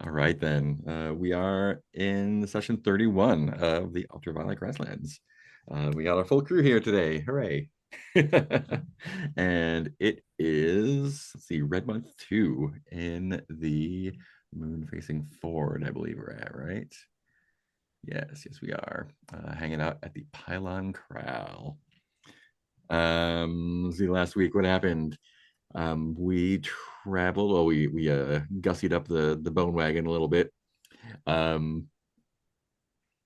All right, then. We are in session 31 of the Ultraviolet Grasslands. We got a full crew here today. Hooray. And it is, let's see, Red Month 2 in the moon facing forward, I believe we're at, right? Yes, we are. Hanging out at the Pylon Corral. See, last week, what happened? We traveled, well, we gussied up the bone wagon a little bit. Um,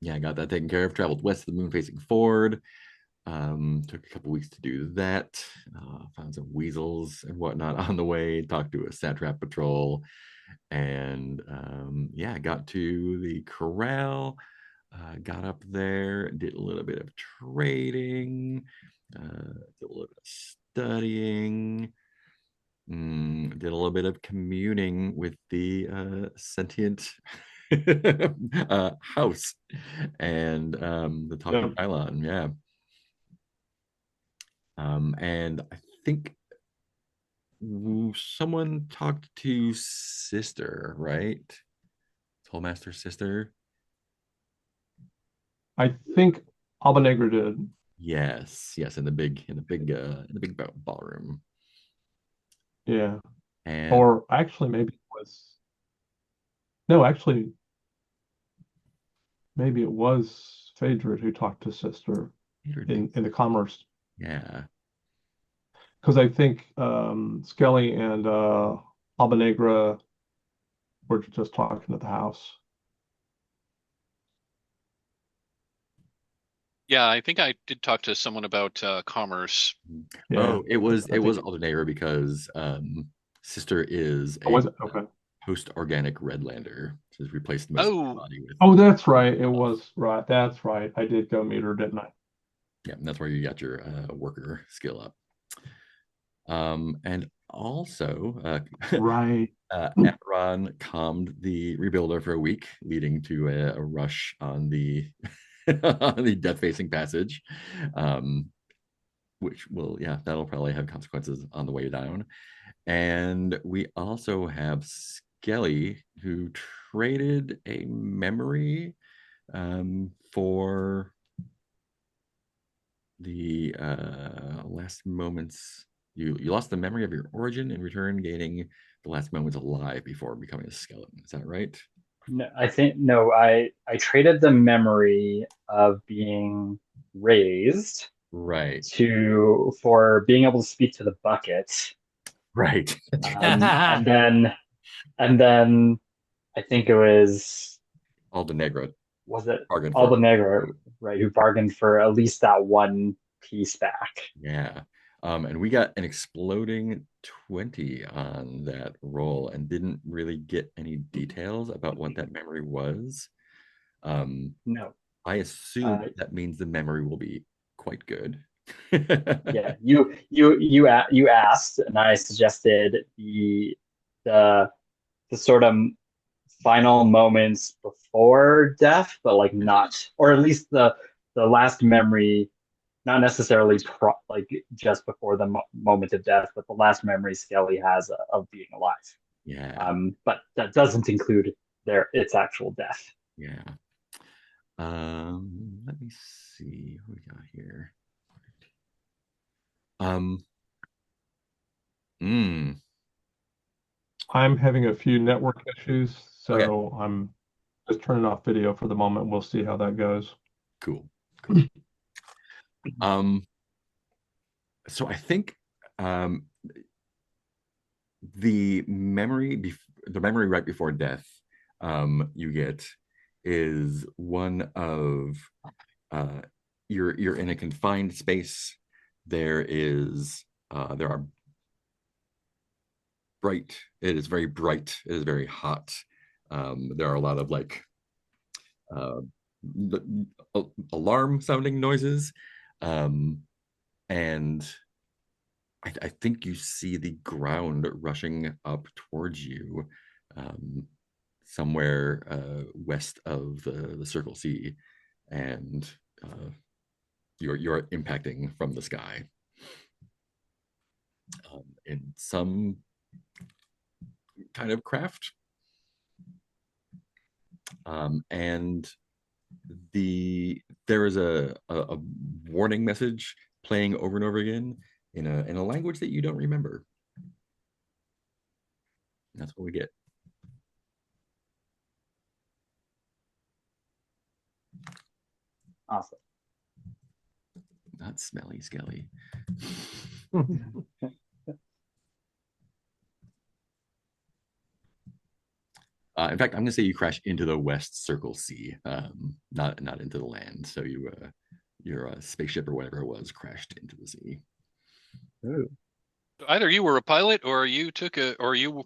yeah, I got that taken care of. Traveled west of the moon facing forward. Took a couple weeks to do that. Found some weasels and whatnot on the way. Talked to a satrap patrol, and yeah, got to the corral. Got up there, did a little bit of trading, did a little bit of studying. Did a little bit of communing with the sentient house and the talking Yep. pylon. Yeah. And I think someone talked to sister, right? Tollmaster's sister. I think Alba did. Yes, in the big ballroom. Yeah. And Or actually, maybe it was. No, actually, maybe it was Phaedra who talked to Sister Peter in Dix. the commerce. Yeah. Because I think Skelly and Alba were just talking at the house. Yeah, I think I did talk to someone about commerce. Yeah, Oh, it was I think Aldenair because sister is it a was okay. post-organic redlander. She's replaced most of her Oh, body with Oh, that's right. It stuff. was right. That's right. I did go meet her, didn't I? Yeah, and that's where you got your worker skill up. And also, Right. Adoron calmed the rebuilder for a week, leading to a rush on the on the death-facing passage, um, which will, yeah, that'll probably have consequences on the way down. And we also have Skelly, who traded a memory for the last moments. You lost the memory of your origin in return, gaining the last moments alive before becoming a skeleton. Is that right? No, I think no, I traded the memory of being raised Right. to for being able to speak to the bucket. Right. And then and then I think it All the Negra was it bargained for. Alba Negra, right, who bargained for at least that one piece back. Yeah. And we got an exploding 20 on that roll and didn't really get any details about what that memory was. Um, No. I assume Uh, that means the memory will be quite good. yeah, you asked, and I suggested the the sort of final moments before death, but like not, or at least the last memory, not necessarily like just before the moment of death, but the last memory Skelly has of being alive. Yeah, But that doesn't include its actual death. yeah. Let me see what we got here. Um, mm, I'm having a few network issues, okay, so I'm just turning off video for the moment. We'll see how that goes. cool, cool. Um, so I think um the memory right before death you get is one of uh you're in a confined space. There are bright, it is very bright, it is very hot. There are a lot of like uh alarm sounding noises. um and I think you see the ground rushing up towards you, um, somewhere west of the Circle C, and uh, you're impacting from the sky in some kind of craft. And there is a warning message playing over and over again in a language that you don't remember. That's what we get. Awesome. Not smelly, skelly. In fact, I'm going to say you crash into the West Circle C, not into the land. So your spaceship or whatever it was crashed into the sea. Ooh. Either you were a pilot, or you took a, or you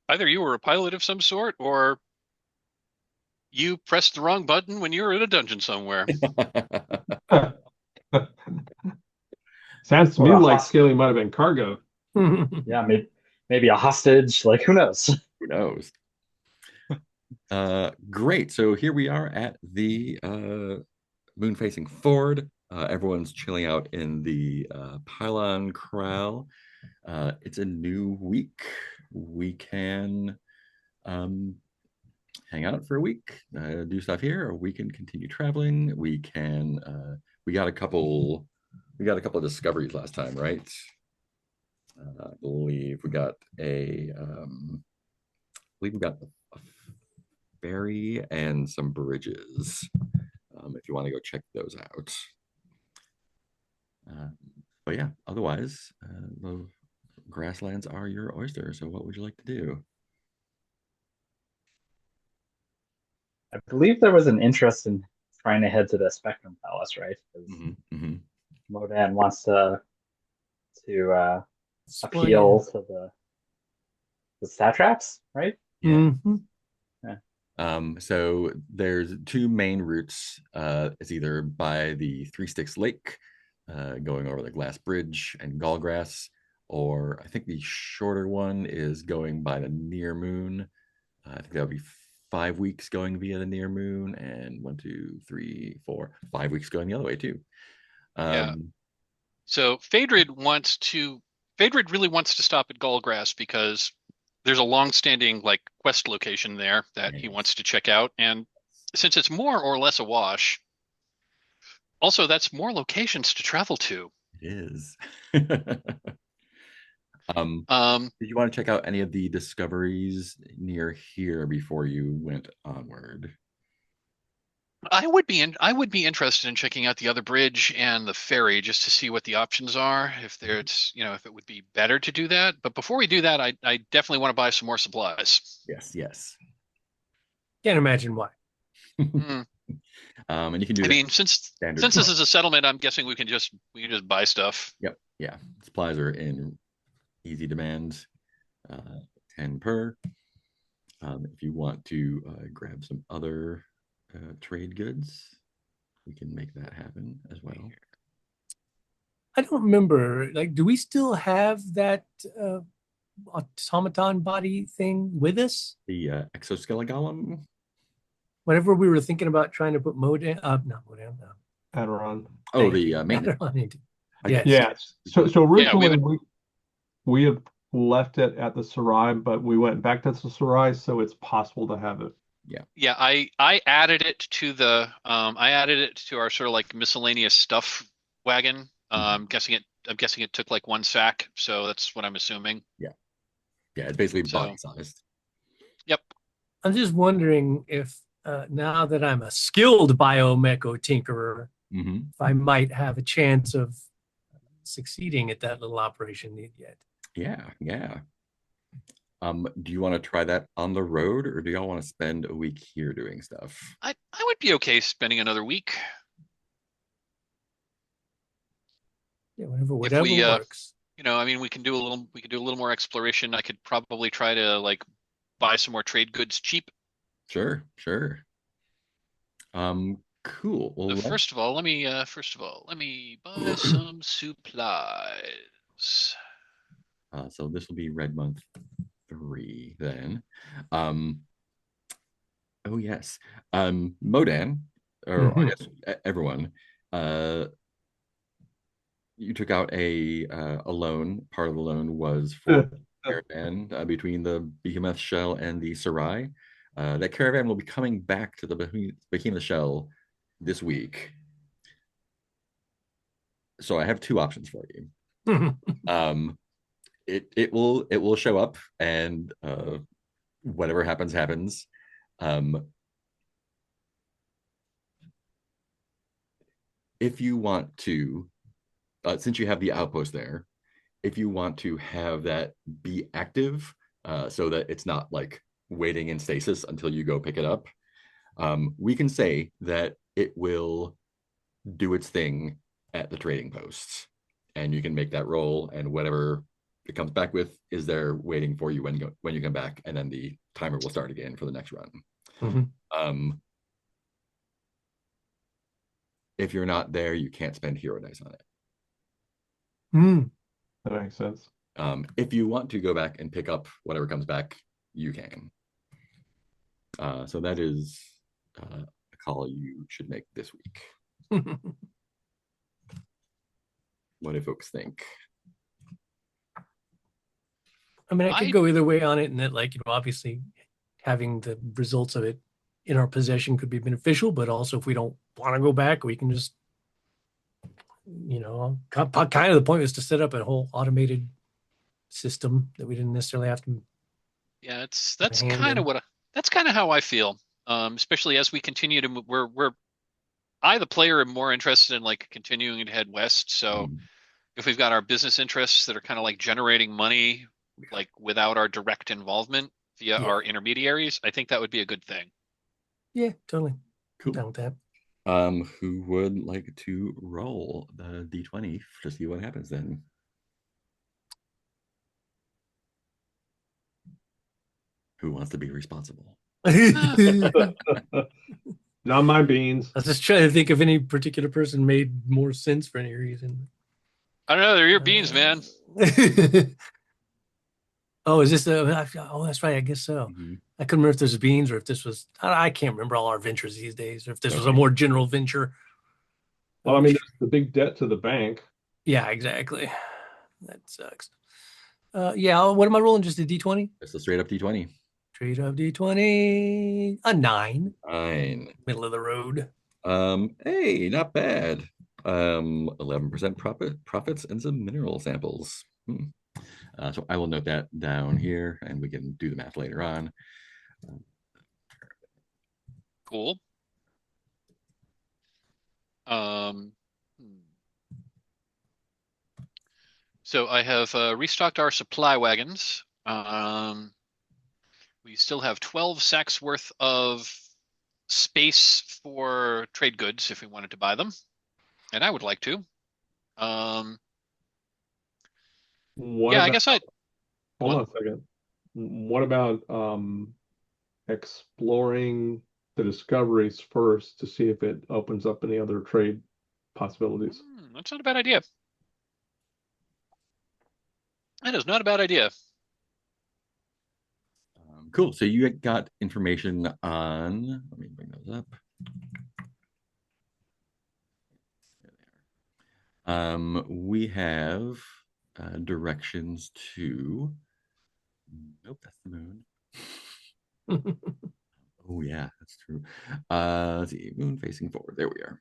either you were a pilot of some sort, or you pressed the wrong button when you were in a dungeon somewhere. Sounds to Or me a like hostage. Scaly might have been cargo. Yeah, maybe a hostage. Like, who knows? Who knows? Great. So here we are at the moon facing forward. Everyone's chilling out in the pylon corral. It's a new week. We can hang out for a week, do stuff here, or we can continue traveling. We got a couple of discoveries last time, right? I believe we got a ferry and some bridges. If you want to go check those out. But yeah, otherwise, the grasslands are your oyster. So what would you like to do? I believe there was an interest in trying to head to the Spectrum Palace, right? Modan wants to appeal to the satraps, right? Yeah. Mm-hmm. So there's two main routes. It's either by the Three Sticks Lake, going over the Glass Bridge and Gallgrass, or I think the shorter one is going by the Near Moon. I think that would be 5 weeks going via the Near Moon, and 1, 2, 3, 4, 5 weeks going the other way too. Yeah. So Phaedrid really wants to stop at Gallgrass because there's a long-standing like quest location there that he wants to check out, and since it's more or less a wash, also that's more locations to travel to. It is. Um, Did you want to check out any of the discoveries near here before you went onward? I would be interested in checking out the other bridge and the ferry just to see what the options are. If there's, if it would be better to do that. But before we do that, I definitely want to buy some more supplies. Yes. Can't imagine why. Mm. And you can do I that mean, since standard. this is a settlement, I'm guessing we can just buy stuff. Yep. Yeah. Supplies are in easy demand, 10 per. If you want to grab some other trade goods, we can make that happen as well. I don't remember. Like, do we still have that automaton body thing with us? The exoskeleton golem. Whenever we were thinking about trying to put Modan, not Modan, no. Adoron. Oh, the maintenance. Adoron into. Yes. Yeah. So originally Yeah, we had left it at the Sarai, but we went back to the Sarai, so it's possible to have it. Yeah, I added it to our sort of like miscellaneous stuff wagon. I'm guessing it took like one sack, so that's what I'm assuming. Yeah, it's basically body sized. Yep. I'm just wondering if now that I'm a skilled biomecho tinkerer, if I might have a chance of succeeding at that little operation yet. Yeah. Do you want to try that on the road, or do y'all want to spend a week here doing stuff? I would be okay spending another week. Yeah, whatever works. I mean, we can do a little more exploration. I could probably try to like buy some more trade goods cheap. Sure. Cool. Well, first of all, let me buy some supplies. So this will be Red Month 3 then. Oh yes. Modan, or I guess everyone, you took out a loan. Part of the loan was for caravan between the Behemoth Shell and the Sarai. That caravan will be coming back to the Behemoth Shell this week. So I have two options for you. It will show up, and whatever happens. If you want to, since you have the outpost there, if you want to have that be active, so that it's not like waiting in stasis until you go pick it up, we can say that it will do its thing at the trading posts, and you can make that roll, and whatever it comes back with is there waiting for you when you come back, and then the timer will start again for the next run. Mm-hmm. If you're not there, you can't spend hero dice on it. That makes sense. If you want to go back and pick up whatever comes back, you can. So that is a call you should make this week. What do folks think? I mean, I could go either way on it, and that, like, obviously having the results of it in our possession could be beneficial, but also if we don't want to go back, we can just, kind of the point was to set up a whole automated system that we didn't necessarily have to. Yeah, that's kind of how I feel. Especially as we continue to move, I, the player, am more interested in like continuing to head west. So if we've got our business interests that are kind of like generating money, like without our direct involvement via our intermediaries, I think that would be a good thing. Yeah, totally. Cool. Down with that. Who would like to roll the D20 to see what happens then? Who wants to be responsible? Not my beans. I was just trying to think if any particular person made more sense for any reason. I don't know. They're your beans, man. Oh, is this oh, that's right. I guess so. Mm-hmm. I couldn't remember if this was beans or if this was, I can't remember all our ventures these days, or if this was a more general venture. Well, I mean, there's the big debt to the bank. Yeah, exactly. That sucks. Yeah, what am I rolling? Just a D20? It's a straight up D20. Straight up D20. A 9. 9. Middle of the road. Hey, not bad. 11% profits and some mineral samples. So I will note that down here, and we can do the math later on. Cool. So I have restocked our supply wagons. We still have 12 sacks worth of space for trade goods if we wanted to buy them, and I would like to. I guess I'd hold on a second. What about exploring the discoveries first to see if it opens up any other trade possibilities? That's not a bad idea. That is not a bad idea. Cool. So you got information on, let me bring those up. We have directions to, nope, that's the moon. Oh yeah, that's true. Let's see, moon facing forward. There we are.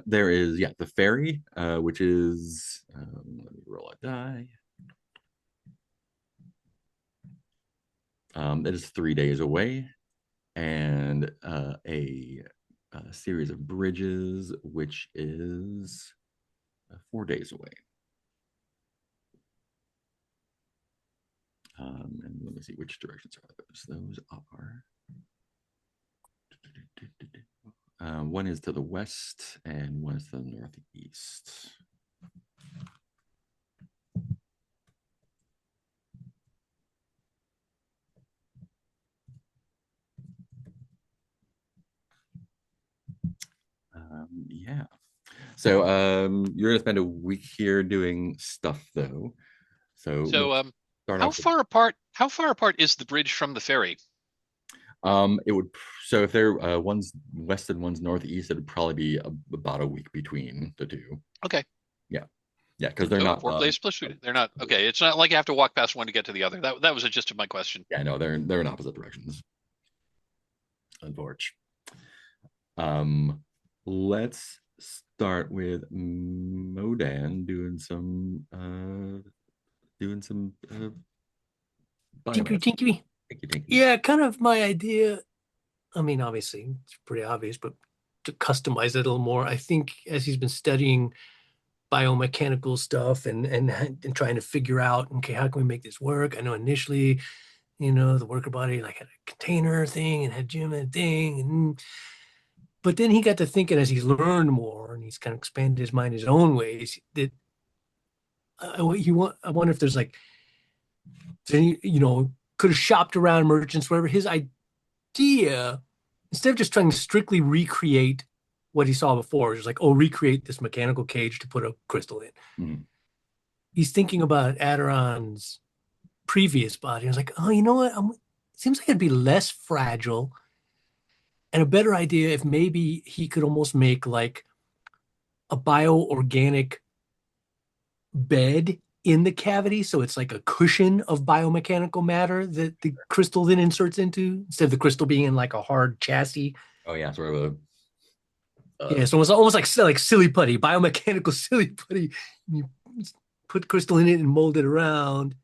There is, the ferry, which is, let me roll a die. That is 3 days away, and a series of bridges, which is 4 days away. And let me see, which directions are those? Those are one is to the west and one is to the northeast. Yeah. So you're gonna spend a week here doing stuff though. So how far apart is the bridge from the ferry? It would, so if they're one's west and one's northeast, it would probably be about a week between the two. Okay. Yeah. Yeah, because they're Oh, not. four blades split. They're not okay. It's not like you have to walk past one to get to the other. That was the gist of my question. Yeah, no, they're in opposite directions. Unfortunately. Let's start with Modan doing some Tinkery, biomass. tinkery. Tinky. Yeah, kind of my idea. I mean, obviously, it's pretty obvious, but to customize it a little more, I think as he's been studying biomechanical stuff and trying to figure out, okay, how can we make this work? I know initially, the worker body like had a container thing and had gym and thing, but then he got to thinking as he's learned more and he's kind of expanded his mind his own ways that I wonder if there's like, then could have shopped around merchants, whatever his idea, instead of just trying to strictly recreate what he saw before, just like, oh, recreate this mechanical cage to put a crystal in. Mm-hmm. He's thinking about Adoron's previous body. I was like, oh, you know what? Seems like it'd be less fragile and a better idea if maybe he could almost make like a bioorganic bed in the cavity. So it's like a cushion of biomechanical matter that the crystal then inserts into instead of the crystal being in like a hard chassis. Oh yeah, sort of a Yeah, so almost like silly putty, biomechanical silly putty. You put crystal in it and mold it around.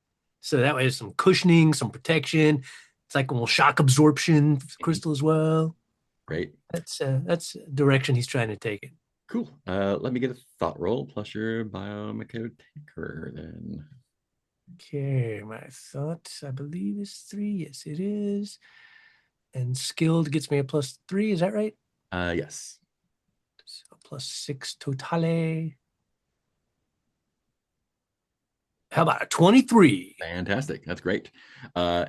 So that way there's some cushioning, some protection. It's like almost shock absorption crystal as well. great. That's direction he's trying to take it. Cool. Let me get a thought roll plus your biomechanical tinker then. Okay, my thought, I believe, is 3. Yes, it is. And skilled gets me a +3. Is that right? Yes. So +6 totale. How about a 23? Fantastic. That's great.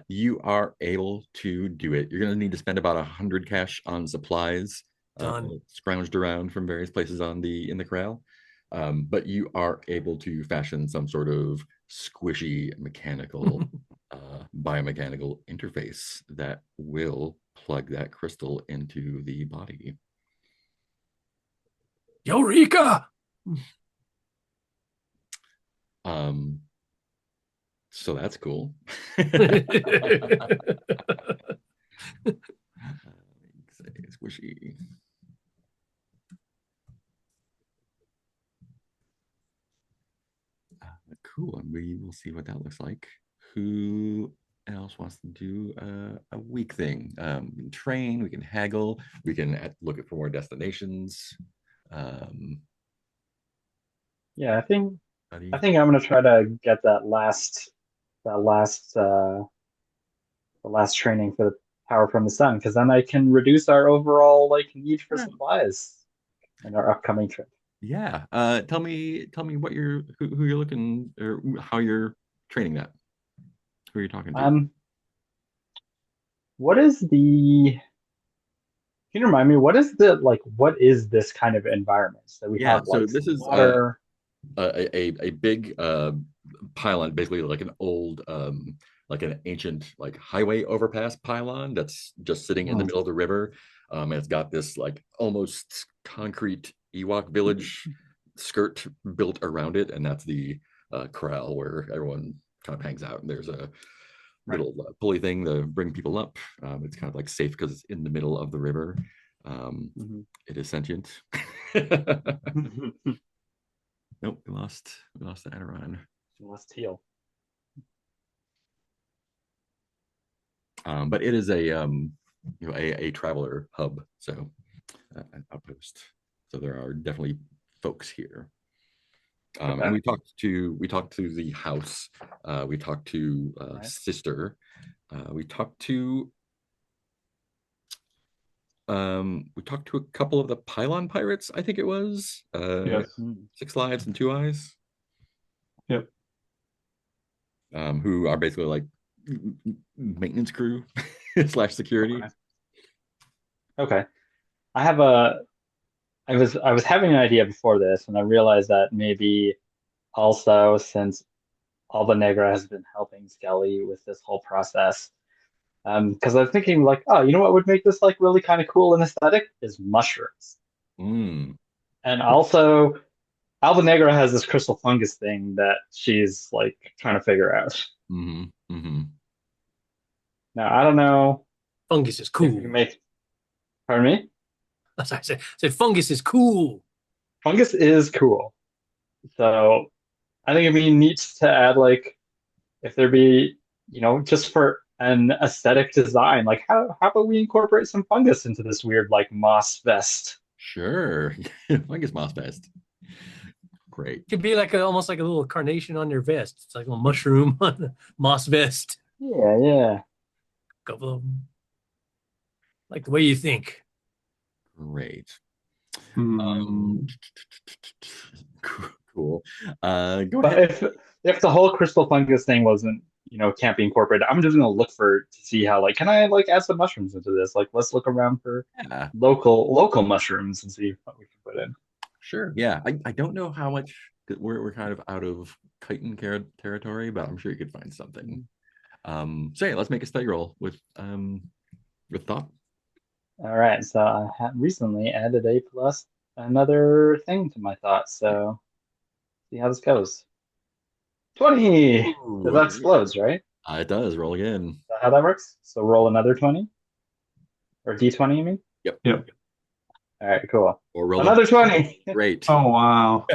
You are able to do it. You're going to need to spend about 100 cash on supplies scrounged around from various places in the corral. But you are able to fashion some sort of squishy mechanical, biomechanical interface that will plug that crystal into the body. Eureka! So that's cool. Squishy. Cool. And we will see what that looks like. Who else wants to do a week thing? We can train, we can haggle, we can look for more destinations. Yeah, I think I'm gonna try to get the last training for the power from the sun, because then I can reduce our overall need for supplies in our upcoming trip. Yeah. Tell me what who you're looking, or how you're training that. Who are you talking to? What is the Can you remind me what is this kind of environment that we have? So this is water. A big pylon, basically like an old like an ancient highway overpass pylon that's just sitting in the middle of the river. And it's got this almost concrete Ewok village skirt built around it, and that's the corral where everyone kind of hangs out. And there's a little pulley thing to bring people up. It's kind of safe because it's in the middle of the river. It is sentient. Nope, we lost the Adoron. We lost Teal. But it is a traveler hub, so an outpost. So there are definitely folks here. And we talked to the house. We talked to Sister. We talked to a couple of the pylon pirates, I think it was. Yes. 6 Lives and 2 Eyes. Yep. Who are basically maintenance crew / security. Okay. I was having an idea before this, and I realized that maybe also, since Alba Negra has been helping Skelly with this whole process, because I was thinking oh, you know what would make this really kind of cool and aesthetic is mushrooms. And also Alba Negra has this crystal fungus thing that she's like trying to figure out. Mm-hmm. Mm-hmm. Now, I don't know Fungus is if you can cool. make, pardon me? Sorry, I said fungus is cool. Fungus is cool. So I think it'd be neat to add like if there be, just for an aesthetic design, like how about we incorporate some fungus into this weird like moss vest? Sure. Fungus Moss Fest. Great. It could be like almost like a little carnation on your vest. It's like a mushroom on a moss vest. Yeah, yeah. Couple of them. Like the way you think. Great. Hmm. Cool. Go But ahead. if the whole crystal fungus thing wasn't, can't be incorporated, I'm just gonna look to see how like can I like add some mushrooms into this? Like let's look around for Yeah, local mushrooms and see what we can put in. sure. Yeah. I don't know how much we're kind of out of chitin territory, but I'm sure you could find something. So yeah, let's make a study roll with thought. All right, so I have recently added a plus another thing to my thoughts. So see how this goes. 20. Because Ooh, that explodes, right? Is it does. Roll again. that how that works? So roll another 20 or D20, you mean? Yep. Yep. All right, cool. Or roll Another 20. Great. Oh, wow.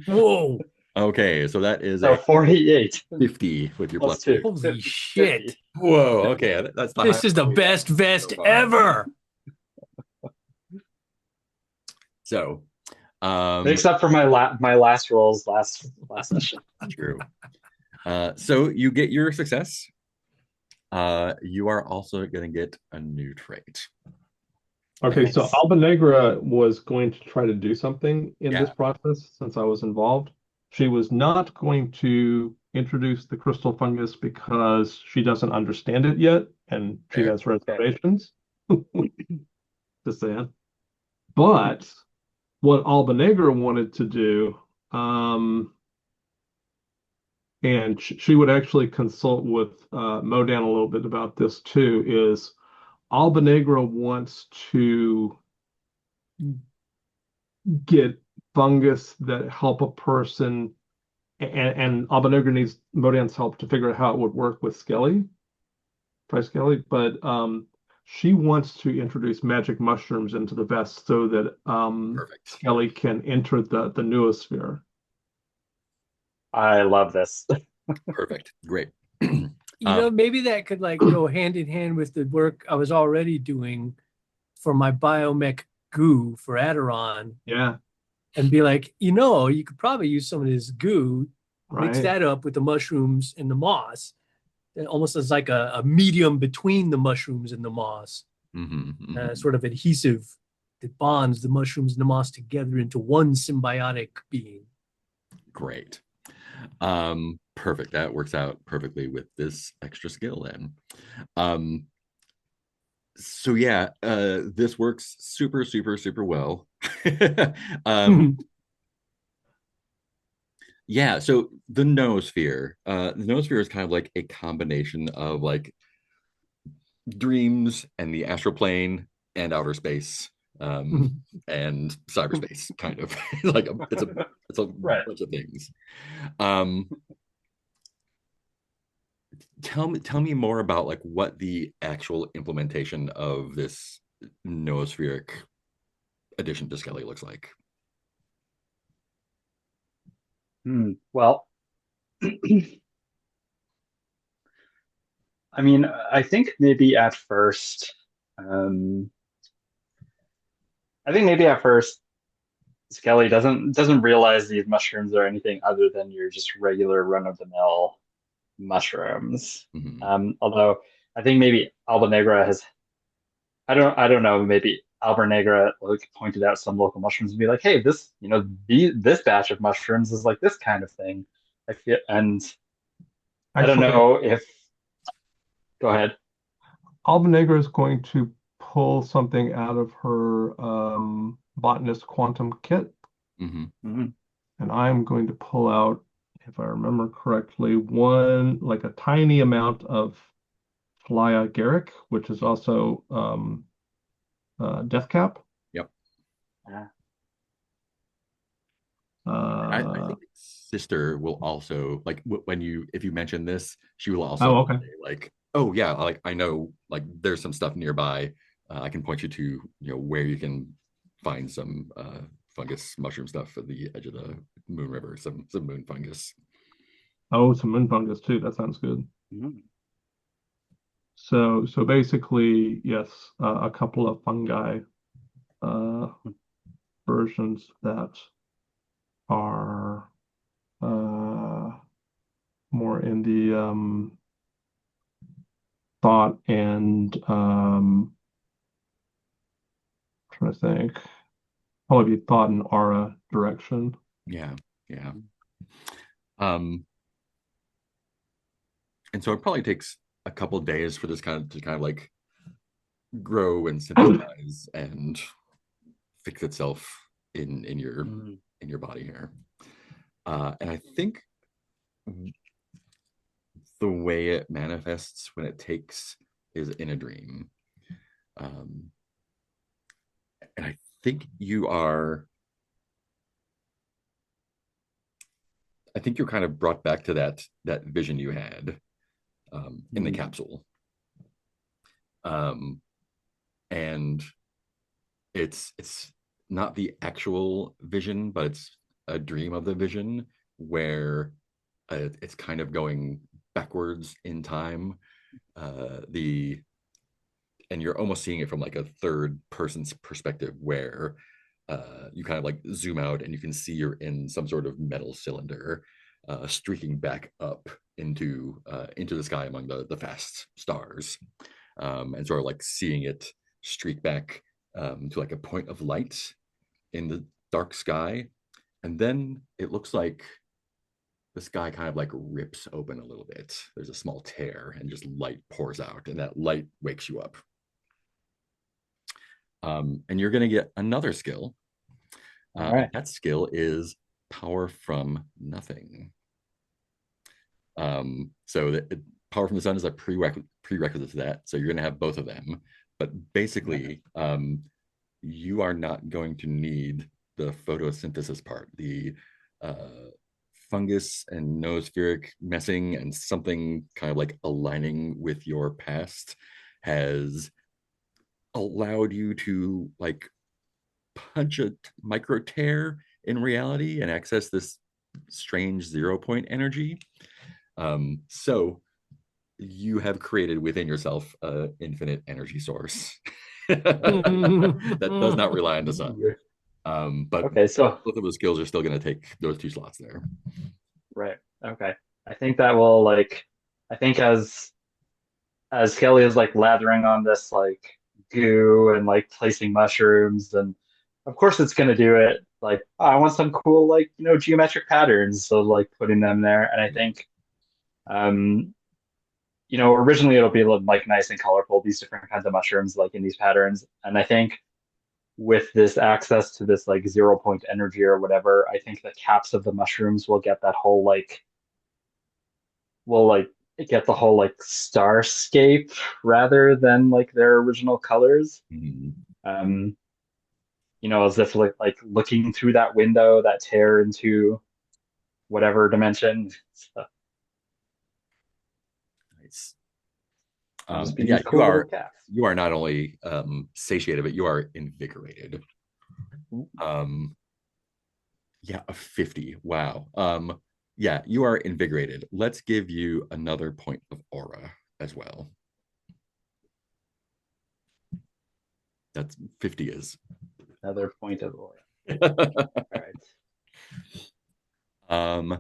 Whoa. Okay, so that is So a 48 50 with your plus plus 2. 2. Holy shit. 50. Whoa, okay, that's the This is the best vest ever. So, Makes up for my last rolls last session. true. So you get your success. You are also going to get a new trait. Okay, so Nice. Alba Negra was going to try to do something in this Yeah. process since I was involved. She was not going to introduce the crystal fungus because she doesn't understand it yet, and she Fair. has reservations. Just saying. But what Alba Negra wanted to do, and she would actually consult with Modan a little bit about this too, is Alba Negra wants to get fungus that help a person, and Alba Negra needs Modan's help to figure out how it would work with Skelly, Price Skelly, but she wants to introduce magic mushrooms into the vest so that Perfect. Skelly can enter the noosphere. I love this. Perfect. Great. Maybe that could like go hand in hand with the work I was already doing for my biomech goo for Adoron. Yeah. And be like, you could probably use some of this goo, mix Right. that up with the mushrooms and the moss, almost as like a medium between the mushrooms and the moss, sort of adhesive that bonds the mushrooms and the moss together into one symbiotic being. Great. Perfect. That works out perfectly with this extra skill then. So yeah, this works super, super, super well. Yeah, so the noosphere. The noosphere is kind of like a combination of like dreams and the astral plane and outer space, and cyberspace, kind of. Like it's a Right. bunch of things. Tell me more about like what the actual implementation of this noospheric addition to Skelly looks like. Well, I mean, I think maybe at first, Skelly doesn't realize these mushrooms are anything other than your just regular run-of-the-mill mushrooms. Although I think maybe Alba Negra has, I don't know, maybe Alba Negra like pointed out some local mushrooms and be like, hey, this batch of mushrooms is like this kind of thing. I feel, and I don't Actually, know if. Go ahead. Alba Negra is going to pull something out of her botanist quantum kit, and I'm going to pull out, if I remember correctly, like a tiny amount of fly agaric, which is also death cap. Yep. I think sister will also like when you if you mention this, she will also oh, okay. say, like, oh yeah, like I know like there's some stuff nearby. I can point you to where you can find some fungus mushroom stuff at the edge of the Moon River, some moon fungus. Oh, some moon fungus too. That sounds good. Mm. So basically, yes, a couple of fungi versions that are more in the thought and trying to think, probably thought and aura direction. Yeah, yeah. And so it probably takes a couple days for this kind of like grow and synthesize and fix itself in your body here. And I think the way it manifests when it takes is in a dream. And I think you're kind of brought back to that vision you had in the capsule. And it's not the actual vision, but it's a dream of the vision where it's kind of going backwards in time. And you're almost seeing it from like a third person's perspective where you kind of like zoom out and you can see you're in some sort of metal cylinder streaking back up into the sky among the fast stars, and sort of like seeing it streak back to like a point of light in the dark sky, and then it looks like the sky kind of like rips open a little bit. There's a small tear and just light pours out, and that light wakes you up. And you're going to get another skill. All right. That skill is power from nothing. So power from the sun is a prerequisite to that. So you're going to have both of them. But basically, you are not going to need the photosynthesis part. The fungus and noospheric messing and something kind of like aligning with your past has allowed you to like punch a micro tear in reality and access this strange 0 point energy. So you have created within yourself an infinite energy source that does not rely on the sun. But okay, so both of those skills are still going to take those 2 slots there. Right. Okay. I think that will I think as Kelly is like lathering on this like goo and like placing mushrooms, and of course it's gonna do it like, oh, I want some cool like geometric patterns, so like putting them there. And I think originally it'll be like nice and colorful, these different kinds of mushrooms like in these patterns. And I think with this access to this like 0 point energy or whatever, I think the caps of the mushrooms will get that whole get the whole like starscape rather than like their original colors. As if like looking through that window, that tear into whatever dimension. So, nice. Yeah, cool you are not only satiated, but you are invigorated. Yeah, a 50. Wow. Yeah, you are invigorated. Let's give you another point of aura as well. That's 50 is. Another point of aura. All right.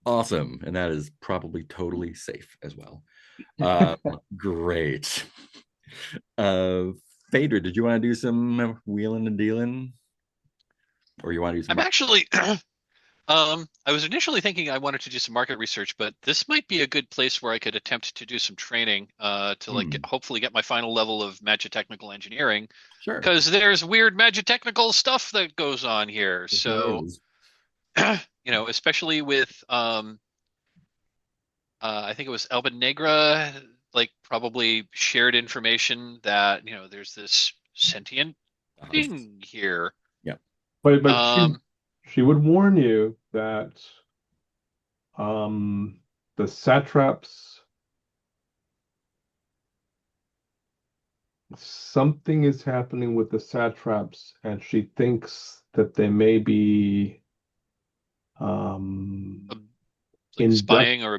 Awesome. And that is probably totally safe as well. Great. Phaedra, did you want to do some wheeling and dealing? Or you want to do some? I'm actually I was initially thinking I wanted to do some market research, but this might be a good place where I could attempt to do some training to hopefully get my final level of magitechnical engineering. Sure. Because there's weird magitechnical stuff that goes on here. So, especially with I think it was Alba Negra, like probably shared information that there's this sentient thing here. Yeah. But she would warn you that the satraps, something is happening with the satraps, and she thinks that they may be like spying or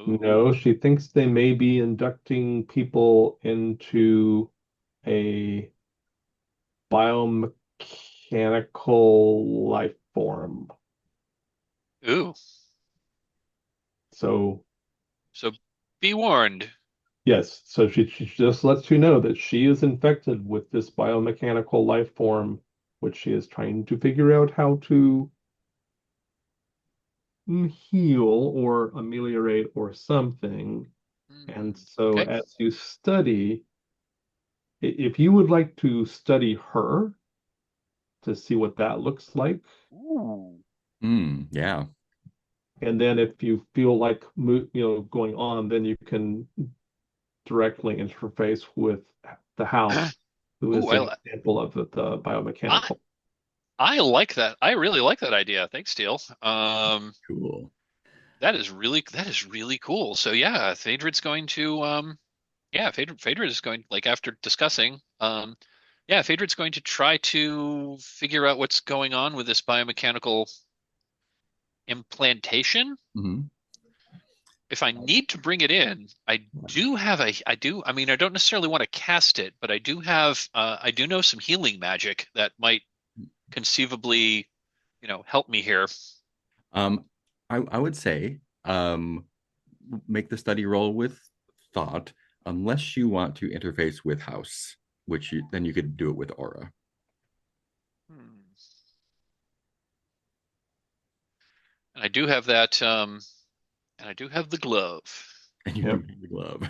no, she thinks they may be inducting people into a biomechanical life form. Ooh. So be warned. yes, so she just lets you know that she is infected with this biomechanical life form, which she is trying to figure out how to heal or ameliorate or something. And so Okay. as you study, if you would like to study her to see what that looks like, Ooh. Yeah. and then if you feel like going on, then you can directly interface with the house, who is Ooh, an example of the biomechanical. I like that. I really like that idea. Thanks, Steele. Cool. That is really cool. So yeah, Phaedrad's going to Phaedra is going, like, after discussing, yeah, Phaedrad's going to try to figure out what's going on with this biomechanical implantation. If I need to bring it in, I mean, I don't necessarily want to cast it, but I do know some healing magic that might conceivably, help me here. I would say make the study roll with thought, unless you want to interface with house, which then you could do it with aura. And I do have that, and I do have the glove. And you do have the glove,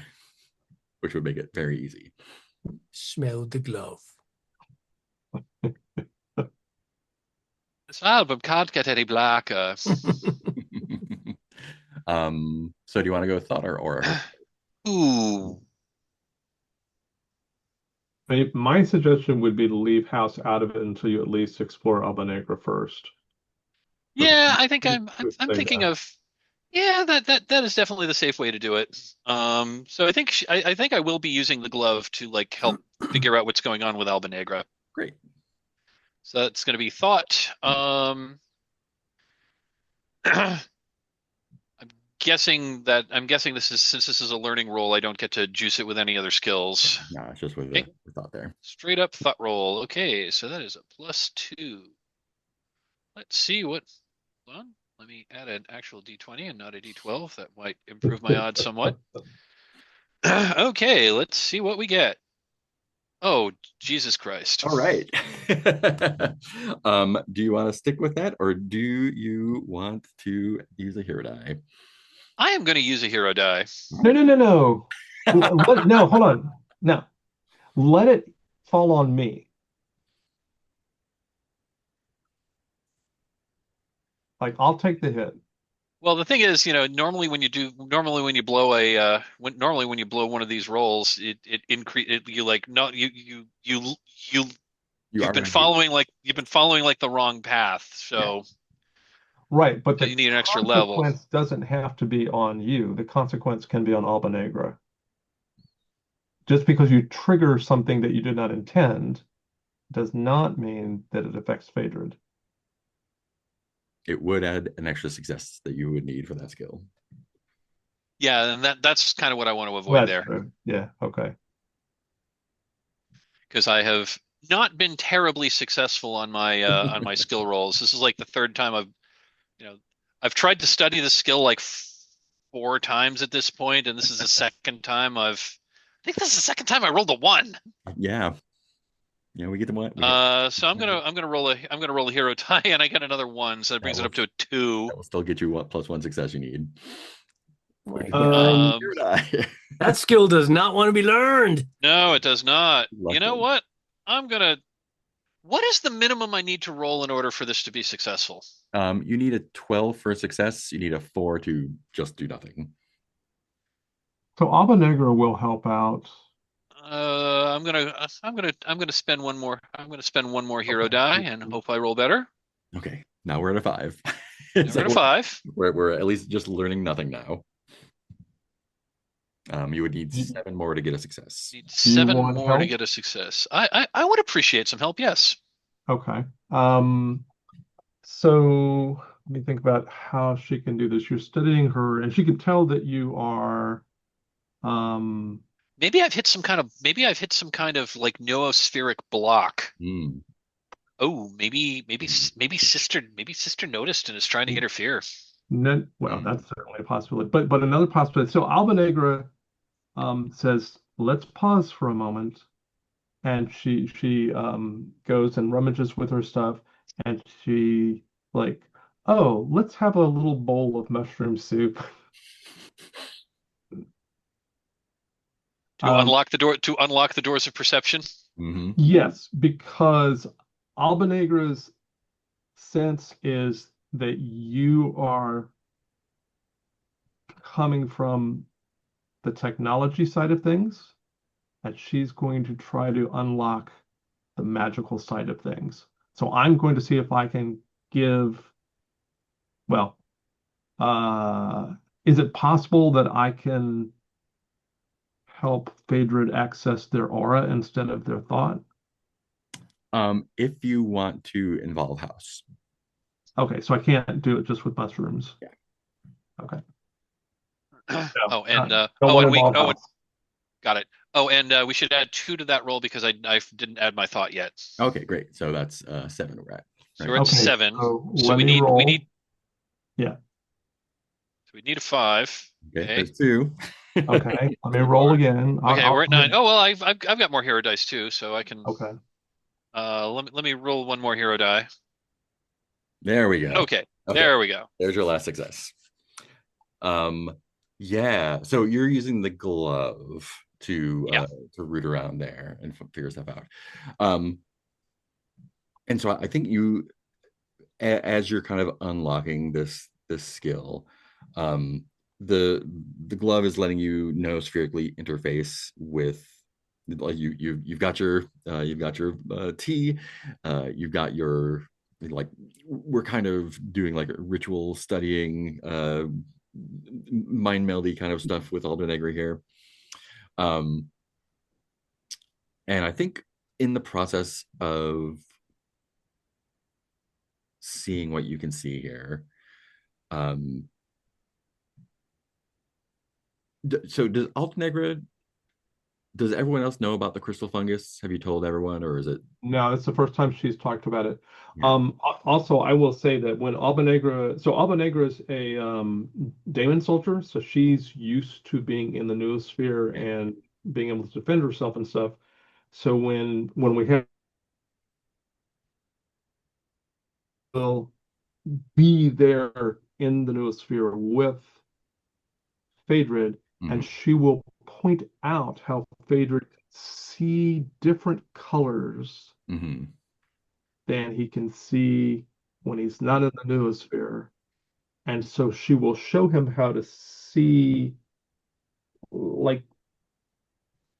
which would make it very easy. Smell the glove. This album can't get any blacker. So do you want to go with thought or aura? Ooh. My suggestion would be to leave house out of it until you at least explore Alba Negra first. Yeah, I think I'm thinking of, yeah, that is definitely the safe way to do it. So I think I think I will be using the glove to, like, help figure out what's going on with Alba Negra. Great. So that's going to be thought. I'm guessing this is, since this is a learning roll, I don't get to juice it with any other skills. No, it's just with the thought there. Straight up thought roll. Okay, so that is a +2. Let's see what. Hold on. Let me add an actual D20 and not a D12. That might improve my odds somewhat. Okay, let's see what we get. Oh, Jesus Christ. All right. Do you want to stick with that, or do you want to use a hero die? I am going to use a hero die. No. No, hold on. No. Let it fall on me. Like, I'll take the hit. Well, the thing is, normally when you blow one of these rolls, it increase you, like, not you've been following like the wrong path. So right, but you need an extra level. The consequence doesn't have to be on you. The consequence can be on Alba Negra. Just because you trigger something that you did not intend does not mean that it affects Phaedra. It would add an extra success that you would need for that skill. Yeah, and that's kind of what I want to avoid there. True. Yeah, okay. Because I have not been terribly successful on my on my skill rolls. This is like the third time I've tried to study the skill like 4 times at this point, and this is the second time I think this is the second time I rolled a 1. Yeah. Yeah, we get the one. So I'm gonna roll a hero die, and I get another 1, so that brings it up to a 2. That will still get you what +1 success you need. That skill does not want to be learned. No, it does not. Luckily. You know what? What is the minimum I need to roll in order for this to be successful? You need a 12 for a success. You need a 4 to just do nothing. So Alba Negra will help out. I'm gonna spend one more. I'm gonna spend one more hero die and hope I roll better. Okay. Now we're at a 5. Now we're at a 5. We're at least just learning nothing now. You would need 7 more to get a success. Need 7 more to get a success. I would appreciate some help, yes. Okay. So let me think about how she can do this. You're studying her, and she can tell that you are. Maybe I've hit some kind of like noospheric block. Oh, maybe sister noticed and is trying to interfere. Well, that's certainly a possibility. But another possibility. So Alba Negra says, "Let's pause for a moment," and she goes and rummages with her stuff, and she like, "Oh, let's have a little bowl of mushroom soup." To unlock the doors of perception. Yes, because Alba Negra's sense is that you are coming from the technology side of things, and she's going to try to unlock the magical side of things. So I'm going to see if I can give, well, is it possible that I can help Phaedrid access their aura instead of their thought? If you want to involve house. Okay, so I can't do it just with mushrooms. Yeah. Okay. Got it. Oh, and we should add 2 to that roll because I didn't add my thought yet. Okay, great. So that's 7 we're at. Right? So we're at 7. So we need yeah. So we need a 5. Okay, there's 2. Okay, let me roll again. Okay, we're at 9. Oh well, I've got more hero dice too, so I can. Okay. Let me roll 1 more hero die. There we go. Okay, there we go. There's your last success. Yeah. So you're using the glove to root around there and figure stuff out. And so I think you, as you're kind of unlocking this skill, the glove is letting you noospherically interface with, like, you've got your tea, you've got your, like, we're kind of doing like ritual studying, mind meldy kind of stuff with Alba Negra here. And I think in the process of seeing what you can see here, so does Alba Negra, does everyone else know about the crystal fungus? Have you told everyone, or is it? No, it's the first time she's talked about it. Yeah. Also, I will say that when Alba Negra is a daemon soldier, so she's used to being in the noosphere and being able to defend herself and stuff. So when we have, will be there in the noosphere with Phaedrid, and she will point out how Phaedrid see different colors than he can see when he's not in the noosphere. And so she will show him how to see, like,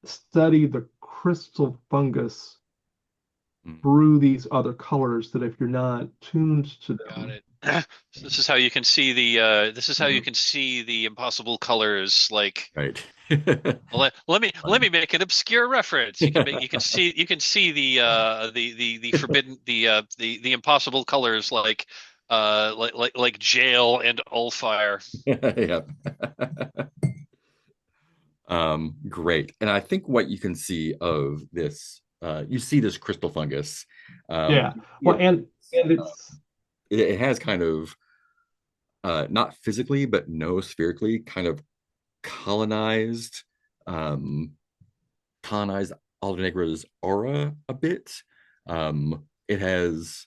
study the crystal fungus through these other colors, that if you're not tuned to them. Got it. So this is how you can see the impossible colors, like, right. let me make an obscure reference. You can see the forbidden, the impossible colors, like jail and Ulfire. Yeah. Great. And I think what you can see of this, you see this crystal fungus. Yeah. Well, and it's it has kind of, not physically, but noospherically kind of colonized Alba Negra's aura a bit. It has,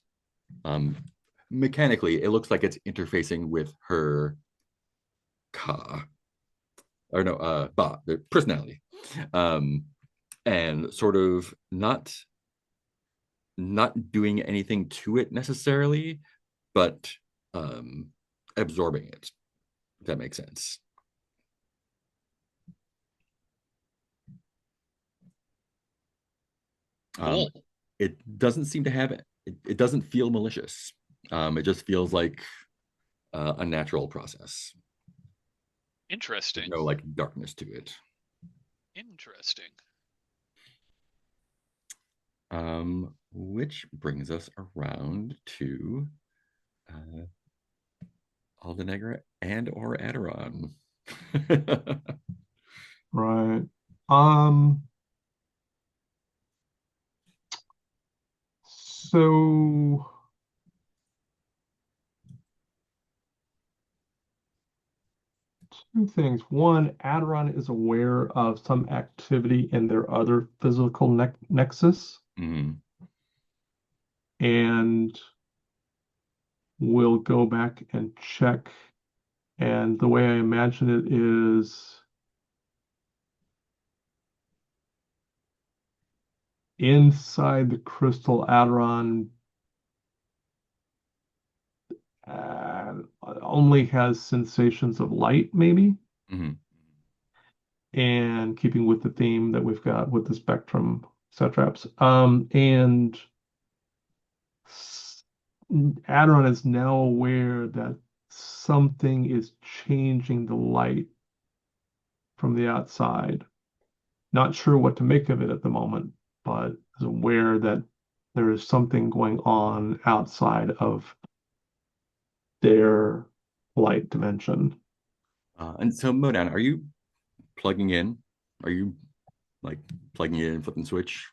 mechanically, it looks like it's interfacing with her ka, or no, ba, the personality, and sort of not doing anything to it necessarily, but absorbing it, if that makes sense. Cool. It doesn't seem to have it doesn't feel malicious. It just feels like a natural process. Interesting. There's no like darkness to it. Interesting. Which brings us around to Aldenegra and or Adoron. Right. So two things. One, Adoron is aware of some activity in their other physical nexus, and will go back and check. And the way I imagine it is inside the crystal, Adoron only has sensations of light, maybe. And keeping with the theme that we've got with the spectrum satraps. And Adoron is now aware that something is changing the light from the outside. Not sure what to make of it at the moment, but is aware that there is something going on outside of their light dimension. And so, Modan, are you plugging in? Are you like plugging in and flipping switch?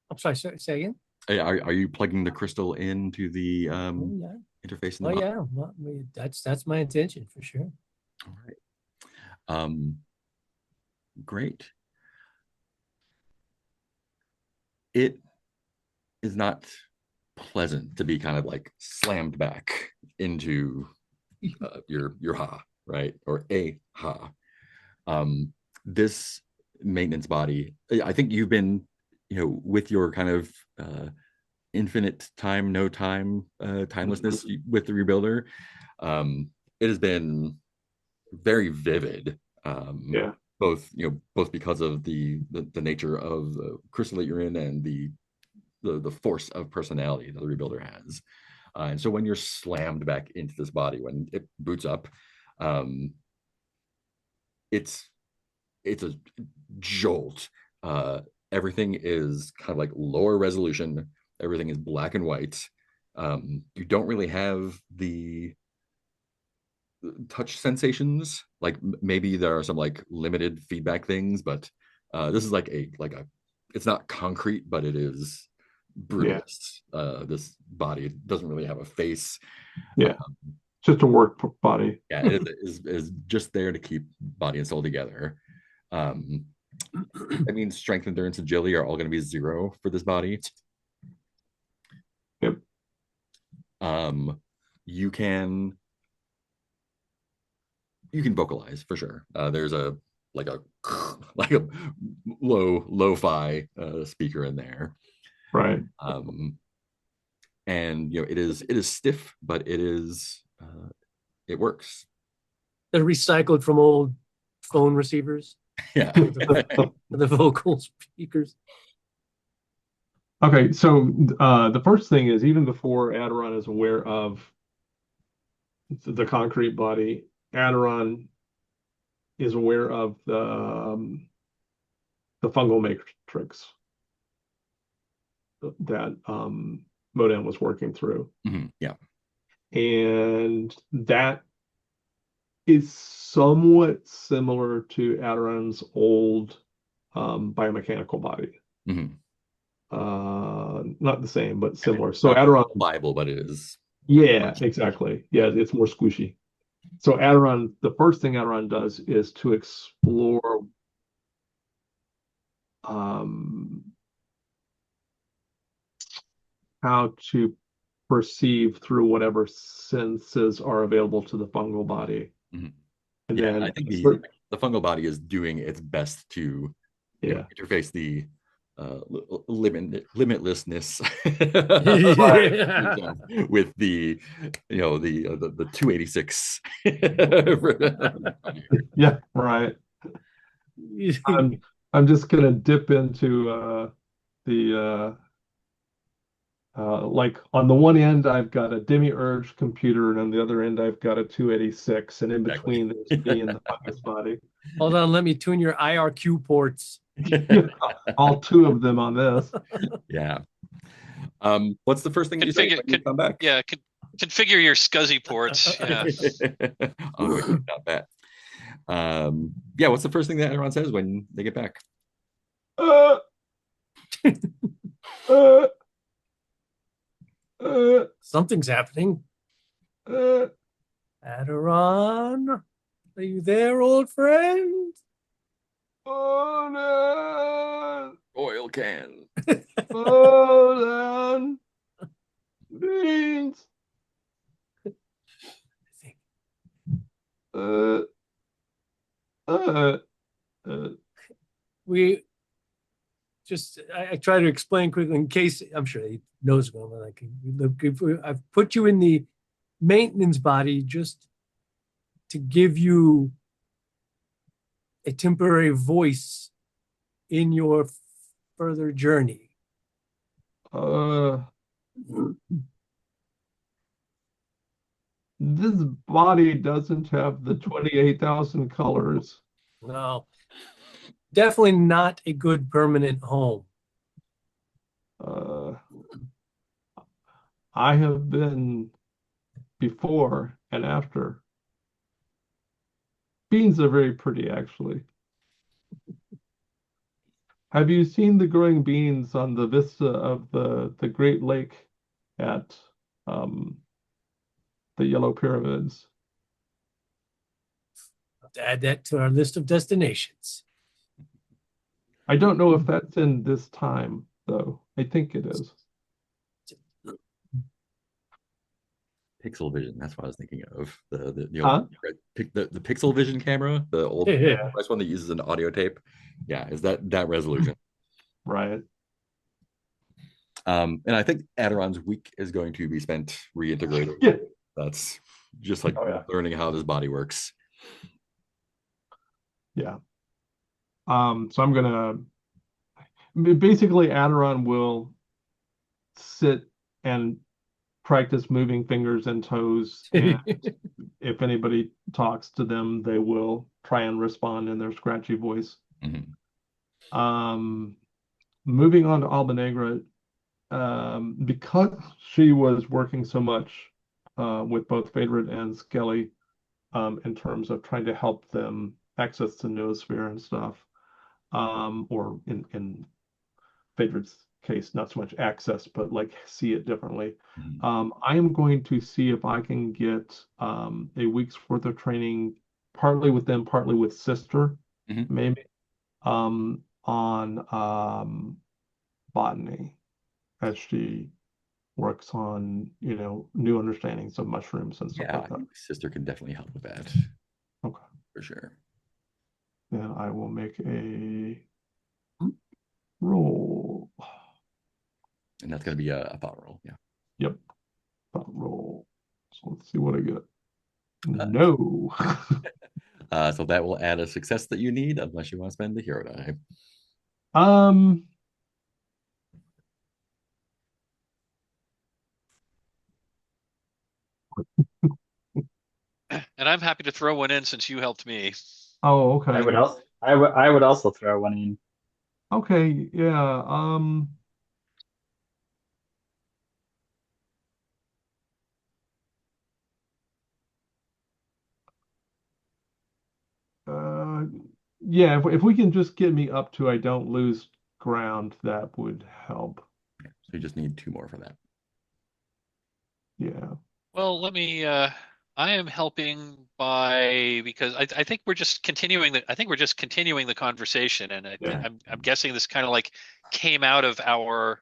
I'm sorry, say again? Are you plugging the crystal into the interface in the yeah. Well, I mean, that's my intention for sure. All right. Great. It is not pleasant to be kind of like slammed back into your ha, right? Or a ha. This maintenance body, I think you've been, with your kind of infinite time, no time, timelessness with the rebuilder. It has been very vivid. Yeah. Both because of the nature of the crystal that you're in and the force of personality that the rebuilder has. And so when you're slammed back into this body, when it boots up, it's a jolt. Everything is kind of like lower resolution. Everything is black and white. You don't really have the touch sensations. Like maybe there are some like limited feedback things, but this is like a it's not concrete, but it is brutalist. This body doesn't really have a face. Yeah. Just a work body. Yeah, it is just there to keep body and soul together. I mean, strength, endurance, agility are all going to be 0 for this body. Yep. You can vocalize for sure. There's a like a lo-fi speaker in there, right? And it is stiff, but it works. They're recycled from old phone receivers. Yeah. The vocal speakers. Okay, so the first thing is, even before Adoron is aware of the concrete body, Adoron is aware of the fungal matrix that Modem was working through. Yeah. And that is somewhat similar to Adoron's old biomechanical body. Not the same, but similar. So Adoron Bible, but it is. Yeah, exactly. Yeah, it's more squishy. So Adoron, the first thing Adoron does is to explore how to perceive through whatever senses are available to the fungal body. And then I think the fungal body is doing its best to interface the limitlessness with the 286. Yeah, right. I'm just gonna dip into the Like on the one end, I've got a demiurge computer, and on the other end, I've got a 286, and in between, there's me and the fungus body. Hold on, let me tune your IRQ ports. All two of them on this. Yeah. What's the first thing you say when you come back? Yeah, configure your SCSI ports. Yeah. Oh, not bad. Yeah, what's the first thing that Adoron says when they get back? Something's happening. Adoron, are you there, old friend? Oh no! Oil can. Oh no! Beans. We just I try to explain quickly in case I'm sure he knows what's going on. I've put you in the maintenance body just to give you a temporary voice in your further journey. This body doesn't have the 28,000 colors. No, definitely not a good permanent home. I have been before and after. Beans are very pretty, actually. Have you seen the growing beans on the vista of the Great Lake at the Yellow Pyramids? Have to add that to our list of destinations. I don't know if that's in this time, though. I think it is. Pixel vision. That's what I was thinking of. The Pixel vision camera, the old nice one that uses an audio tape. Yeah, is that resolution? Right. And I think Adoron's week is going to be spent reintegrating. Yeah. That's just like learning how this body works. Yeah. So I'm gonna basically Adoron will sit and practice moving fingers and toes, and if anybody talks to them, they will try and respond in their scratchy voice. Moving on to Albanegra, because she was working so much with both Phaedrid and Skelly in terms of trying to help them access the noosphere and stuff, or in Phaedrid's case, not so much access, but like see it differently. I am going to see if I can get a week's worth of training, partly with them, partly with Sister, maybe, on botany, as she works on, new understandings of mushrooms and stuff like that. Sister can definitely help with that. Okay. For sure. Then I will make a roll. And that's going to be a thought roll. Yeah. Yep. Thought roll. So let's see what I get. No. So that will add a success that you need, unless you want to spend the hero die. And I'm happy to throw one in since you helped me. Oh, okay. I would also throw one in. Okay, yeah. Yeah, if we can just get me up to I don't lose ground, that would help. So you just need 2 more for that. Yeah. Well, let me I am helping because I think we're just continuing the conversation, and I'm guessing this kind of like came out of our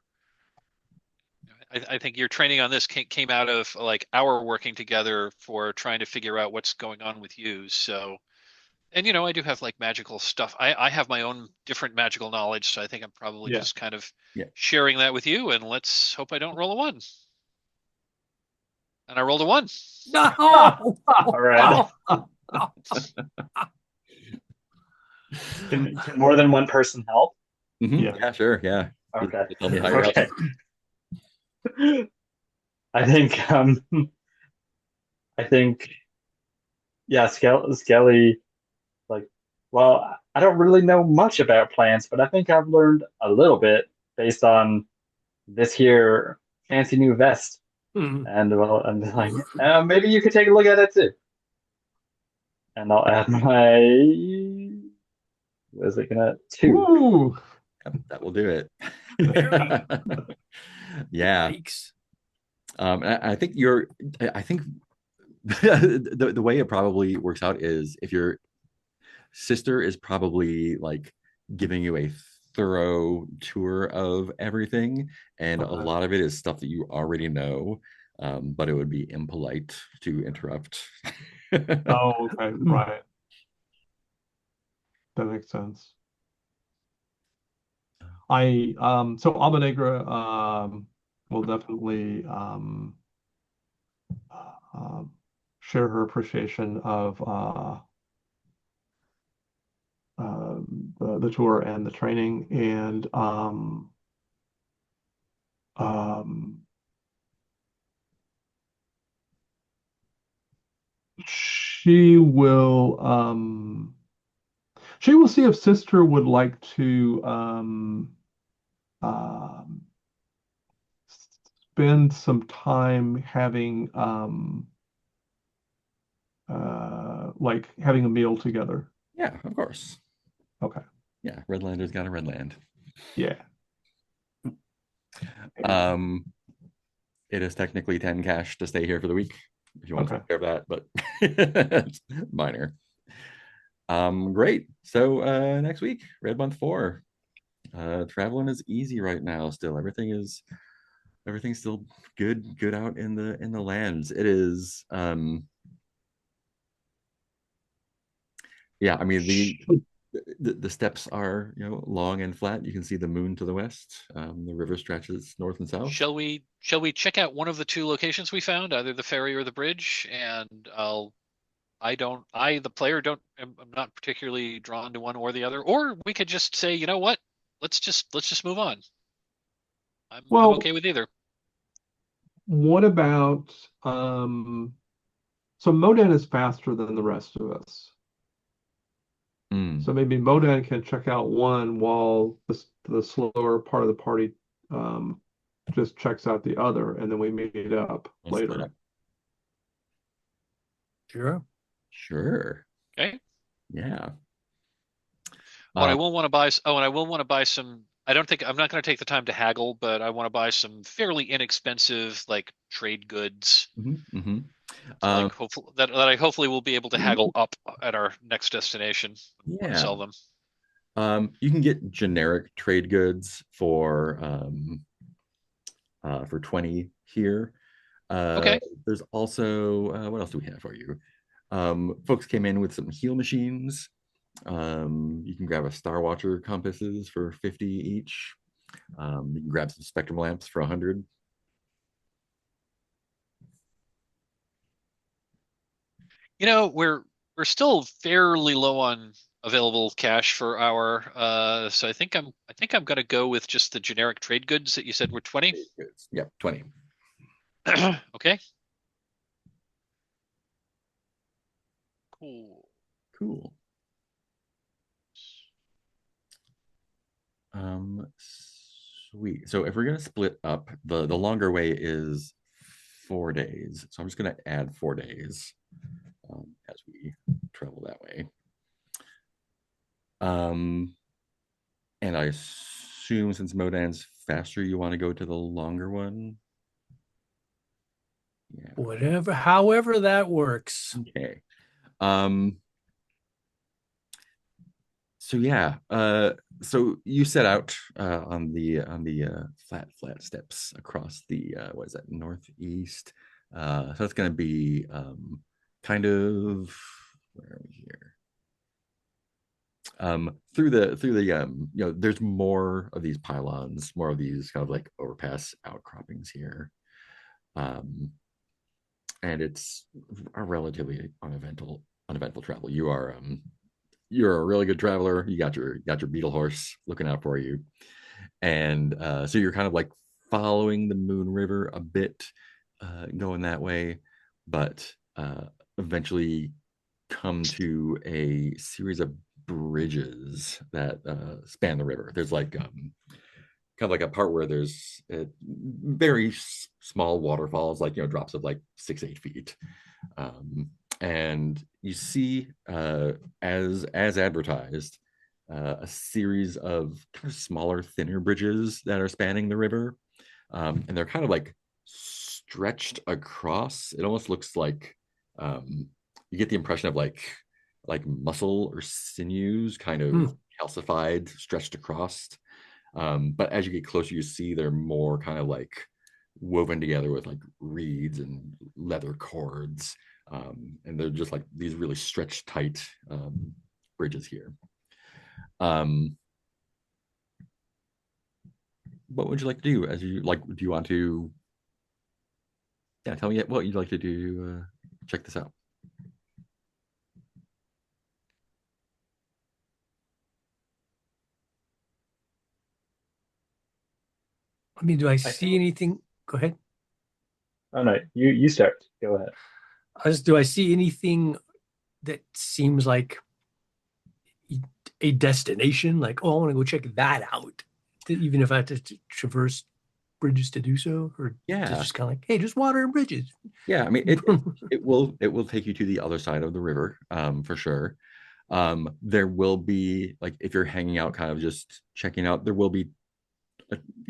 I think your training on this came out of like our working together for trying to figure out what's going on with you. So, and I do have like magical stuff. I have my own different magical knowledge, so I think I'm probably just kind of sharing that with you. And let's hope I don't roll a 1. And I rolled a 1. No. All right. Can more than one person help? Yeah, sure. Yeah. Okay. Tell me how you're helping. I think I think yeah, Skelly like well, I don't really know much about plants, but I think I've learned a little bit based on this here fancy new vest. And well, I'm just like, maybe you could take a look at it too. And I'll add my was it gonna two? Ooh. That will do it. Yeah. Yikes. I think I think the way it probably works out is if your sister is probably like giving you a thorough tour of everything, and a lot of it is stuff that you already know, but it would be impolite to interrupt. Oh, okay, right. That makes sense. So Alba Negra will definitely um, share her appreciation of the tour and the training, and um, she will see if Sister would like to um, spend some time having like having a meal together. Yeah, of course. Okay. Yeah, Redlander's got a Redland. Yeah. It is technically 10 cash to stay here for the week if you want to Okay. take care of that, but it's minor. Great. So next week, Red Month 4. Traveling is easy right now still. Everything's still good out in the lands. It is yeah, I mean the steppes are long and flat. You can see the moon to the west. The river stretches north and south. Shall we check out one of the two locations we found, either the ferry or the bridge? And the player I'm not particularly drawn to one or the other. Or we could just say, you know what? Let's just move on. I'm okay with either. What about so Modan is faster than the rest of us. So maybe Modan can check out one while the slower part of the party just checks out the other, and then we meet up later. Sure. Okay. Yeah. I will want to buy. Oh, and I will want to buy some. I'm not going to take the time to haggle, but I want to buy some fairly inexpensive like trade goods. Like hopefully that I hopefully will be able to haggle up at our next destination. Want to sell them. You can get generic trade goods for 20 here. Okay. There's also what else do we have for you? Folks came in with some heal machines. You can grab a Star Watcher compasses for 50 each. You can grab some spectrum lamps for 100. We're still fairly low on available cash for our so I think I'm going to go with just the generic trade goods that you said were 20. Yep, 20. Okay. Cool. Sweet. So if we're gonna split up, the longer way is 4 days. So I'm just gonna add 4 days as we travel that way. And I assume since Modan's faster, you want to go to the longer one. Yeah. However that works. Okay. So yeah, so you set out on the flat steps across the what is that, northeast? So it's going to be kind of, where are we here? Through the there's more of these pylons, more of these kind of like overpass outcroppings here, and it's a relatively uneventful travel. You're a really good traveler. You got your beetle horse looking out for you, and so you're kind of like following the Moon River a bit, going that way, but eventually come to a series of bridges that span the river. There's like kind of like a part where there's very small waterfalls, like drops of like 6-8 feet, and you see as advertised a series of kind of smaller, thinner bridges that are spanning the river, and they're kind of like stretched across. It almost looks like you get the impression of like muscle or sinews kind of calcified, stretched across. But as you get closer, you see they're more kind of like woven together with like reeds and leather cords. And they're just like these really stretched tight bridges here. What would you like to do? As you like, do you want to? Yeah, tell me what you'd like to do. Check this out. I mean, do I see anything? Go ahead. Oh no, you start. Go ahead. Do I see anything that seems like a destination? Like, oh, I want to go check that out, even if I have to traverse bridges to do so, or just kind of like, hey, just water and bridges. Yeah, I mean, it will take you to the other side of the river, for sure. There will be, like, if you're hanging out, kind of just checking out, there will be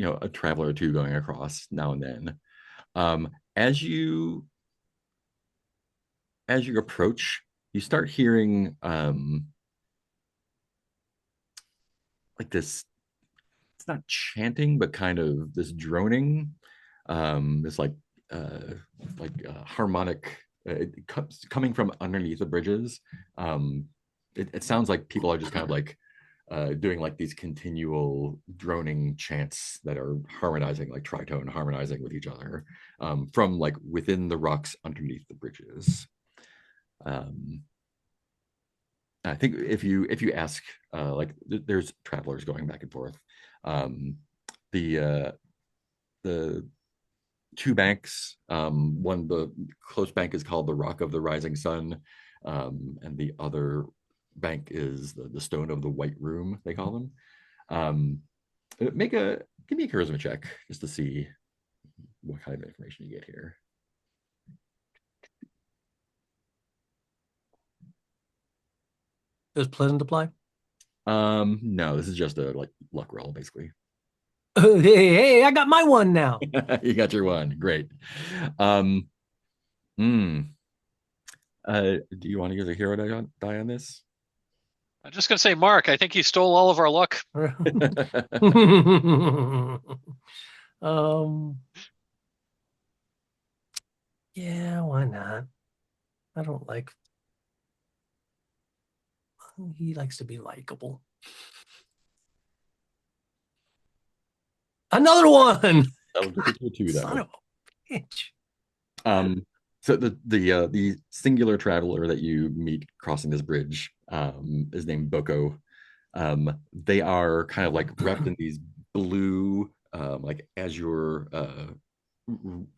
a traveler or two going across now and then. As you approach, you start hearing like this. It's not chanting, but kind of this droning. This harmonic. It comes coming from underneath the bridges. It sounds like people are just kind of like doing like these continual droning chants that are harmonizing, like tritone harmonizing with each other, from like within the rocks underneath the bridges. I think if you ask, like there's travelers going back and forth. The two banks, the close bank is called the Rock of the Rising Sun, and the other bank is the Stone of the White Room, they call them. Give me a charisma check just to see what kind of information you get here. Does pleasant apply? No, this is just a like luck roll, basically. Hey, I got my one now. You got your one. Great. Do you want to use a hero die on this? I'm just gonna say, Mark, I think he stole all of our luck. Yeah, why not? I don't like. He likes to be likable. Another one. That'll get you two, Son of a bitch. So the singular traveler that you meet crossing this bridge is named Boko. They are kind of like wrapped in these blue, like azure,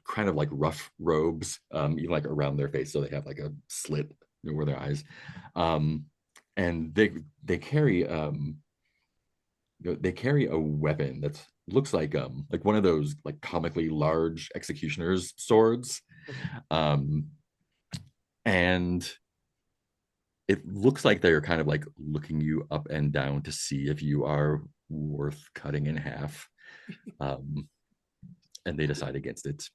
kind of like rough robes, even like around their face, so they have like a slit over their eyes, and they carry a weapon that looks like one of those like comically large executioner's swords, and it looks like they're kind of like looking you up and down to see if you are worth cutting in half, and they decide against it.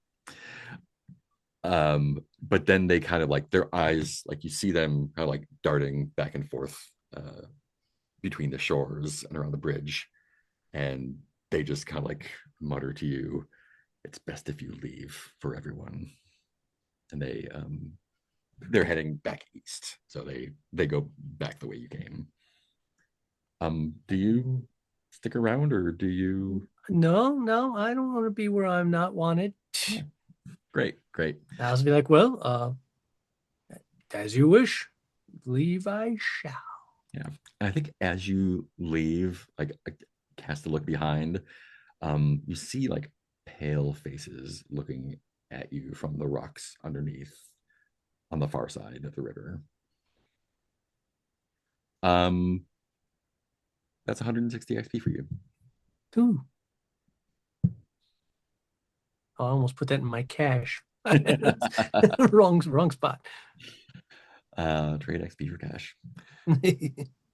But then they kind of like their eyes, like you see them kind of like darting back and forth between the shores and around the bridge, and they just kind of like mutter to you, "It's best if you leave for everyone." And they're heading back east, so they go back the way you came. Do you stick around, or do you? No, I don't want to be where I'm not wanted. Yeah. Great. I was be like, well, as you wish, leave I shall. Yeah, I think as you leave, like cast a look behind, you see like pale faces looking at you from the rocks underneath on the far side of the river. That's 160 XP for you. Ooh. I almost put that in my cash. wrong spot. Trade XP for cash.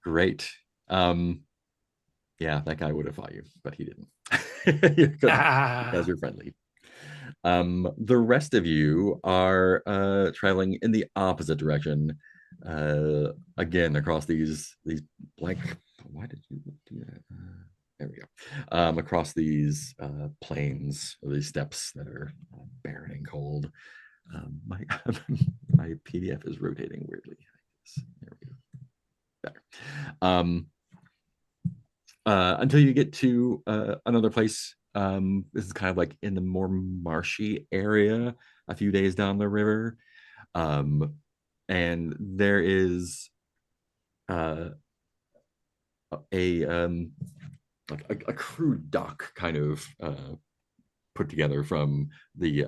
Great. Yeah, that guy would have fought you, but he didn't. because you're friendly. The rest of you are traveling in the opposite direction. Again, across these blank. Why did you do that? There we go. Across these plains, these steppes that are barren and cold. My my PDF is rotating weirdly. There we go. Better. Until you get to another place. This is kind of like in the more marshy area, a few days down the river. And there is a like a crude dock kind of put together from the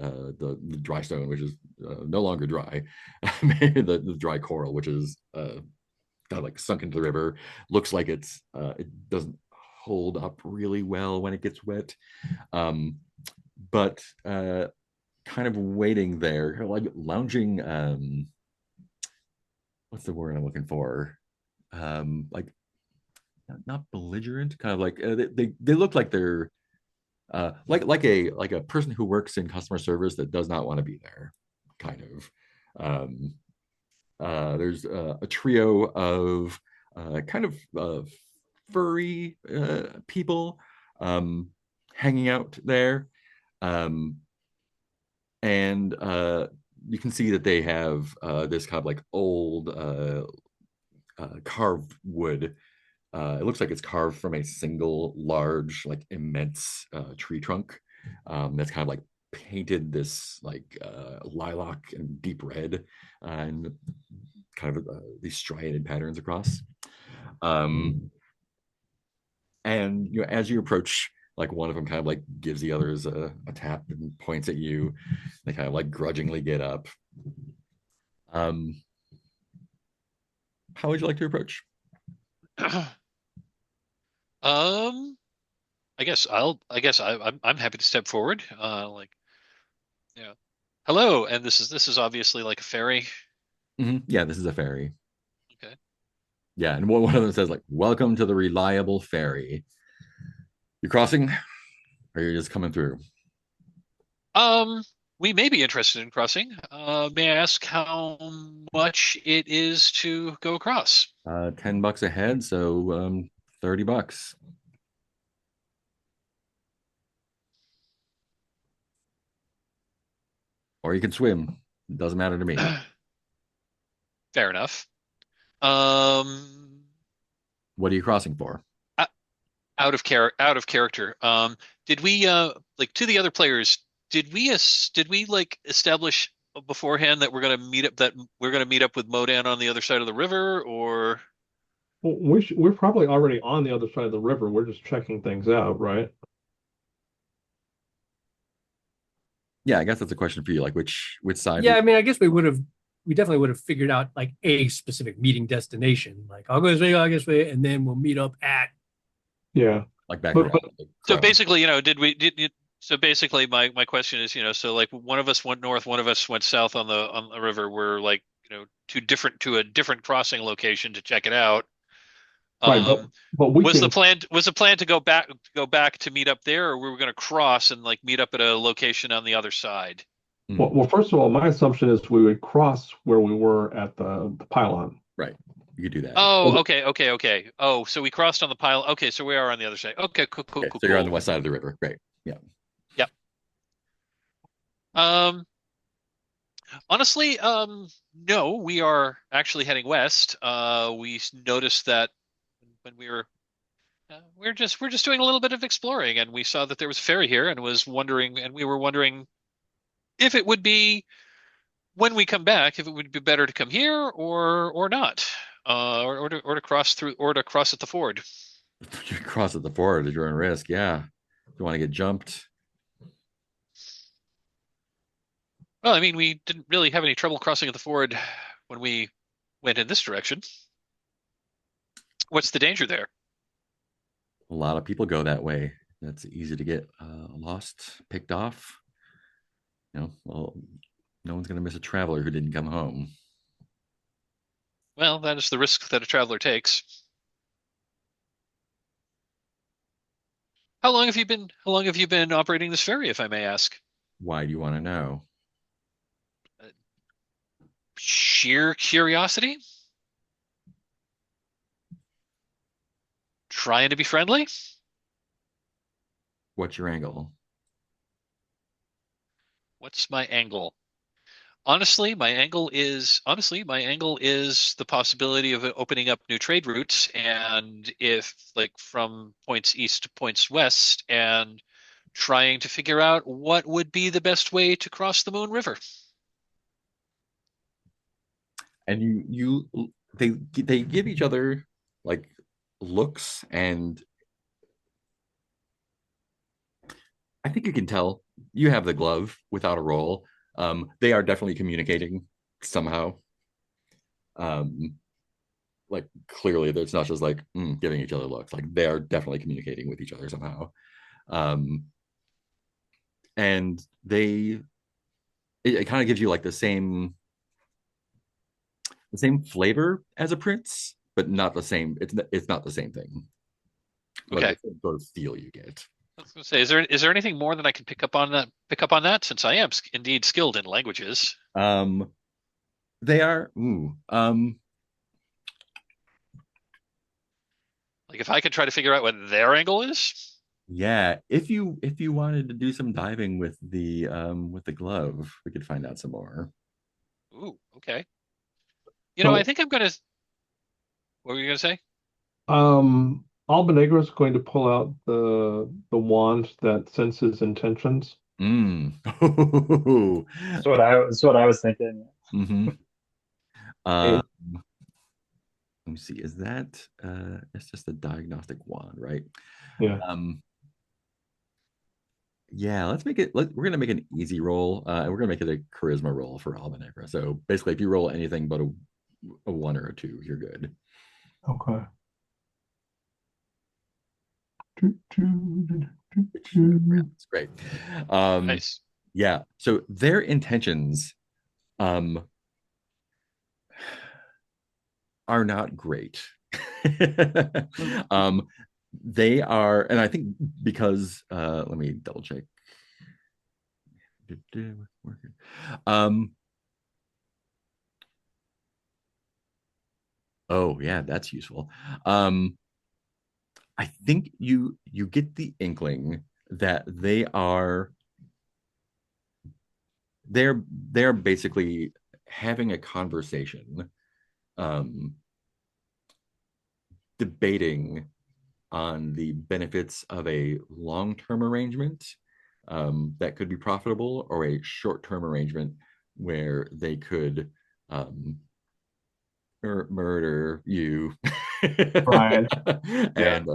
dry stone, which is no longer dry, the dry coral, which is kind of like sunk into the river. Looks like it doesn't hold up really well when it gets wet, but kind of waiting there, like lounging. What's the word I'm looking for? Like not belligerent, kind of like they look like they're like a person who works in customer service that does not want to be there, kind of. There's a trio of kind of furry people hanging out there, and you can see that they have this kind of like old carved wood. It looks like it's carved from a single large, like immense tree trunk that's kind of like painted this like lilac and deep red and kind of these striated patterns across. And as you approach, like one of them kind of like gives the others a tap and points at you. They kind of like grudgingly get up. How would you like to approach? I guess I'm happy to step forward. Yeah. Hello, and this is obviously like a ferry. Yeah, this is a ferry. Okay. Yeah, and one of them says like, "Welcome to the reliable ferry." You crossing, or you're just coming through? We may be interested in crossing. May I ask how much it is to go across? $10 a head, so $30. Or you can swim. It doesn't matter to me. Fair enough. What are you crossing for? Out of character. Did we like to the other players? Did we like establish beforehand that we're gonna meet up with Modan on the other side of the river, or? Well, we're probably already on the other side of the river. We're just checking things out, right? Yeah, I guess that's a question for you. Like which side? Yeah, I mean, I guess we definitely would have figured out like a specific meeting destination. Like I'll go this way, I'll go this way, and then we'll meet up at. Yeah. Like back But, around. So basically, so basically my question is, so like one of us went north, one of us went south on the river. We're like, to a different crossing location to check it out. right, but we Was can. the plan to go back to meet up there, or we were going to cross and like meet up at a location on the other side? Well, first of all, my assumption is we would cross where we were at the pylon. Right. You could do that. Oh, okay. Oh, so we crossed on the pile. Okay, so we are on the other side. Okay, cool. So you're on the west side of the river. Great. Yeah. Yep. Honestly, no, we are actually heading west. We noticed that when we're just doing a little bit of exploring, and we saw that there was a ferry here, and we were wondering if it would be when we come back, if it would be better to come here or not, or to cross through or to cross at the ford. You cross at the ford at your own risk. Yeah. If you want to get jumped. Well, I mean, we didn't really have any trouble crossing the ford when we went in this direction. What's the danger there? A lot of people go that way. That's easy to get lost, picked off. Well, no one's going to miss a traveler who didn't come home. Well, that is the risk that a traveler takes. How long have you been operating this ferry, if I may ask? Why do you want to know? Uh, Sheer curiosity? Trying to be friendly? What's your angle? What's my angle? Honestly, my angle is the possibility of opening up new trade routes, and if like from points east to points west, and trying to figure out what would be the best way to cross the Moon River. And they give each other like looks, and I think you can tell you have the glove without a roll. They are definitely communicating somehow. Um, like clearly, it's not just like giving each other looks. Like they are definitely communicating with each other somehow. Um, and it kind of gives you like the same flavor as a prince, but not the same. It's not the same thing. Like Okay. the same sort of feel you get. I was going to say, is there anything more that I can pick up on that since I am indeed skilled in languages? Um, they are. Like if I could try to figure out what their angle is? Yeah. If you wanted to do some diving with the glove, we could find out some more. Ooh, okay. I So, think I'm gonna. What were you gonna say? Albanegro is going to pull out the wand that senses intentions. Mm. That's what I was thinking. hmm And let me see. Is that it's just a diagnostic wand, right? yeah, Um, yeah, let's make it. We're gonna make an easy roll. We're gonna make it a charisma roll for Albanegro. So basically, if you roll anything but a one or a two, you're good. okay. It's great. Um, Nice. yeah. So their intentions um, are not great. um, they are, and I think because let me double check. Um, oh yeah, that's useful. I think you get the inkling that they're basically having a conversation, um, debating on the benefits of a long-term arrangement that could be profitable, or a short-term arrangement where they could um, murder you Right. Yeah. and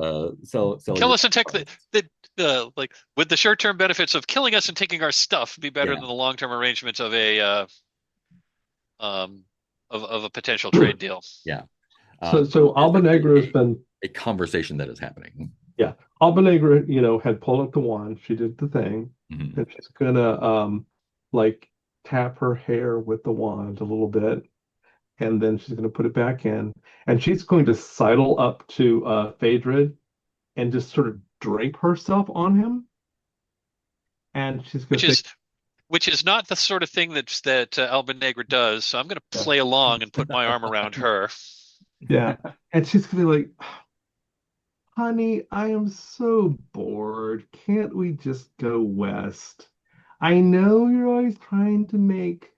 sell Kill your us and take the like would the short-term benefits of killing us and taking our stuff be better yeah than the long-term arrangements of um of a potential trade deal? yeah So it's Albanegro has definitely been, a conversation that is happening. yeah, Albanegro, had pulled up the wand. She did the thing, Mhm. and she's gonna like tap her hair with the wand a little bit, and then she's gonna put it back in, and she's going to sidle up to Phaedrid and just sort of drape herself on him, and she's gonna Which say, is which is not the sort of thing that Albanegro does. So I'm going to yeah, play along and put my arm around her. yeah, and she's gonna be like, honey, I am so bored. Can't we just go west? I know you're always trying to make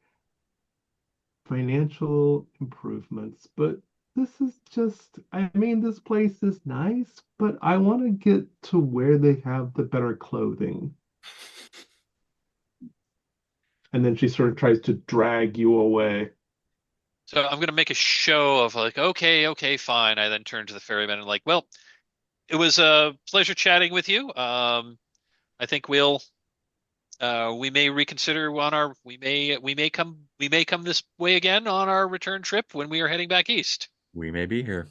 financial improvements, but this is just, I mean, this place is nice, but I want to get to where they have the better clothing. And then she sort of tries to drag you away. So I'm going to make a show of like, okay, okay, fine. I then turn to the ferryman and like, well, it was a pleasure chatting with you. I think we may reconsider on our we may come this way again on our return trip when we are heading back east. We may be here.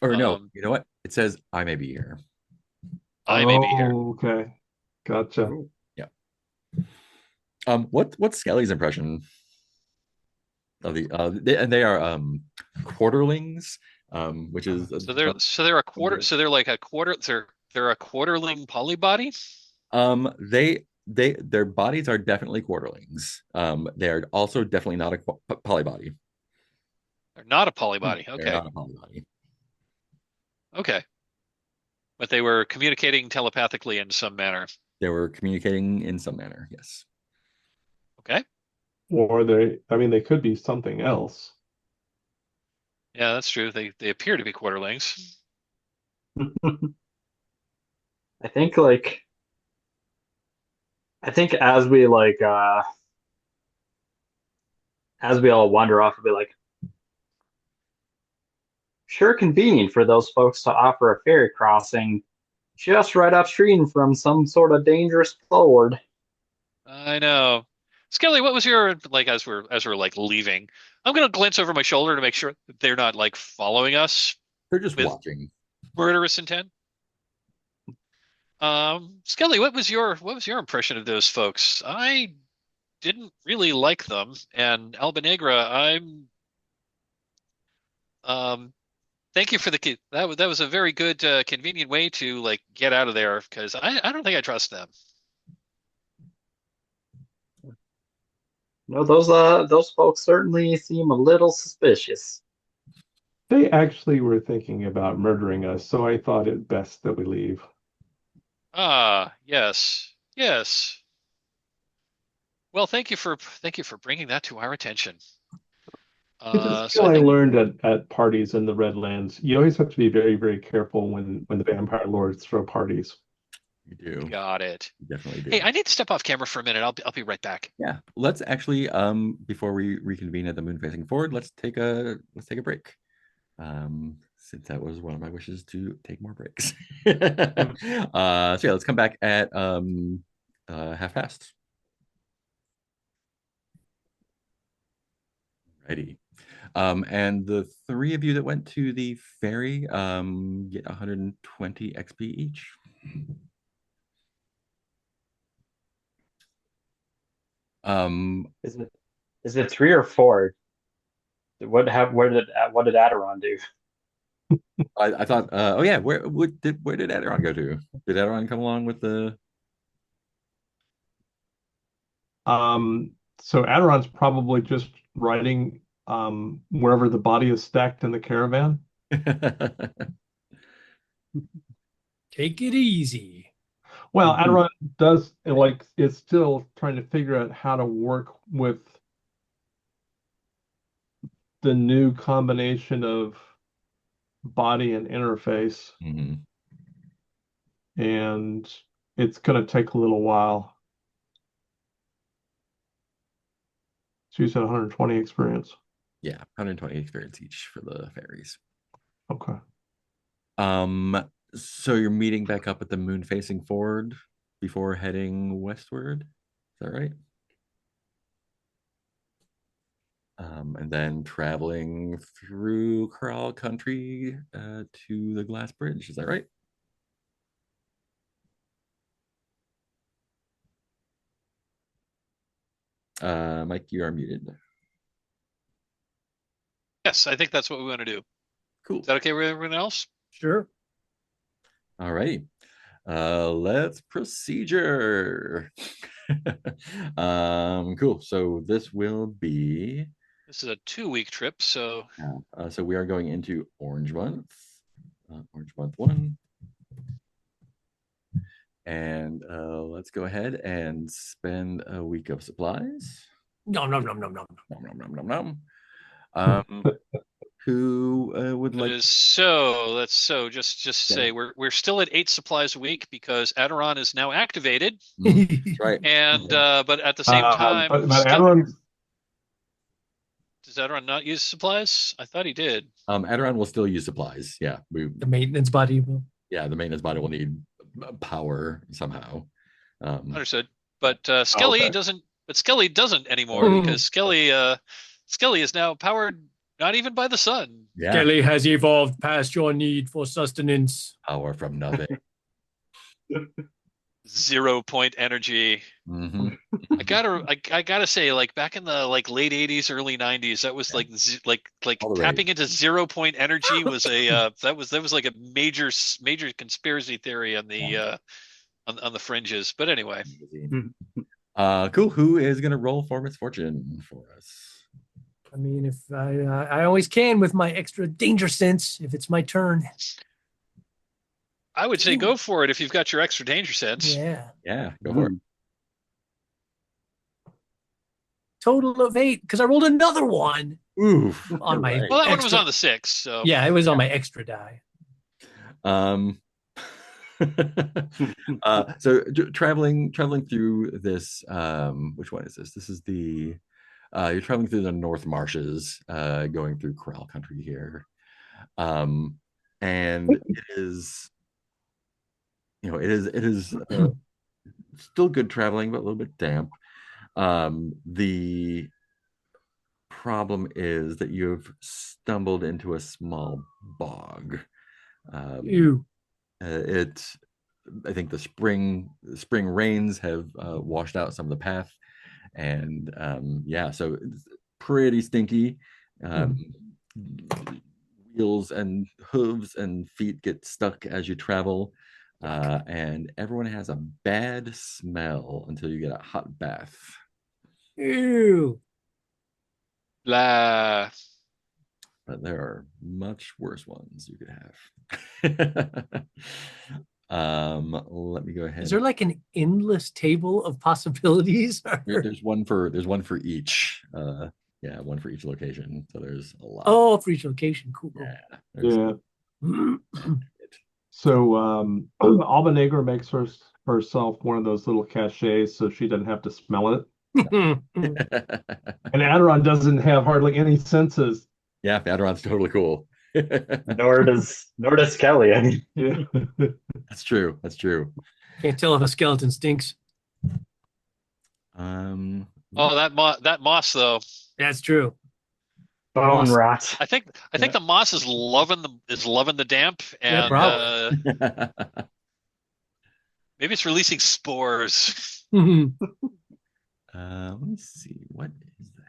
Or no, you know what? It says I may be here. I may be here. Okay. Gotcha. Ooh, yeah. What's Skelly's impression of the they are quarterlings, which is so they're a quarter so they're like a quarter they're a quarterling polybody? Their bodies are definitely quarterlings. They're also definitely not a polybody. They're not a polybody. Okay. They're not a polybody. Okay. But they were communicating telepathically in some manner. They were communicating in some manner, yes. Okay. Or they could be something else. Yeah, that's true. They appear to be quarterlings. I think as we as we all wander off, we'll be like, sure convenient for those folks to offer a ferry crossing just right upstream from some sort of dangerous ford. I know. Skelly, what was your like as we're like leaving? I'm gonna glance over my shoulder to make sure that they're not like following us. They're just watching. Murderous intent. Skelly, what was your impression of those folks? I didn't really like them, and Albanegra, thank you for that was a very good convenient way to like get out of there because I don't think I trust them. No, those folks certainly seem a little suspicious. They actually were thinking about murdering us, so I thought it best that we leave. Ah, yes. Yes. Well, thank you for bringing that to our attention. It's a So skill I I think learned at parties in the Redlands. You always have to be very, very careful when the vampire lords throw parties. You do. got it. You definitely do. Hey, I need to step off camera for a minute. I'll be right back. Yeah. Let's actually before we reconvene at the moon facing forward, let's take a break. Since that was one of my wishes to take more breaks. So yeah, let's come back at 1:30. Righty. And the three of you that went to the ferry get 120 XP each. Is it 3 or 4? What did Adoron do? I thought, oh yeah, where did Adoron go to? Did Adoron come along with the? So Adoron's probably just riding wherever the body is stacked in the caravan. Take it easy. Well, Adoron does is still trying to figure out how to work with the new combination of body and interface. Mm-hmm. And it's going to take a little while. So you said 120 experience. Yeah, 120 experience each for the ferries. Okay. So you're meeting back up at the moon facing forward before heading westward. Is that right? And then traveling through Corral Country to the Glass Bridge. Is that right? Mike, you are muted. Yes, I think that's what we want to do. Cool. Is that okay with everyone else? Sure. All righty. Let's procedure. Cool. So this will be. This is a 2-week trip, so. So we are going into Orange Month. Orange Month 1. And let's go ahead and spend a week of supplies. Nom nom nom nom nom. Nom nom nom nom nom. Who would like? Let's just say we're still at 8 supplies a week because Adoron is now activated. That's right. And but at the same time, but Adoron. Does Adoron not use supplies? I thought he did. Adoron will still use supplies. Yeah, the maintenance body will. Yeah, the maintenance body will need power somehow. Understood. But Skelly okay. doesn't. But Skelly doesn't anymore because Skelly is now powered not even by the sun. Yeah. Skelly has evolved past your need for sustenance. Power from nothing. 0 point energy. Mm-hmm. I gotta say, like back in the like late 80s, early 90s, that was like tapping into 0 point energy was a that was like a major conspiracy theory on the on the fringes. But anyway, cool. Who is gonna roll for misfortune for us? I mean, if I always can with my extra danger sense if it's my turn. I would say go for it if you've got your extra danger sense. Yeah, go for it. Total of 8 because I rolled another one. Oof. On my well, that one was on the 6. So yeah, it was on my extra die. So traveling through this, which one is this? This is the you're traveling through the North Marshes, going through corral country here. And it is, it is still good traveling, but a little bit damp. The problem is that you've stumbled into a small bog. I think the spring rains have washed out some of the path, and so it's pretty stinky. Wheels and hooves and feet get stuck as you travel, and everyone has a bad smell until you get a hot bath. Ew. Blah. But there are much worse ones you could have. Let me go ahead. Is there like an endless table of possibilities? There's one for each. One for each location. So there's a lot. Oh, for each location. Cool. Yeah. So Alba Negra makes herself one of those little cachets so she doesn't have to smell it. And Adoron doesn't have hardly any senses. Yeah, Adoron's totally cool. nor does Kelly. I mean, yeah, that's true. Can't tell if a skeleton stinks. Oh, that moss though. That's true. Bone rot. I think the moss is loving the damp, and maybe it's releasing spores. Let me see. What is that?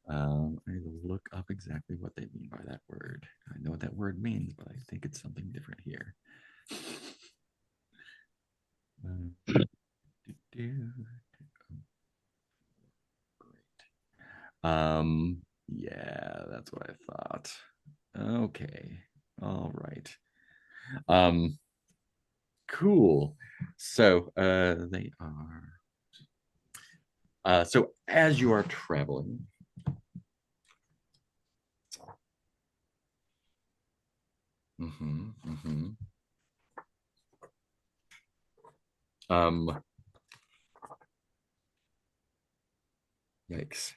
I need to look up exactly what they mean by that word. I know what that word means, but I think it's something different here. Great. Yeah, that's what I thought. Okay. All right. Cool. So they are. So as you are traveling, yikes.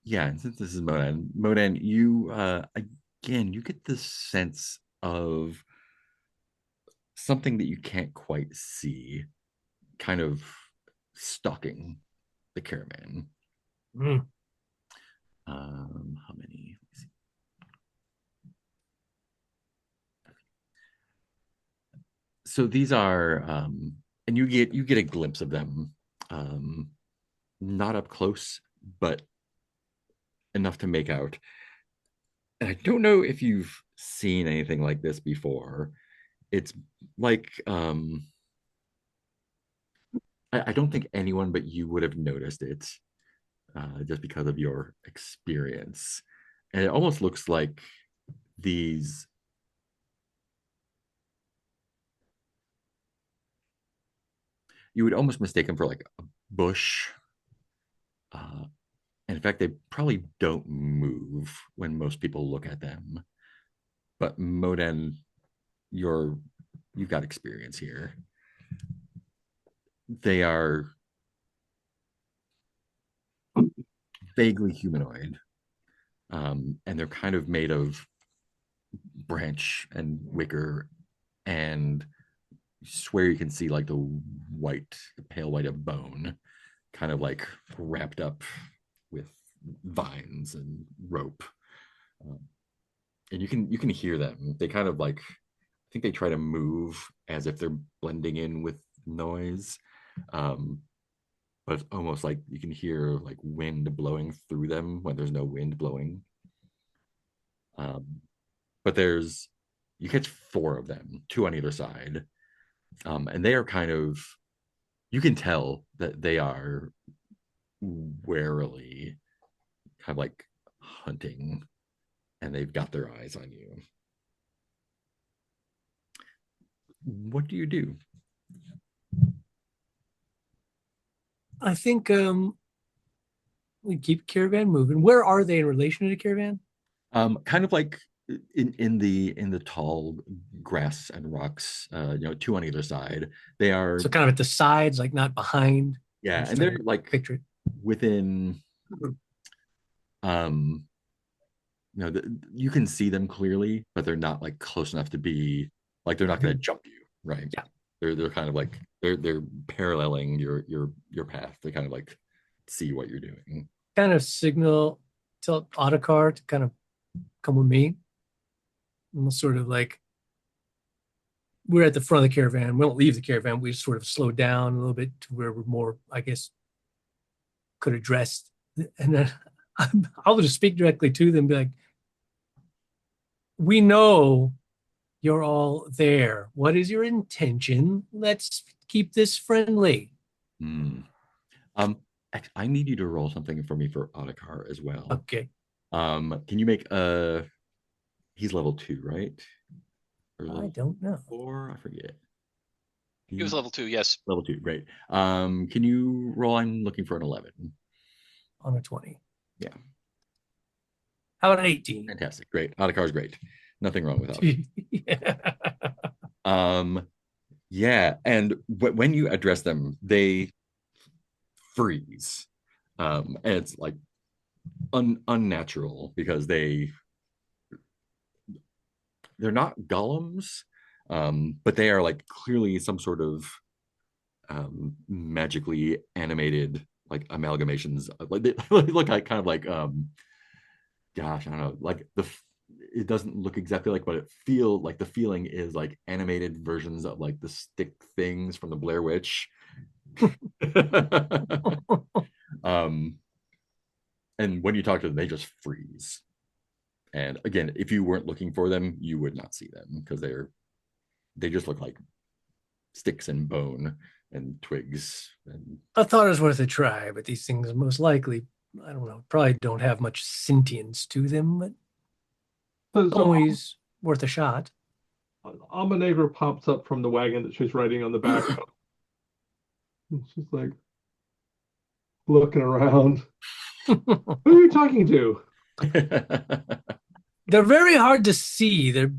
Yeah, and since this is Modan, you again, you get this sense of something that you can't quite see, kind of stalking the caravan. How many? So these are, and you get a glimpse of them, not up close, but enough to make out. And I don't know if you've seen anything like this before. It's like, I don't think anyone but you would have noticed it, just because of your experience. And it almost looks like these, you would almost mistake them for like a bush. In fact, they probably don't move when most people look at them. But Moden, you've got experience here. They are vaguely humanoid. and they're kind of made of branch and wicker, and you swear you can see like the pale white of bone, kind of like wrapped up with vines and rope. Um, and you can hear them. They kind of like, I think they try to move as if they're blending in with noise. Um, but it's almost like you can hear like wind blowing through them when there's no wind blowing. But you catch four of them, two on either side. And they are kind of, you can tell that they are warily kind of like hunting, and they've got their eyes on you. What do you do? I think we keep caravan moving. Where are they in relation to the caravan? Kind of like in the tall grass and rocks, two on either side. They are, So kind of at the sides, like not behind. yeah, and they're like picture it. within, you can see them clearly, but they're not like close enough to be like, they're not going to jump you, right? Yeah. They're kind of like, they're paralleling your path. They kind of like see what you're doing. Kind of signal to Adoron to kind of come with me. Almost sort of like we're at the front of the caravan. We don't leave the caravan. We sort of slow down a little bit to where we're more, I guess, could address. And then I'll just speak directly to them, be like, we know you're all there. What is your intention? Let's keep this friendly. I need you to roll something for me for Adoron as well. Okay. Can you make he's level 2, right? I don't know. 4, I forget. He was level 2, yes. Level 2, great. Can you roll? I'm looking for an 11. On a 20. Yeah. How about an 18? Fantastic, great. Adoron's great. Nothing wrong with that. Yeah. Yeah, and when you address them, they freeze. And it's like unnatural because they're not golems, but they are like clearly some sort of magically animated like amalgamations. Like they look like kind of like gosh, I don't know, like it doesn't look exactly like, but it feel like the feeling is like animated versions of like the stick things from the Blair Witch. And when you talk to them, they just freeze. And again, if you weren't looking for them, you would not see them because they just look like sticks and bone and twigs. And I thought it was worth a try, but these things most likely, I don't know, probably don't have much sentience to them, but always worth a shot. Alma pops up from the wagon that she's riding on the back of. And she's like looking around. Who are you talking to? They're very hard to see. They're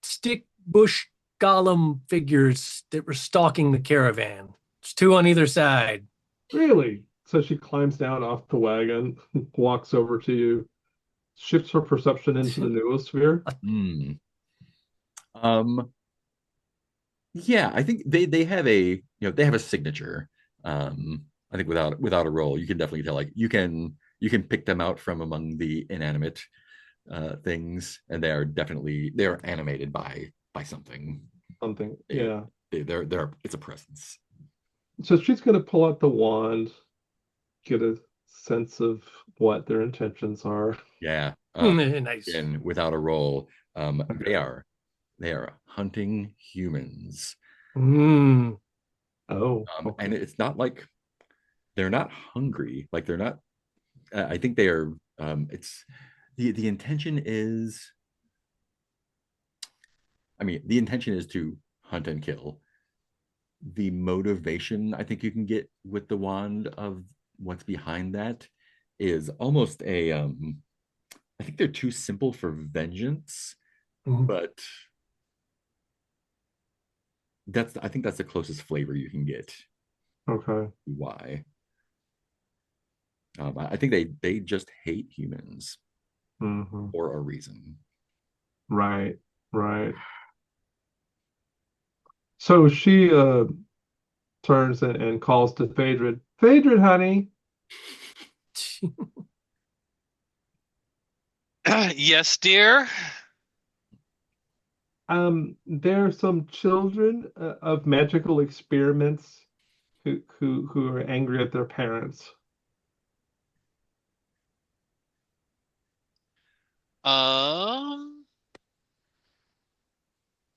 stick bush golem figures that were stalking the caravan. There's two on either side. Really? So she climbs down off the wagon, walks over to you, shifts her perception into the noosphere. Yeah, I think they have a they have a signature. I think without a roll, you can definitely tell. Like you can pick them out from among the inanimate things, and they're animated by something. Something, yeah. They're it's a presence. So she's going to pull out the wand, get a sense of what their intentions are. Yeah. Nice. And without a roll, they are hunting humans. Oh. And it's not like they're not hungry. Like they're not. I think they are. It's the intention is. I mean, the intention is to hunt and kill. The motivation I think you can get with the wand of what's behind that is almost a. I think they're too simple for vengeance, but I think that's the closest flavor you can get. Okay. Why? I think they just hate humans. for a reason. Right, right. So she turns and calls to Phaedra. Phaedra, honey. Yes, dear. There are some children of magical experiments who are angry at their parents.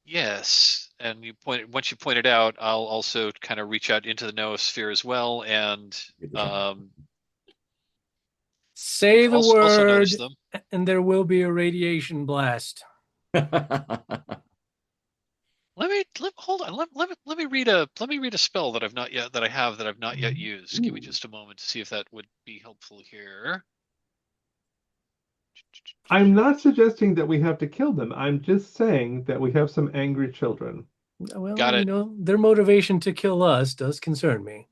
Yes, and once you point it out, I'll also kind of reach out into the noosphere as well, and say the also notice word, them. and there will be a radiation blast. Hold on. Let me read a spell that I have not yet used. Give me just a moment to see if that would be helpful here. I'm not suggesting that we have to kill them. I'm just saying that we have some angry children. Well, Got it. Their motivation to kill us does concern me.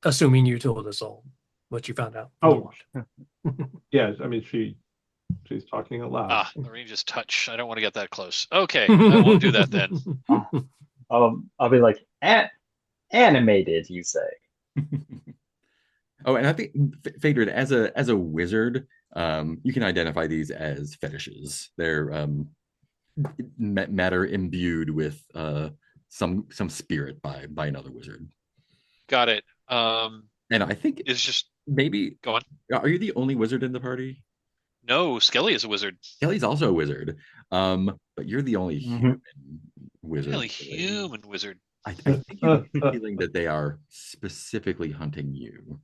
Assuming you told us all what you found out. Oh, yeah. I mean, she's talking aloud. The range is touch. I don't want to get that close. Okay, I won't do that then. I'll be like, animated, you say. Oh, and I think Phaedra, as a wizard, you can identify these as fetishes. They're matter imbued with some spirit by another wizard. Got it. And I think it's just maybe go on. Are you the only wizard in the party? No, Skelly is a wizard. Skelly's also a wizard. But you're the only human wizard. Really human wizard. I think you have a feeling that they are specifically hunting you.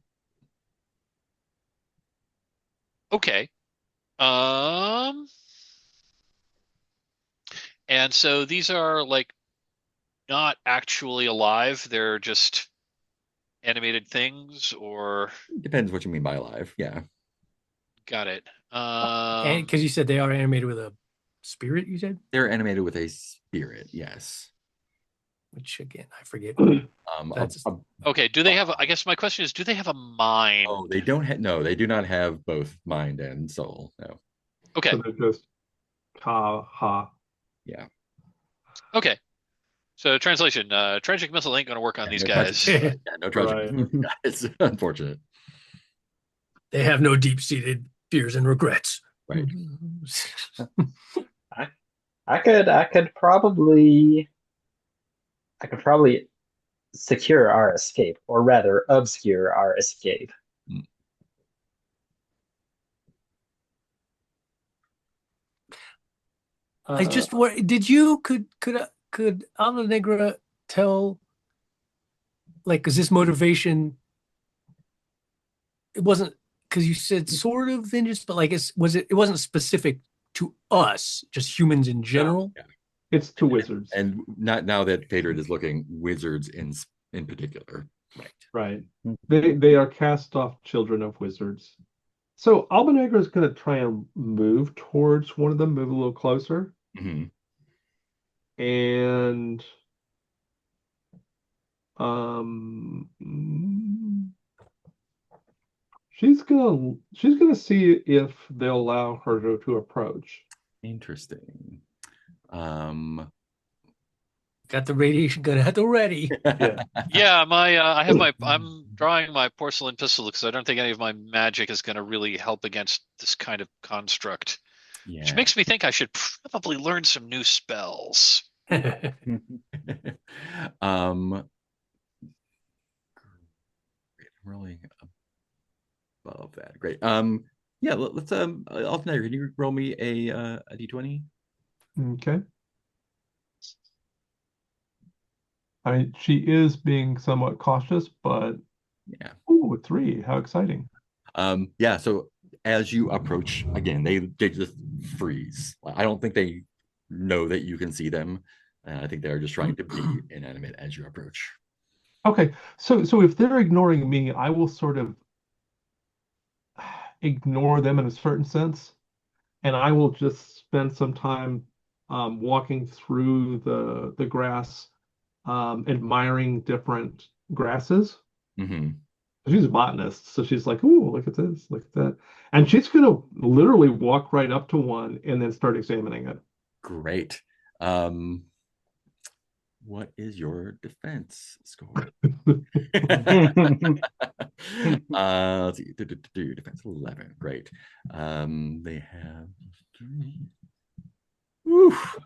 Okay. And so these are like not actually alive. They're just animated things, or depends what you mean by alive. Yeah. Got it. And because you said they are animated with a spirit, you said? They're animated with a spirit, yes. Which again, I forget. Okay, do they have I guess my question is, do they have a mind? Oh, they don't have no, they do not have both mind and soul. No. Okay. So they're just ha. Yeah. Okay. So translation, tragic missile ain't gonna work on these guys. No tragic missile guys. Unfortunate. They have no deep-seated fears and regrets. Right. I could probably secure our escape, or rather obscure our escape. I just did you could Alma Negra tell, like, is this motivation? It wasn't, because you said sort of vengeance, but like it wasn't specific to us, just humans in general. Yeah. It's to wizards, and not now that Phaedra is looking, wizards in particular. Right. They are cast off children of wizards. So Alba Negra is going to try and move towards one of them, move a little closer, and she's gonna see if they'll allow her to approach. Interesting. Got the radiation gun at the ready. Yeah, I'm drawing my porcelain pistol because I don't think any of my magic is going to really help against this kind of construct. Yeah. Which makes me think I should probably learn some new spells. Rolling above that. Great. Yeah, let's alternator. Can you roll me a d20? Okay. She is being somewhat cautious, but yeah. Oh, 3. How exciting. Yeah, so as you approach again, they just freeze. I don't think they know that you can see them. I think they're just trying to be inanimate as you approach. Okay, so if they're ignoring me, I will sort of ignore them in a certain sense, and I will just spend some time walking through the grass, admiring different grasses. Mm-hmm. She's a botanist, so she's like, "Ooh, look at this, look at that," and she's gonna literally walk right up to one and then start examining it. Great. What is your defense score? Let's see. Defense 11. Great. They have 3.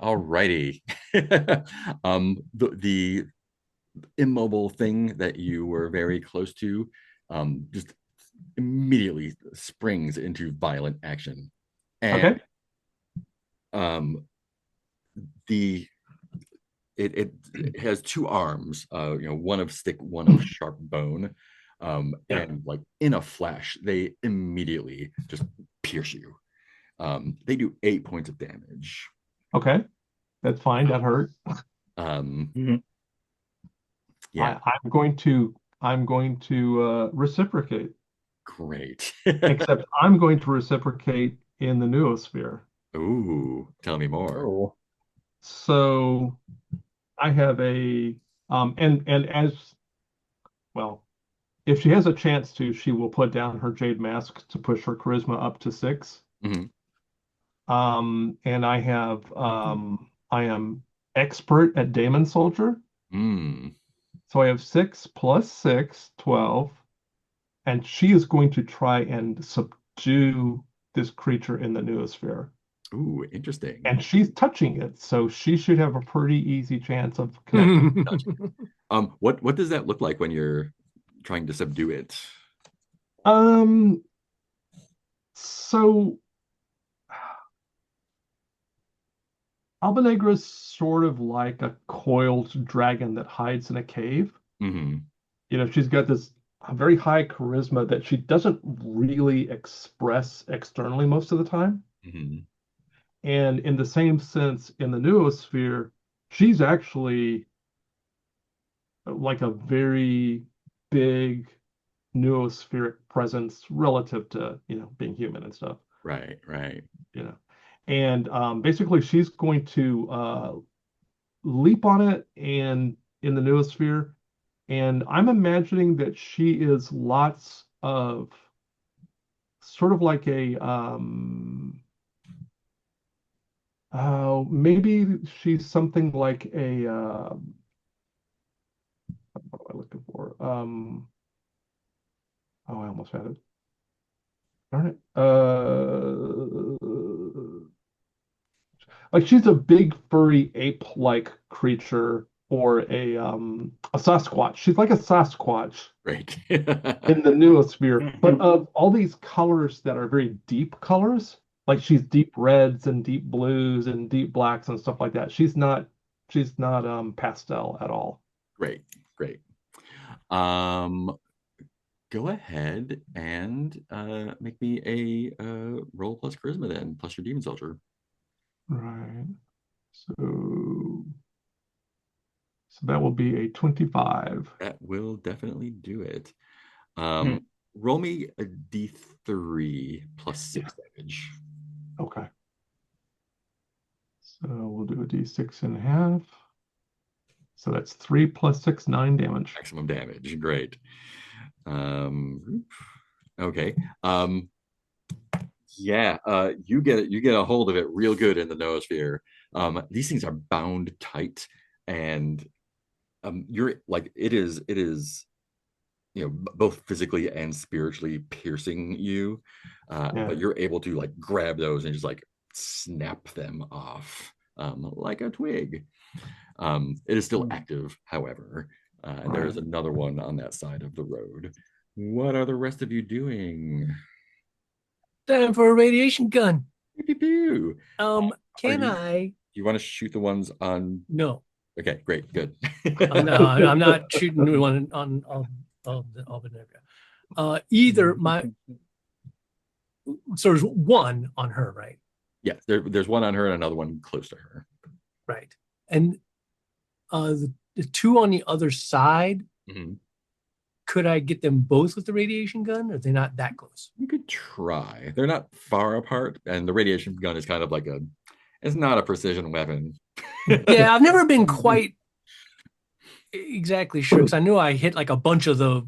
All righty. The immobile thing that you were very close to just immediately springs into violent action. And Okay. The it has 2 arms, one of stick, one of sharp bone. And like in a flash, they immediately just pierce you. They do 8 points of damage. Okay, that's fine. That hurt. Yeah. I'm going to reciprocate. Great. Except I'm going to reciprocate in the noosphere. Ooh, tell me more. Oh. So I have a and as well, if she has a chance to, she will put down her jade mask to push her charisma up to 6. Mm-hmm. And I am expert at Daemon Soldier. So I have 6 plus 6, 12, and she is going to try and subdue this creature in the noosphere. Ooh, interesting. And she's touching it, so she should have a pretty easy chance of connecting. What does that look like when you're trying to subdue it? So Alba Negra is sort of like a coiled dragon that hides in a cave. Mm-hmm. She's got this very high charisma that she doesn't really express externally most of the time. Mm-hmm. And in the same sense, in the noosphere, she's actually like a very big noospheric presence relative to, being human and stuff. Right. And basically she's going to leap on it and in the noosphere. And I'm imagining that she is lots of sort of like a maybe she's something like a what am I looking for? Oh, I almost had it. Darn it. Like she's a big furry ape-like creature or a Sasquatch. She's like a Sasquatch. Right. In the noosphere, but of all these colors that are very deep colors, like she's deep reds and deep blues and deep blacks and stuff like that. She's not pastel at all. Great. Go ahead and make me a roll plus charisma then, plus your demon soldier. Right. So that will be a 25. That will definitely do it. Roll me a d3 plus 6 damage. Okay. So we'll do a d6.5. So that's 3 plus 6, 9 damage. Maximum damage. Great. Okay. You get a hold of it real good in the noosphere. These things are bound tight, and you're like it is both physically and spiritually piercing you, but you're able to like grab those and just like snap them off like a twig. It is still active, however, and there is another one on that side of the road. What are the rest of you doing? Time for a radiation gun. Pew. Can I? You want to shoot the ones on? No. Okay, great, good. I'm not shooting one on the Albanega. Either so there's one on her, right? Yeah, there's one on her and another one close to her. Right, and the 2 on the other side. Mm-hmm. Could I get them both with the radiation gun? Or are they not that close? You could try. They're not far apart, and the radiation gun is kind of like it's not a precision weapon. Yeah, I've never been quite exactly sure because I knew I hit like a bunch of the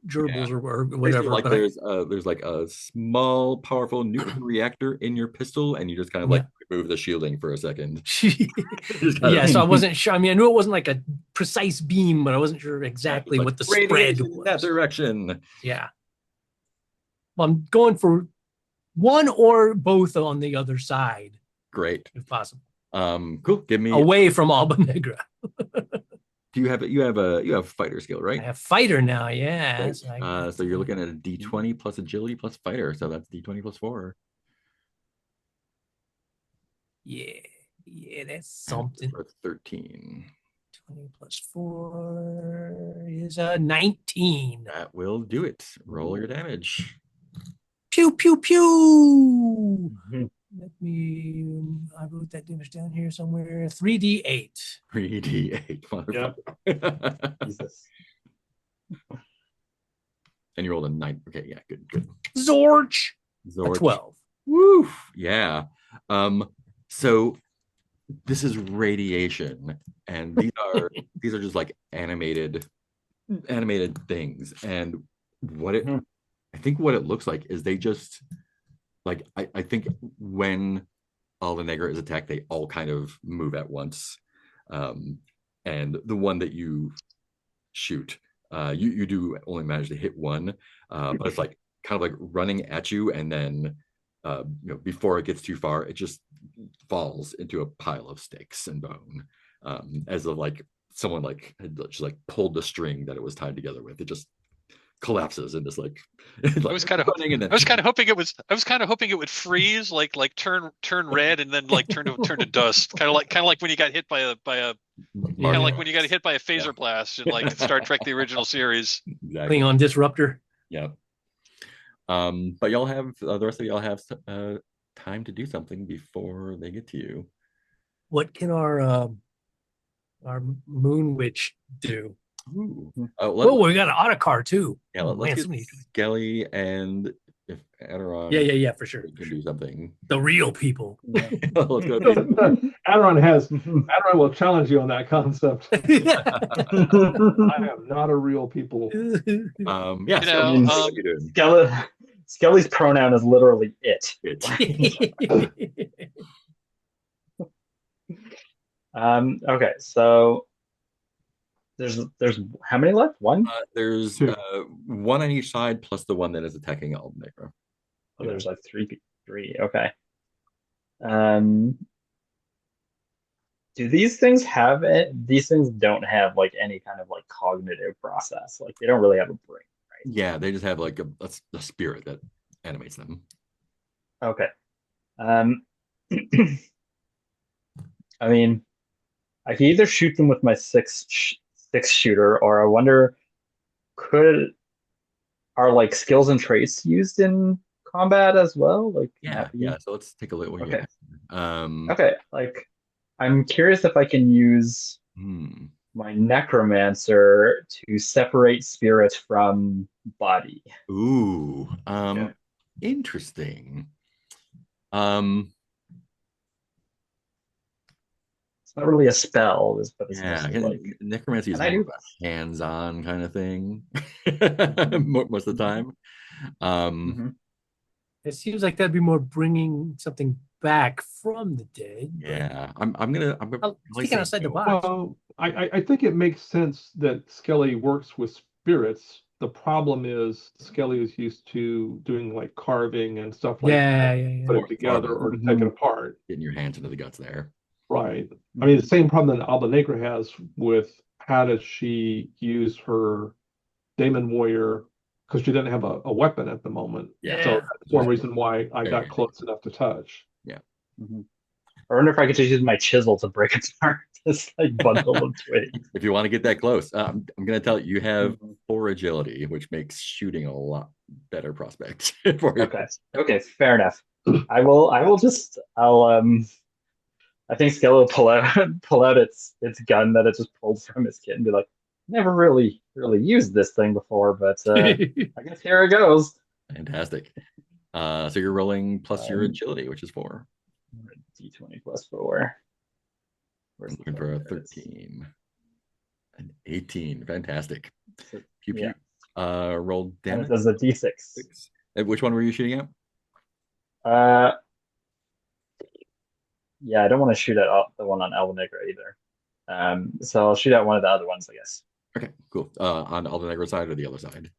gerbils Yeah. or Basically, whatever. like But there's like a small, powerful nuclear reactor in your pistol, and you just kind of like remove the shielding for a second. Yeah, so I wasn't sure. I mean, I knew it wasn't like a precise beam, but I wasn't sure exactly like what the spread was. in that direction. Yeah. Well, I'm going for one or both on the other side. Great. If possible. Cool. Give me away from Alba Negra. Do you have fighter skill, right? I have fighter now, yeah. So you're looking at a D20 plus agility plus fighter. So that's D20 plus 4. Yeah, that's something. 13. 20 plus 4 is a 19. That will do it. Roll your damage. Pew, pew, pew. Let me, I wrote that damage down here somewhere. 3d8. 3d8, motherfucker. Jesus. And you rolled a 9. Okay, yeah, good. Zorch. A 12. Woo! Yeah. So this is radiation, and these are just like animated things. And I think what it looks like is they just like I think when Alba Negra is attacked, they all kind of move at once. And the one that you shoot, you do only manage to hit one, but it's like kind of like running at you, and then before it gets too far, it just falls into a pile of sticks and bone, as of like someone like had just like pulled the string that it was tied together with. It just collapses and just like I was kind of hoping it would freeze, like turn red and then like turn to dust, kind of like when you got hit by a phaser blast in like Star Trek the original series. Exactly. Klingon disruptor. Yeah. But y'all have the rest of y'all have time to do something before they get to you. What can our moon witch do? Ooh. We got an autocar too. Yeah, let's get Skelly and if Adoron. Yeah, for sure. Can do something. The real people. Let's go. Adoron will challenge you on that concept. I am not a real people. Skelly's pronoun is literally it. Okay, so there's how many left? One? There's one on each side plus the one that is attacking Alba Negra. Oh, there's like three. Okay. Do these things have it? These things don't have like any kind of like cognitive process. Like they don't really have a brain, right? Yeah, they just have like a spirit that animates them. Okay. I mean, I can either shoot them with my six shooter, or I wonder, are like skills and traits used in combat as well? Like yeah. So let's take a look. Okay. Okay. Like, I'm curious if I can use my necromancer to separate spirit from body. Ooh. Interesting. It's not really a spell, but it's like necromancy is more hands-on kind of thing most of the time. It seems like that'd be more bringing something back from the dead. Yeah, I'm gonna thinking outside the box. Well, I think it makes sense that Skelly works with spirits. The problem is Skelly is used to doing like carving and stuff like that. Put it together or to take it apart. Getting your hands into the guts there. Right. I mean, the same problem that Alba Negra has with how does she use her Daemon Warrior, because she didn't have a weapon at the moment. Yeah. So that's one reason why I got close enough to touch. Yeah. I wonder if I could just use my chisel to break it apart. This like bundle of twigs. If you want to get that close, I'm going to tell you have 4 agility, which makes shooting a lot better prospect for you. Okay, fair enough. I think Skelly will pull out its gun that it just pulled from his kit and be like, never really used this thing before, but I guess here it goes. Fantastic. So you're rolling plus your agility, which is 4. D20 plus 4. Looking for a 13. An 18. Fantastic. So, Roll And it damage. does a d6. Which one were you shooting at? Yeah, I don't want to shoot at the one on Alvanegra either. So I'll shoot at one of the other ones, I guess. Okay, cool. On the Aldenegro side or the other side?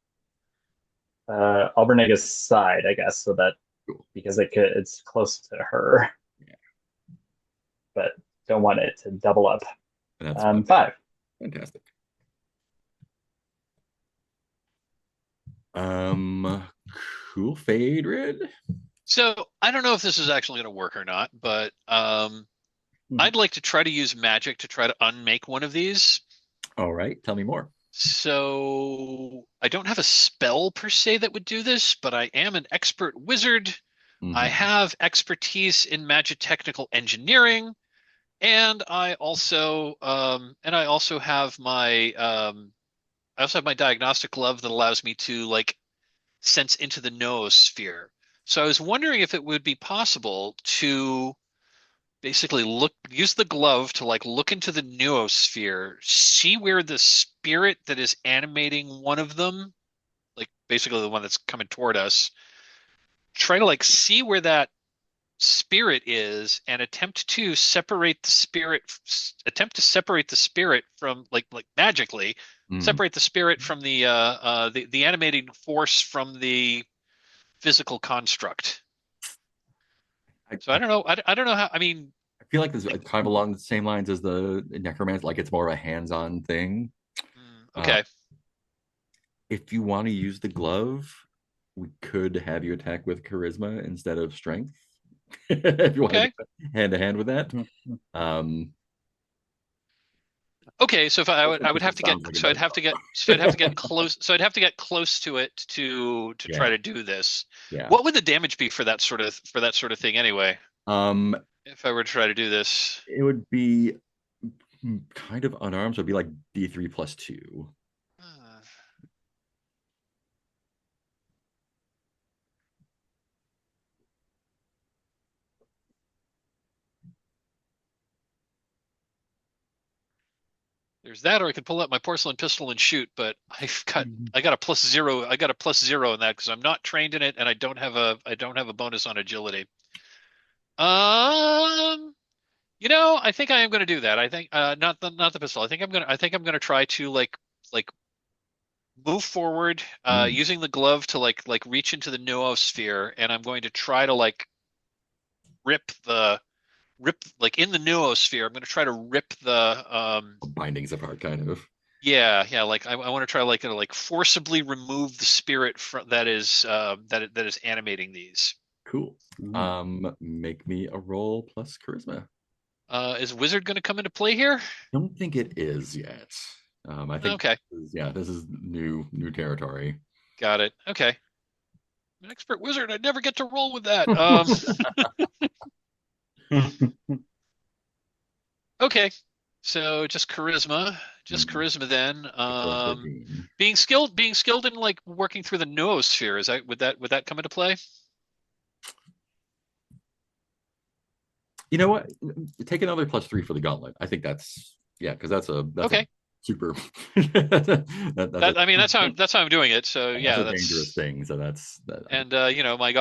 Alvanegra's side, I guess, so that Cool. because it's close to her. Yeah. But don't want it to double up. And that's 5. Fantastic. Cool. Fadrid. So I don't know if this is actually going to work or not, but I'd like to try to use magic to try to unmake one of these. All right, tell me more. So I don't have a spell per se that would do this, but I am an expert wizard. I have expertise in magitechnical engineering, and I also have my diagnostic glove that allows me to like sense into the noosphere. So I was wondering if it would be possible to basically use the glove to like look into the noosphere, see where the spirit that is animating one of them, like basically the one that's coming toward us, try to like see where that spirit is and attempt to separate the spirit from like magically separate the spirit from the animating force from the physical construct. So I don't know. I don't know how. I mean, I feel like this is kind of along the same lines as the necromancer. Like it's more of a hands-on thing. Okay. If you want to use the glove, we could have you attack with charisma instead of strength. If you want to go hand to hand with that. Okay, so if I would have to get so I'd have to get close to it to try to do this. Yeah. What would the damage be for that sort of thing anyway? If I were to try to do this, it would be kind of unarmed, so it'd be like D3 plus 2. There's that, or I could pull out my porcelain pistol and shoot, but I got a +0. I got a +0 in that because I'm not trained in it and I don't have a bonus on agility. I think I am going to do that. I think not the pistol. I think I'm going to try to like move forward using the glove to like reach into the noosphere, and I'm going to try to like rip like in the noosphere. I'm going to try to rip the bindings apart, kind of. Yeah. Like I want to try like forcibly remove the spirit that is animating these. Cool. Make me a roll plus charisma. Is wizard going to come into play here? I don't think it is yet. I think okay. This is new territory. Got it. Okay. I'm an expert wizard. I never get to roll with that. Okay. So just charisma then. Being skilled in like working through the noosphere, would that come into play? You know what? Take another +3 for the gauntlet. I think that's because that's okay. A super. That's how I'm doing it. So that's a dangerous thing. So that's that. And my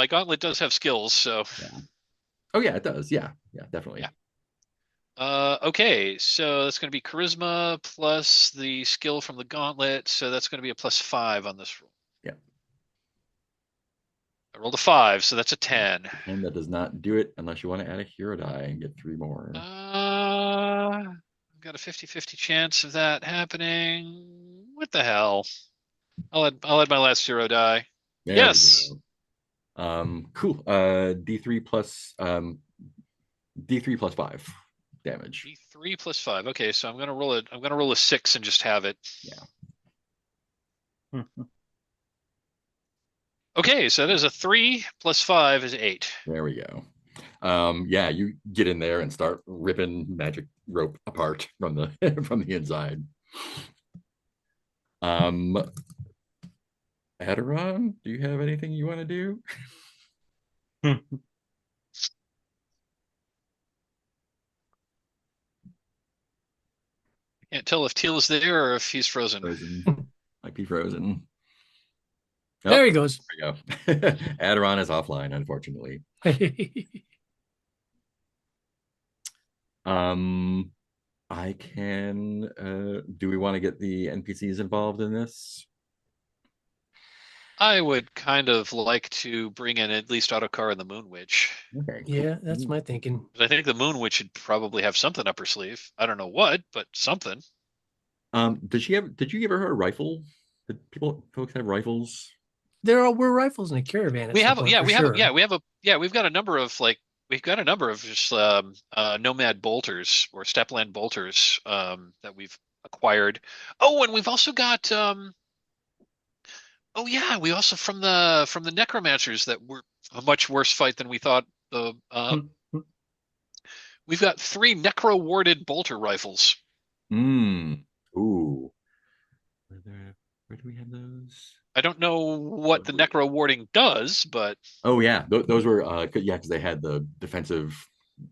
gauntlet does have skills. So. Yeah. Oh yeah, it does. Yeah, definitely. Yeah. Okay, so that's going to be charisma plus the skill from the gauntlet. So that's going to be a +5 on this roll. Yeah. I rolled a 5, so that's a 10. And that does not do it unless you want to add a hero die and get 3 more. I've got a 50-50 chance of that happening. What the hell? I'll add my last hero die. There yes. Cool. D3 plus 5 damage. D3 plus 5. Okay, so I'm gonna roll a 6 and just have it. Yeah. Okay, so there's a 3 plus 5 is 8. There we go. You get in there and start ripping magic rope apart from the inside. Adoron, do you have anything you want to do? Can't tell if Teal is there or if he's frozen. I Might be frozen. Oh, there he goes. there we go. Adoron is offline, unfortunately. um, I can. Do we want to get the NPCs involved in this? I would kind of like to bring in at least Autocar and the Moon Witch. Okay. Yeah, that's my thinking. I think the Moon Witch should probably have something up her sleeve. I don't know what, but something. Did she have? Did you give her a rifle? Did folks have rifles? There were rifles in a caravan. We have, yeah, we have, sure. yeah, we have a, yeah, we've got a number of just nomad bolters or stepland bolters that we've acquired. Oh, and we've also got oh yeah, we also from the necromancers that were a much worse fight than we thought. The we've got 3 necro warded bolter rifles. Ooh. Where do we have those? I don't know what the necro warding does, but Oh yeah, those were yeah, because they had the defensive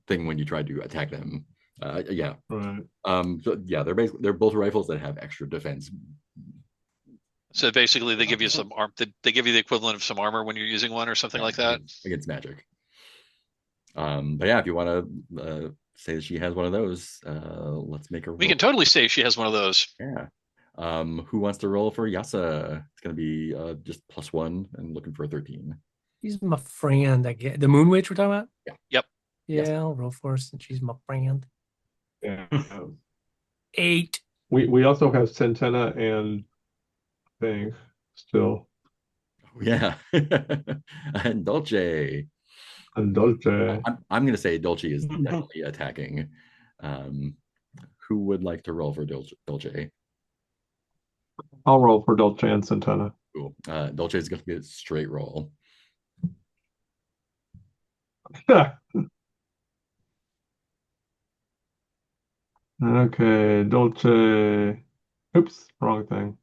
thing when you tried to attack them. Yeah. Right. So yeah, they're both rifles that have extra defense. so basically they give you some they give you the equivalent of some armor when you're using one or something like that. Against magic. But yeah, if you want to say that she has one of those, let's make her roll. We can totally say she has one of those. Yeah. Who wants to roll for Yasa? It's gonna be just +1 and looking for a 13. She's my friend. I get the Moon Witch we're talking about. Yeah. Yep. Yeah, Yes. I'll roll for her since she's my friend. Yeah. 8. We also have Centena and thing still. Yeah. And Dolce. And Dolce. I'm gonna say Dolce is definitely attacking. Who would like to roll for Dolce? I'll roll for Dolce and Centena. Cool. Dolce is gonna be a straight roll. Okay, Dolce. Oops, wrong thing.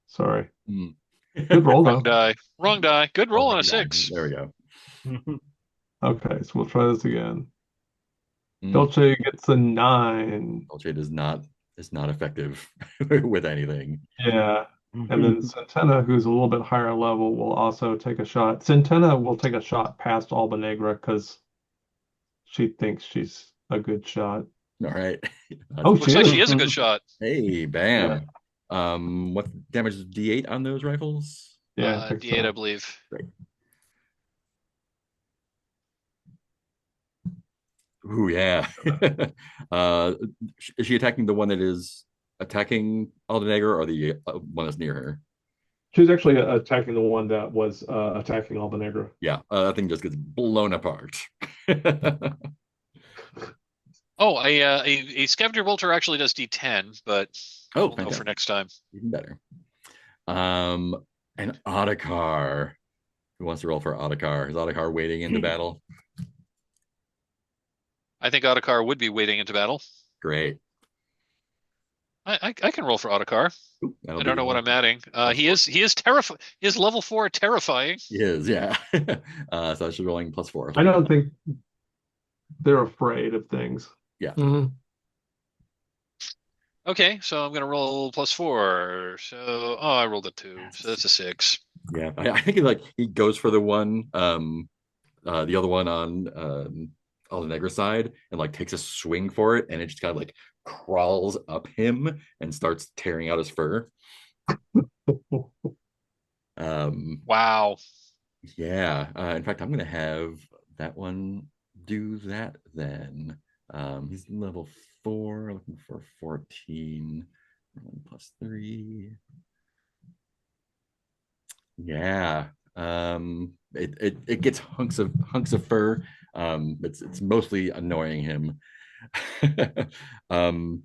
Sorry. Good roll Wrong though. die. Wrong die. Good roll on a 6. There we go. Okay, so we'll try this again. Dolce gets a 9. Dolce is not effective with anything. Yeah. And then Centena, who's a little bit higher level, will also take a shot. Centena will take a shot past Alba Negra because she thinks she's a good shot. All right. Oh, Looks like she is a good shot. Hey, bam. What damage is D8 on those rifles? Yeah, D8, I believe. Great. Ooh, yeah. Is she attacking the one that is attacking Aldenegra or the one that's near her? She's actually attacking the one that was attacking Alba Negra. Yeah, that thing just gets blown apart. Oh, a scavenger bolter actually does D10, but we'll know for next time. Even better. An Autocar. Who wants to roll for Autocar? Is Autocar waiting into battle? I think Autocar would be wading into battle. Great. I can roll for Autocar. Ooh, I don't know what I'm adding. He is terrifying. He is level 4 terrifying. He is, yeah. So I should rolling +4. I don't think they're afraid of things. Yeah. Okay, so I'm gonna roll +4. So I rolled a 2, so that's a 6. Yeah, I think he goes for the one, the other one on Aldenegra's side, and takes a swing for it, and it just kind of crawls up him and starts tearing out his fur. Wow. Yeah. In fact, I'm gonna have that one do that then. He's level 4, looking for 14. +3. Yeah. It gets hunks of fur. It's mostly annoying him. And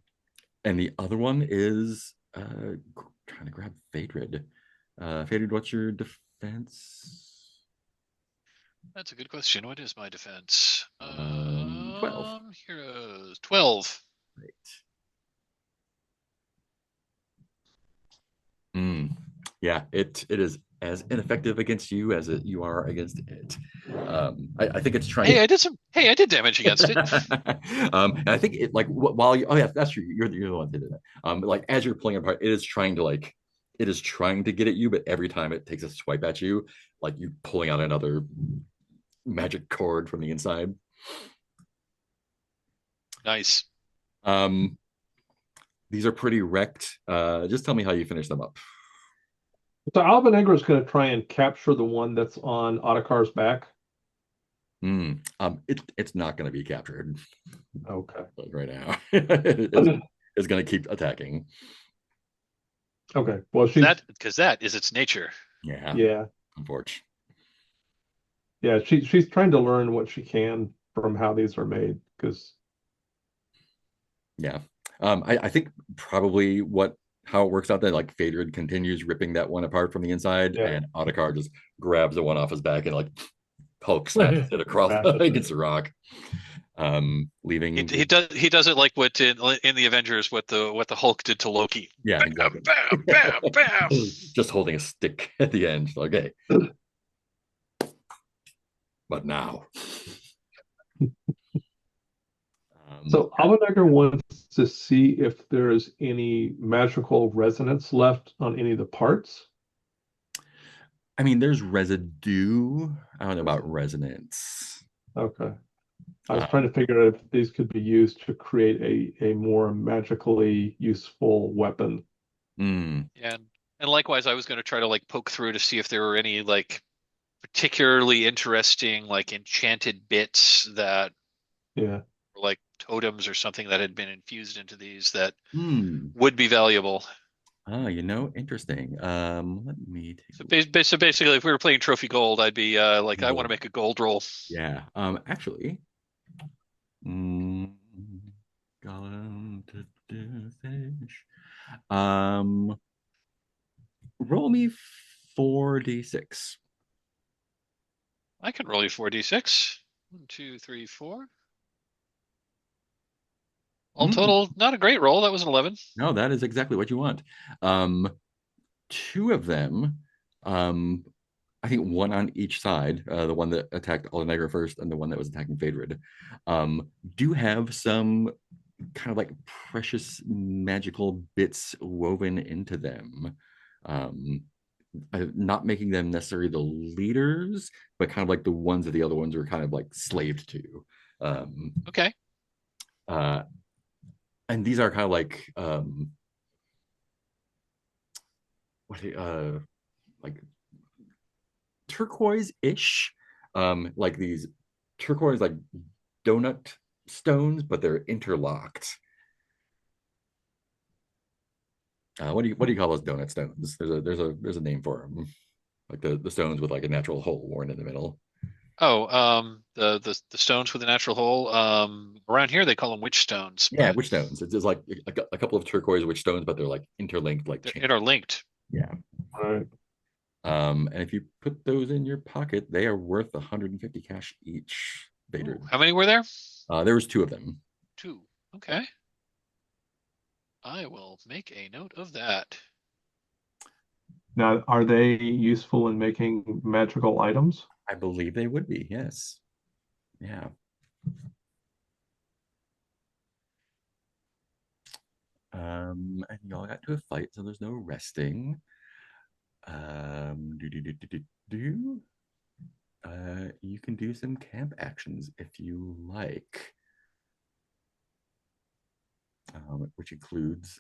the other one is trying to grab Phaedrid. Phaedrid, what's your defense? That's a good question. What is my defense? 12. Heroes. 12. Right. Yeah, it is as ineffective against you as you are against it. I think it's trying. I did damage against it. And I think it while you, oh yeah, that's true. You're the one that did that. As you're pulling it apart, it is trying to it is trying to get at you, but every time it takes a swipe at you, like you pulling out another magic cord from the inside. Nice. These are pretty wrecked. Just tell me how you finish them up. So Albanegro is going to try and capture the one that's on Ottokar's back. It's not going to be captured. Okay. Right now, it's going to keep attacking. Okay. Well, because that is its nature. Yeah. Yeah. Unfortunately. Yeah, she's trying to learn what she can from how these are made, because. Yeah. I think probably how it works out that like Phaedra continues ripping that one apart from the inside, and Ottokar just grabs the one off his back and like Hulk smashes it across against the rock. Leaving he does it like what in the Avengers what the Hulk did to Loki. Yeah, bam, exactly. Bam, bam, bam. Just holding a stick at the end. Okay. But now. So Albanegro wants to see if there's any magical resonance left on any of the parts. I mean, there's residue. I don't know about resonance. Okay. I was trying to figure out if these could be used to create a more magically useful weapon. Yeah, and likewise, I was going to try to like poke through to see if there were any like particularly interesting like enchanted bits that were like totems or something that had been infused into these that would be valuable. Oh, interesting. Let me take so basically, if we were playing Trophy Gold, I'd be like, I want to make a gold roll. Yeah. Actually, Golem to finish. Roll me 4d6. I can roll you 4d6. 1, 2, 3, 4. All total, not a great roll. That was an 11. No, that is exactly what you want. Two of them, I think one on each side, the one that attacked Albanegro first and the one that was attacking Phaedra, do have some kind of like precious magical bits woven into them. Not making them necessarily the leaders, but kind of like the ones that the other ones were kind of like slaved to. Okay. And these are kind of like like turquoise-ish, like these turquoise like donut stones, but they're interlocked. What do you call those donut stones? There's a name for them, like the stones with like a natural hole worn in the middle. Oh, the stones with a natural hole. Around here they call them witch stones. Yeah, witch stones. It's just like a couple of turquoise witch stones, but they're like interlinked, like interlinked. Yeah. Right. And if you put those in your pocket, they are worth 150 cash each. Ooh, how many were there? There was 2 of them. 2. Okay. I will make a note of that. Now, are they useful in making magical items? I believe they would be, yes. Yeah. And y'all got to a fight, so there's no resting. You can do some camp actions if you like, which includes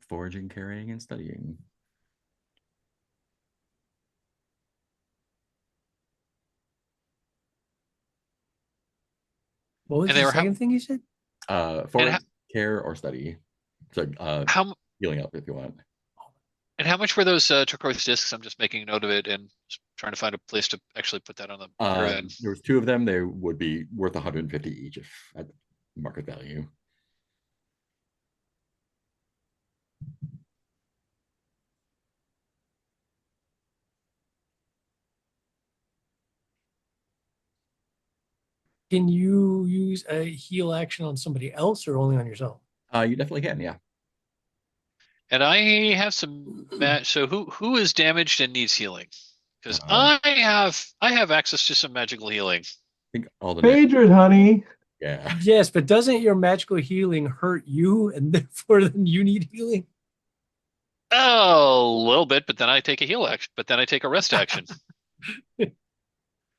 foraging, carrying, and studying. What was the second thing you said? Forage, care, or study. So healing up if you want. And how much were those turquoise discs? I'm just making a note of it and trying to find a place to actually put that on the caravan. There was 2 of them. They would be worth 150 each if at market value. Can you use a heal action on somebody else or only on yourself? You definitely can, yeah. And I have some so who is damaged and needs healing? Because I have access to some magical healing. I think all the Phaedra, honey. Yeah. Yes, but doesn't your magical healing hurt you and therefore then you need healing? Oh, a little bit, but then I take a heal action, but then I take a rest action.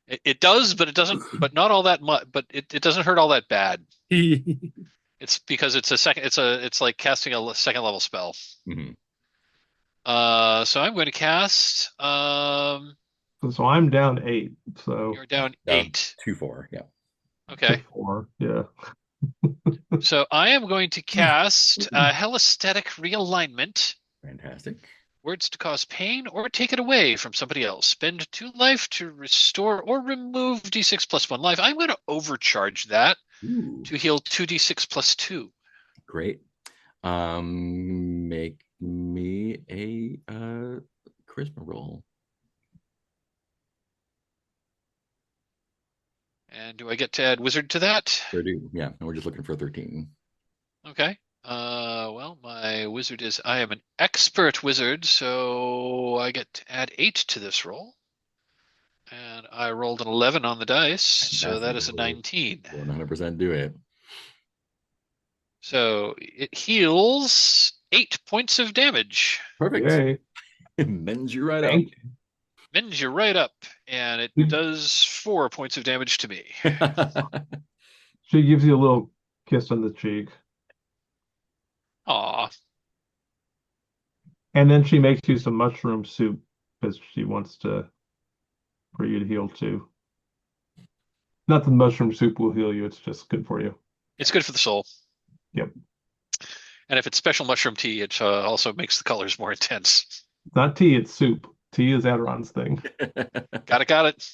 It does, but it doesn't, but not all that much, but it doesn't hurt all that bad. It's because it's a second, it's like casting a second level spell. Mm-hmm. So I'm going to cast, So I'm down 8. So you're down Down 8. 2-4, yeah. Okay. 4, yeah. So I am going to cast Helesthetic Realignment. Fantastic. Words to cause pain or take it away from somebody else. Spend 2 life to restore or remove d6 plus 1 life. I'm going to overcharge that to heal 2d6 plus 2. Great. Make me a charisma roll. And do I get to add wizard to that? Sure do. Yeah, and we're just looking for 13. Okay. Well, my wizard is, I am an expert wizard, so I get to add 8 to this roll. And I rolled an 11 on the dice, so that is a 19. 100% do it. So it heals 8 points of damage. Perfect. Yay. Mends you right up. Thank you. Mends you right up, and it does 4 points of damage to me. She gives you a little kiss on the cheek. Aw. And then she makes you some mushroom soup because she wants for you to heal too. Not that mushroom soup will heal you, it's just good for you. It's good for the soul. Yep. And if it's special mushroom tea, it also makes the colors more intense. Not tea, it's soup. Tea is Adoron's thing. Got it.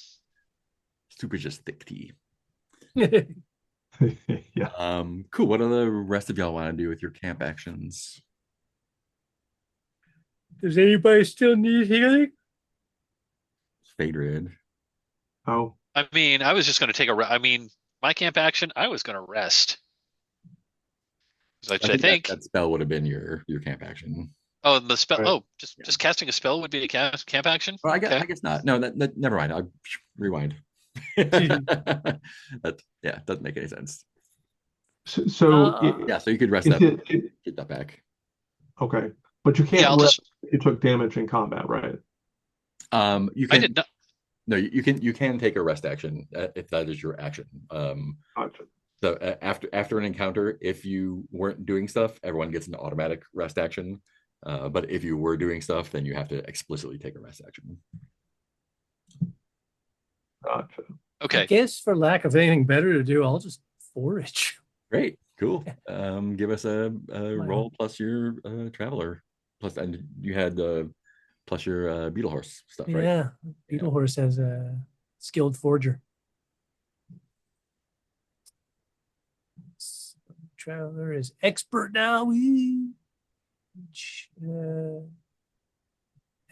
Soup is just thick tea. Yeah. Cool. What do the rest of y'all want to do with your camp actions? Does anybody still need healing? Phaedrid. Oh. I mean, I was just going to take my camp action, I was going to rest. I think that spell would have been your camp action. Oh, the spell. Right. Oh, just casting a spell would be a camp action. Well, I guess not. No, that never mind. I rewind. That doesn't make any sense. So so you could rest up, get that back. Okay, but you can't rest if you took damage in combat, right? You can. I did not. No, you can take a rest action if that is your action. Gotcha. So after an encounter, if you weren't doing stuff, everyone gets an automatic rest action. But if you were doing stuff, then you have to explicitly take a rest action. Gotcha. Okay. I guess for lack of anything better to do, I'll just forage. Great, cool. Give us a roll plus your traveler, plus, and you had plus your beetle horse stuff, right? Yeah, beetle horse has a skilled forger. Traveler is expert now.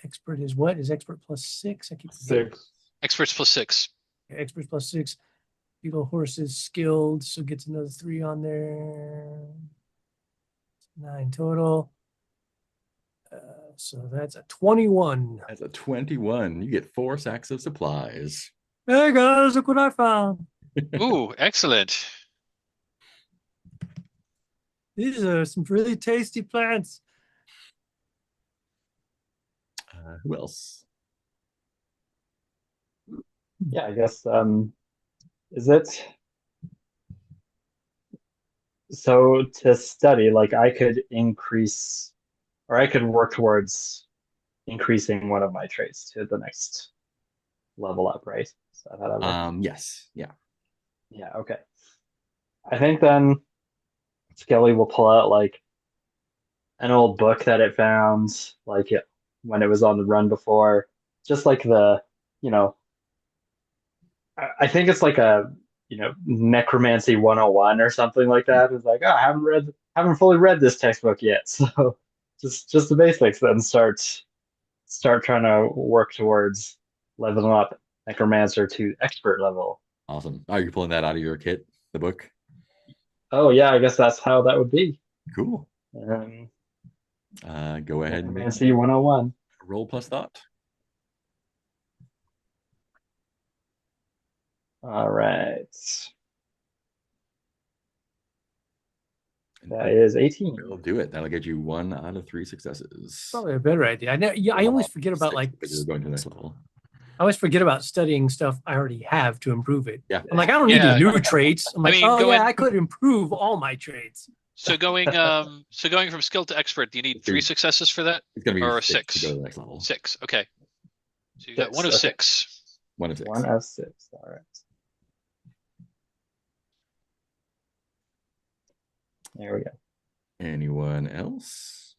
Expert is what? Is expert plus 6? I keep 6. Experts plus 6. Experts plus 6. Beetle horse is skilled, so gets another 3 on there. 9 total. So that's a 21. That's a 21. You get 4 sacks of supplies. Hey guys, look what I found. Ooh, excellent. These are some really tasty plants. Who else? Yeah, I guess is it so to study, like I could increase or I could work towards increasing one of my traits to the next level up, right? Is that how that works? Yes. Yeah. Yeah, okay. I think then Skelly will pull out like an old book that it found like when it was on the run before. Just like you know, I think it's like a, necromancy 101 or something like that. It's like, oh, I haven't fully read this textbook yet. So just the basics, then start trying to work towards leveling up necromancer to expert level. Awesome. Are you pulling that out of your kit, the book? Oh yeah, I guess that's how that would be. Cool. Go ahead and make Necromancy 101. Roll plus thought. All right. That is 18. We'll do it. That'll get you 1 out of 3 successes. Probably a better idea. I always forget about you're going to the next level. I always forget about studying stuff I already have to improve it. Yeah. I'm like, I don't need any new traits. I'm like, I could improve all my traits. So going from skill to expert, do you need 3 successes for that? It's gonna be or 6 6 to go to the next level. 6. Okay. So you got 1 of 6. 1 of 6. 1 of 6. All right. There we go. Anyone else?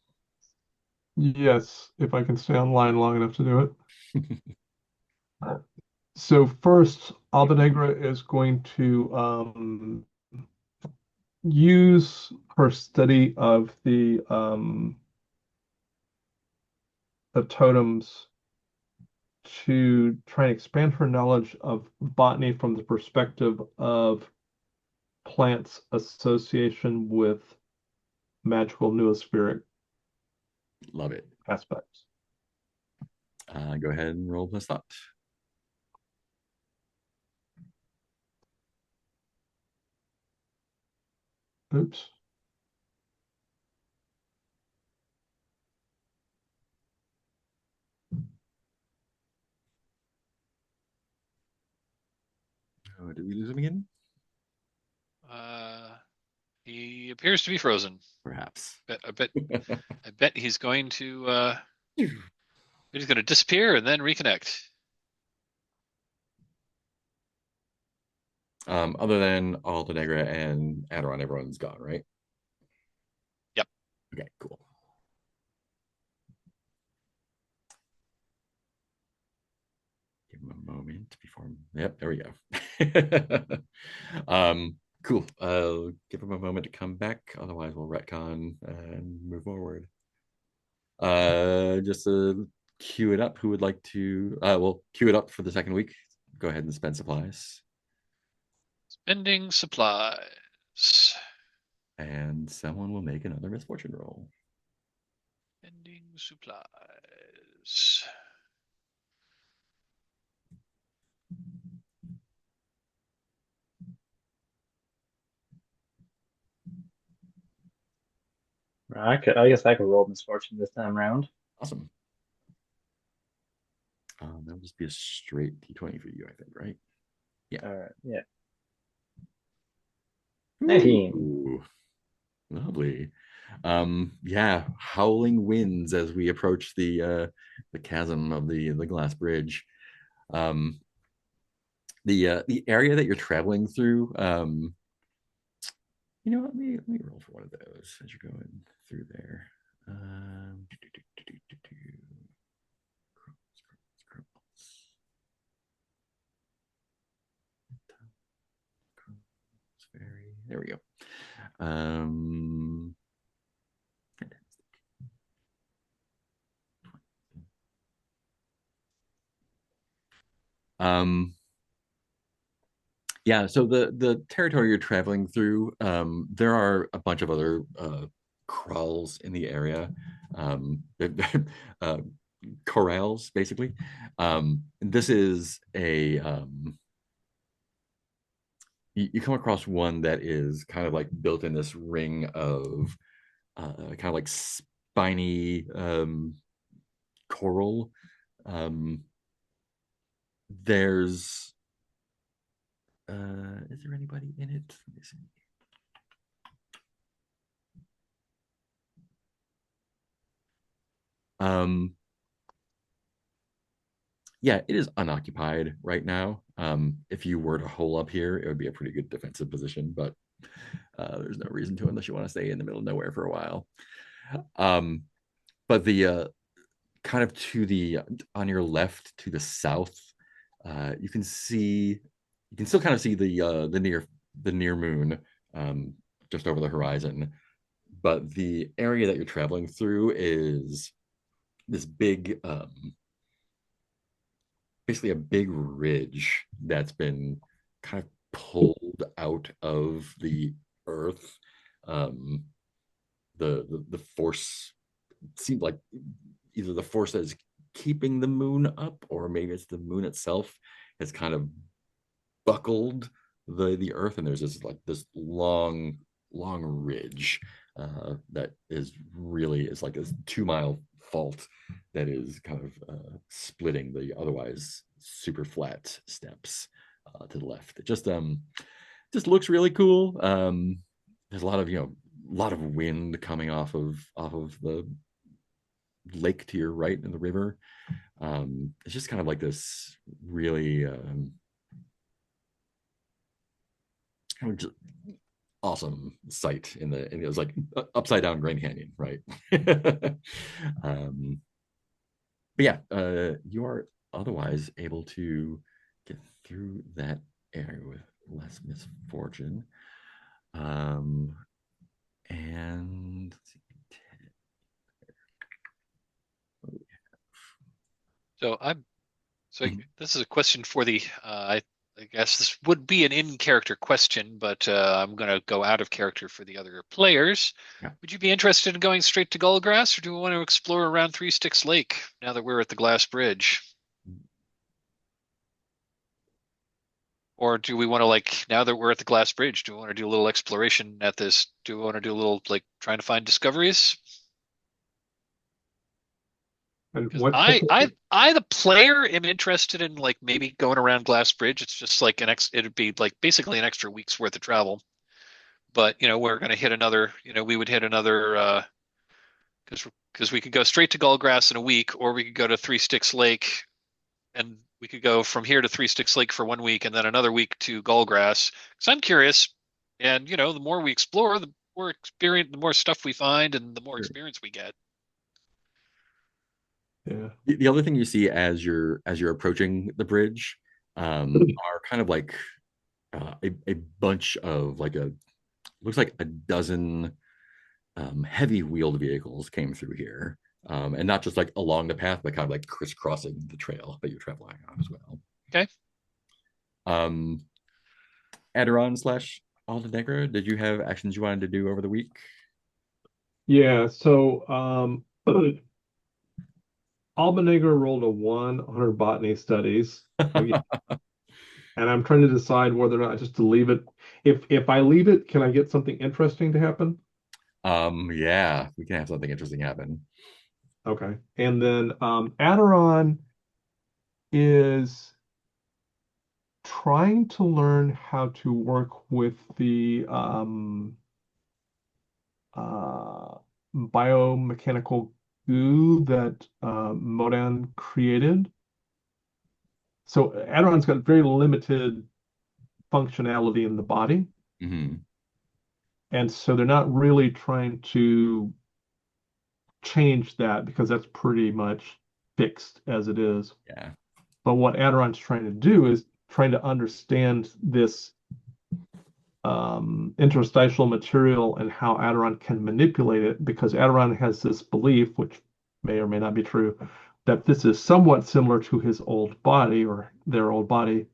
Yes, if I can stay online long enough to do it. So first, Albanegra is going to use her study of the totems to try and expand her knowledge of botany from the perspective of plants' association with magical noospheric Love it. aspects. Go ahead and roll plus thought. Oops. Oh, did we lose him again? He appears to be frozen. Perhaps. I bet he's going to disappear and then reconnect. Other than Altanegra and Adoron, everyone's gone, right? Yep. Okay, cool. Give him a moment before. Yep, there we go. Cool. Give him a moment to come back. Otherwise, we'll retcon and move forward. Just to queue it up. Who would like to? We'll queue it up for the second week. Go ahead and spend supplies. Spending supplies. And someone will make another misfortune roll. Spending supplies. I guess I could roll misfortune this time around. Awesome. That'll just be a straight D20 for you, I think, right? Yeah. All right. Yeah. 19. Ooh, lovely. Yeah, howling winds as we approach the chasm of the glass bridge. The area that you're traveling through, you know what, let me roll for one of those as you're going through there. There we go. Yeah, so the territory you're traveling through, there are a bunch of other kraals in the area, corrals basically. This is a you come across one that is kind of like built in this ring of kind of like spiny coral. There's is there anybody in it? Let me see. Yeah, it is unoccupied right now. If you were to hole up here, it would be a pretty good defensive position, but there's no reason to unless you want to stay in the middle of nowhere for a while. But the kind of to the on your left to the south, you can still kind of see the near moon just over the horizon. But the area that you're traveling through is this big basically a big ridge that's been kind of pulled out of the earth. The force seemed like either the force that is keeping the moon up, or maybe it's the moon itself has kind of buckled the earth, and there's this long long ridge that is really is like a 2 mile fault that is kind of splitting the otherwise super flat steps to the left. It just looks really cool. There's a lot of a lot of wind coming off of the lake to your right in the river. It's just kind of like this really kind of just awesome sight and it was like upside down Grand Canyon, right? um, but yeah, you are otherwise able to get through that area with less misfortune. Um, and let's see. So Mhm. this is a question for the I guess this would be an in-character question, but I'm going to go out of character for the other players. Yeah. Would you be interested in going straight to Gullgrass, or do we want to explore around Three Sticks Lake now that we're at the Glass Bridge? Or do we want to now that we're at the Glass Bridge, do we want to do a little exploration at this? Do we want to do a little trying to find discoveries? And Because what I, the player, am interested in maybe going around Glass Bridge. It's just like it'd be basically an extra week's worth of travel. But we're going to hit another. We would hit another because we could go straight to Gullgrass in a week, or we could go to Three Sticks Lake, and we could go from here to Three Sticks Lake for 1 week, and then another week to Gullgrass. Because I'm curious, and the more we explore, the more experience, the more stuff we find, and the more Sure. experience we get. Yeah. The other thing you see as you're approaching the bridge are kind of like a bunch of like a looks like a dozen heavy wheeled vehicles came through here, and not just like along the path, but kind of like crisscrossing the trail that you're traveling on as well. Okay. Um, Adoron slash Altanegra, did you have actions you wanted to do over the week? Yeah, so Albanegro rolled a 1 on her botany studies. And I'm trying to decide whether or not just to leave it. If I leave it, can I get something interesting to happen? Yeah, we can have something interesting happen. Okay. And then Adoron is trying to learn how to work with the uh, biomechanical goo that Modan created. So Adoron's got very limited functionality in the body. Mm-hmm. And so they're not really trying to change that because that's pretty much fixed as it is. Yeah. But what Adoron's trying to do is trying to understand this interstitial material and how Adoron can manipulate it, because Adoron has this belief, which may or may not be true, that this is somewhat similar to his old body or their old body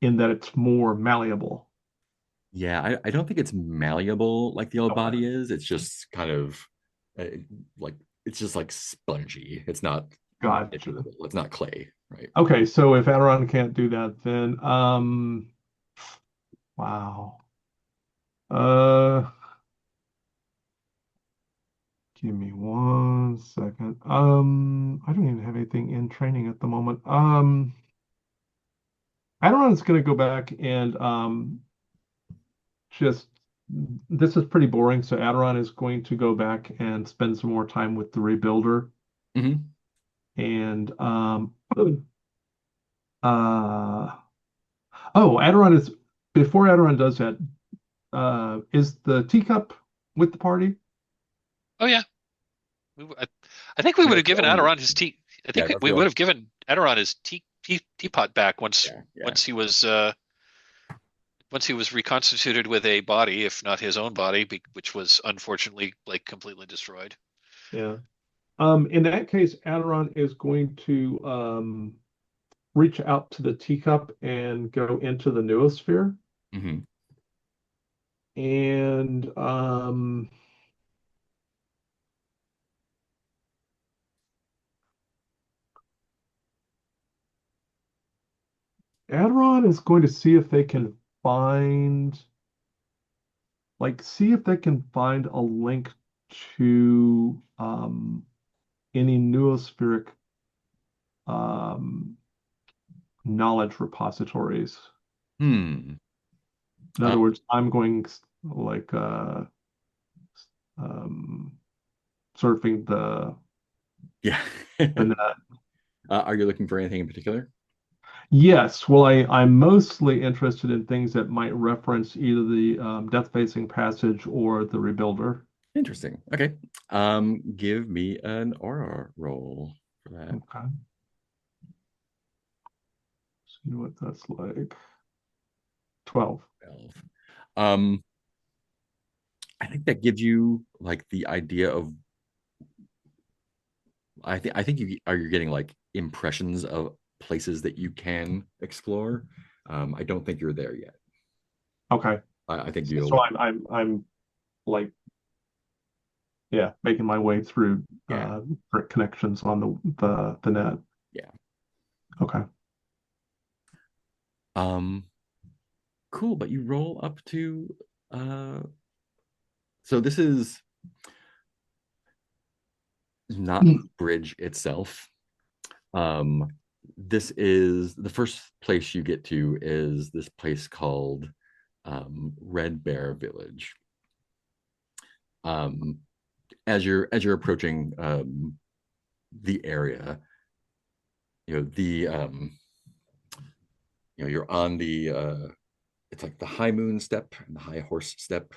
in that it's more malleable. Yeah, I don't think it's malleable like the old Okay. body is. It's just kind of uh, like it's just like spongy. It's not Gotcha. manipulable. It's not clay, right? Okay, so if Adoron can't do that, then wow. Uh Give me 1 second. I don't even have anything in training at the moment. Adoron's gonna go back and just this is pretty boring, so Adoron is going to go back and spend some more time with the rebuilder. Mm-hmm. And uh oh, Adoron is before Adoron does that, is the teacup with the party? Oh yeah. I think we would Yeah, have given Adoron his tea. I yeah, think we would have given Adoron his teapot back yeah. once he was reconstituted with a body, if not his own body, which was unfortunately completely destroyed. Yeah. In that case, Adoron is going to reach out to the teacup and go into the noosphere. Mm-hmm. And Adoron is going to see if they can find like see if they can find a link to any noospheric knowledge repositories. Hmm. In other words, I'm going like um, surfing Yeah. the net. Are you looking for anything in particular? Yes, well, I'm mostly interested in things that might reference either the Death-Facing Passage or the Rebuilder. Interesting. Okay. Give me an aura roll for that. Okay. See what that's like. 12. 12. Um, I think that gives you like the idea of I think you're getting like impressions of places that you can explore. I don't think you're there yet. Okay. I think So you'll I'm like making my way through yeah connections on the net. yeah. Okay. Um, cool. But you roll up to uh, so this is not the bridge itself. Um, this is the first place you get to is this place called Red Bear Village. Um, as you're approaching the area, you're on the it's like the high moon step and the high horse step.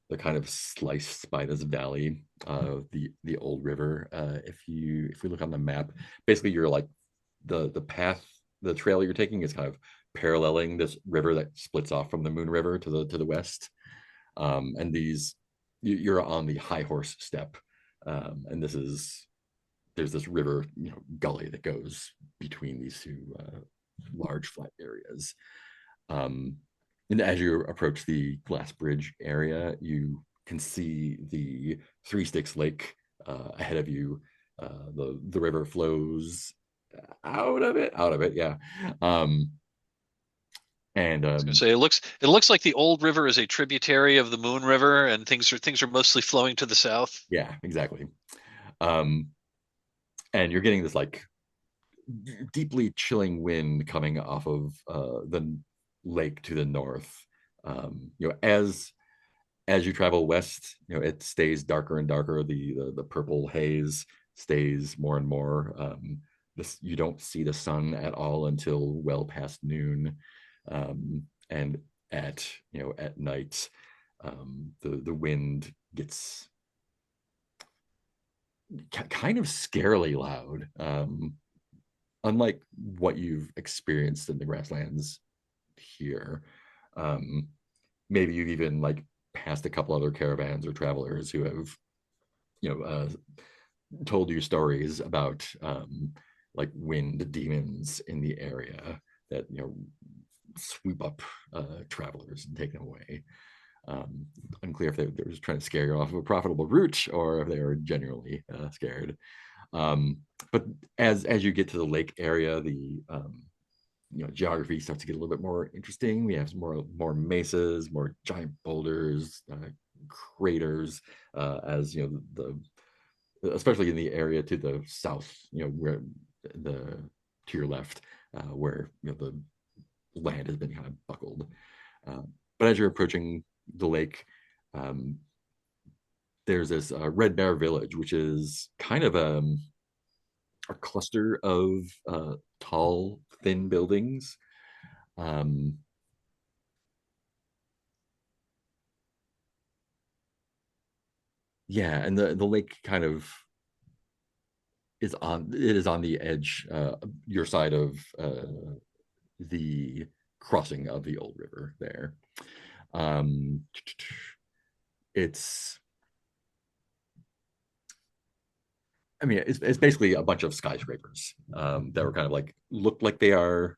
They're kind of sliced by this valley of the old river. If we look on the map, basically you're like the path, the trail you're taking is kind of paralleling this river that splits off from the Moon River to the west. And you're on the high horse step, and there's this river, gully that goes between these two large flat areas. Um, and as you approach the Glass Bridge area, you can see the Three Sticks Lake ahead of you. The river flows out of it, yeah. And I was gonna say it looks like the old river is a tributary of the Moon River, and things are mostly flowing to the south. yeah, exactly. Um, and you're getting this like deeply chilling wind coming off of the lake to the north. As you travel west, it stays darker and darker. The purple haze stays more and more. This you don't see the sun at all until well past noon, and at night, the wind gets kind of scarily loud. Unlike what you've experienced in the grasslands here. Maybe you've even like passed a couple other caravans or travelers who have, told you stories about like wind demons in the area that sweep up travelers and take them away. Unclear if they're just trying to scare you off of a profitable route or if they are genuinely scared. But as you get to the lake area, the geography starts to get a little bit more interesting. We have more mesas, more giant boulders, craters, as the especially in the area to the south, where the to your left, where the land has been kind of buckled. But as you're approaching the lake, um, there's this Red Bear Village, which is kind of a cluster of tall, thin buildings. Um, yeah, and the lake kind of is on the edge, your side of the crossing of the old river there. Um, it's I mean, it's basically a bunch of skyscrapers that were kind of like looked like they are.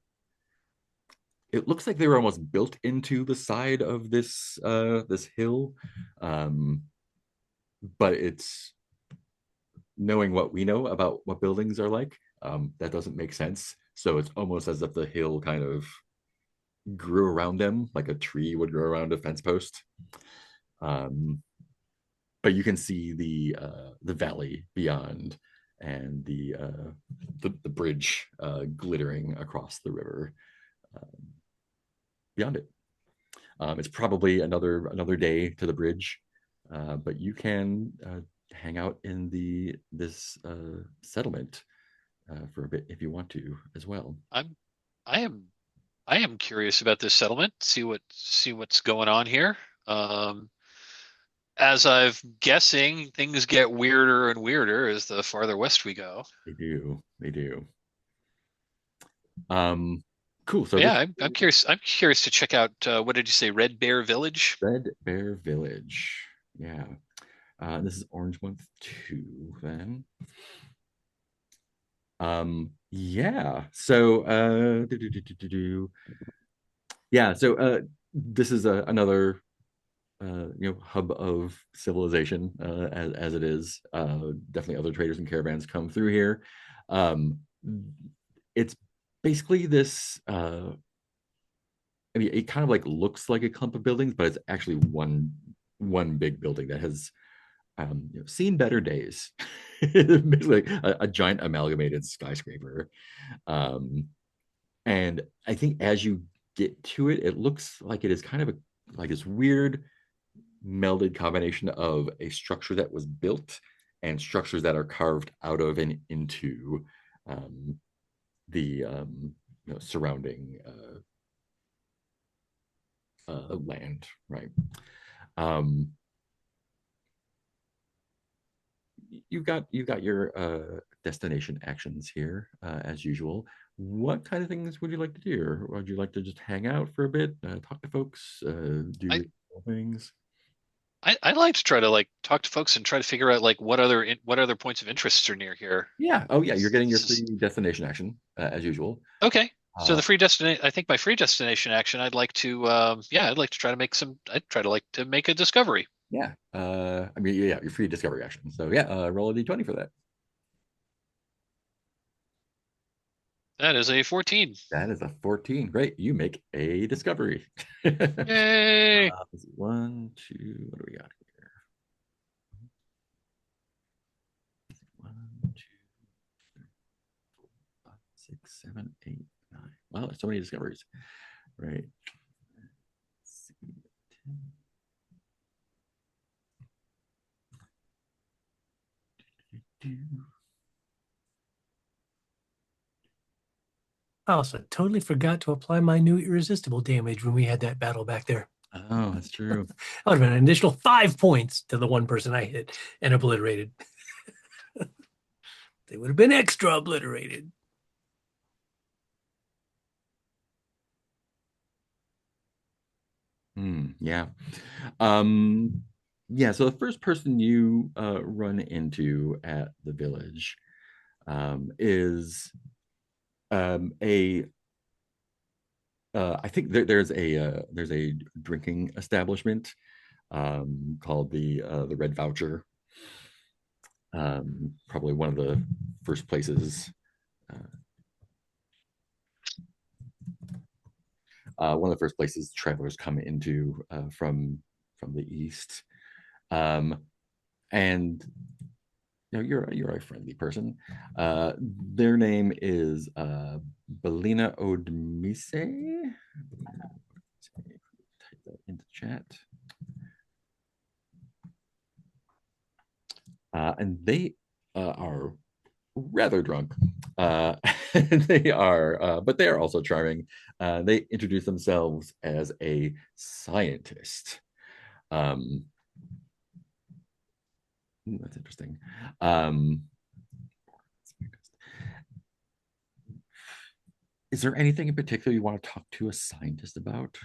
It looks like they were almost built into the side of this hill, um, but it's knowing what we know about what buildings are like. That doesn't make sense. So it's almost as if the hill kind of grew around them, like a tree would grow around a fence post. But you can see the valley beyond, and the bridge glittering across the river beyond it. It's probably another day to the bridge, but you can hang out in this settlement for a bit if you want to as well. I am I am curious about this settlement. See what's going on here. As I'm guessing, things get weirder and weirder as the farther west we go. They do. They do. Cool. So yeah, I'm curious. I'm curious to check out. What did you say? Red Bear Village. Red Bear Village. Yeah. This is Orange Month 2 then. Yeah. So yeah, so this is another hub of civilization, as it is. Definitely other traders and caravans come through here. It's basically this I mean, it kind of like looks like a clump of buildings, but it's actually one big building that has seen better days. Basically, a giant amalgamated skyscraper. And I think as you get to it, it looks like it is kind of like this weird melded combination of a structure that was built and structures that are carved out of and into the surrounding land, right? You've got your destination actions here, as usual. What kind of things would you like to do? Or would you like to just hang out for a bit, talk to folks, do things? I'd like to try to like talk to folks and try to figure out like what other points of interest are near here. Yeah. Oh yeah, you're getting your free destination action, as usual. Okay. So the free destination, I think my free destination action, I'd like to, I'd like to try to make a discovery. Yeah. I mean, yeah, your free discovery action. So yeah, roll a d20 for that. That is a 14. That is a 14. Great. You make a discovery. Yay! 1, 2, what do we got here? 1, 2, 3, 4, 5, 6, 7, 8, 9. Wow, there's so many discoveries. Right. Let's see. 10. I also totally forgot to apply my new irresistible damage when we had that battle back there. Oh, that's true. That would have been an additional 5 points to the one person I hit and obliterated. They would have been extra obliterated. Yeah. Yeah, so the first person you run into at the village is I think there's a drinking establishment called the Red Voucher. Probably one of the first places. One of the first places travelers come into from the east, and you're a friendly person. Their name is Belina Odmise. Type that into chat. And they are rather drunk. They are, but they are also charming. They introduce themselves as a scientist. That's interesting. Is there anything in particular you want to talk to a scientist about?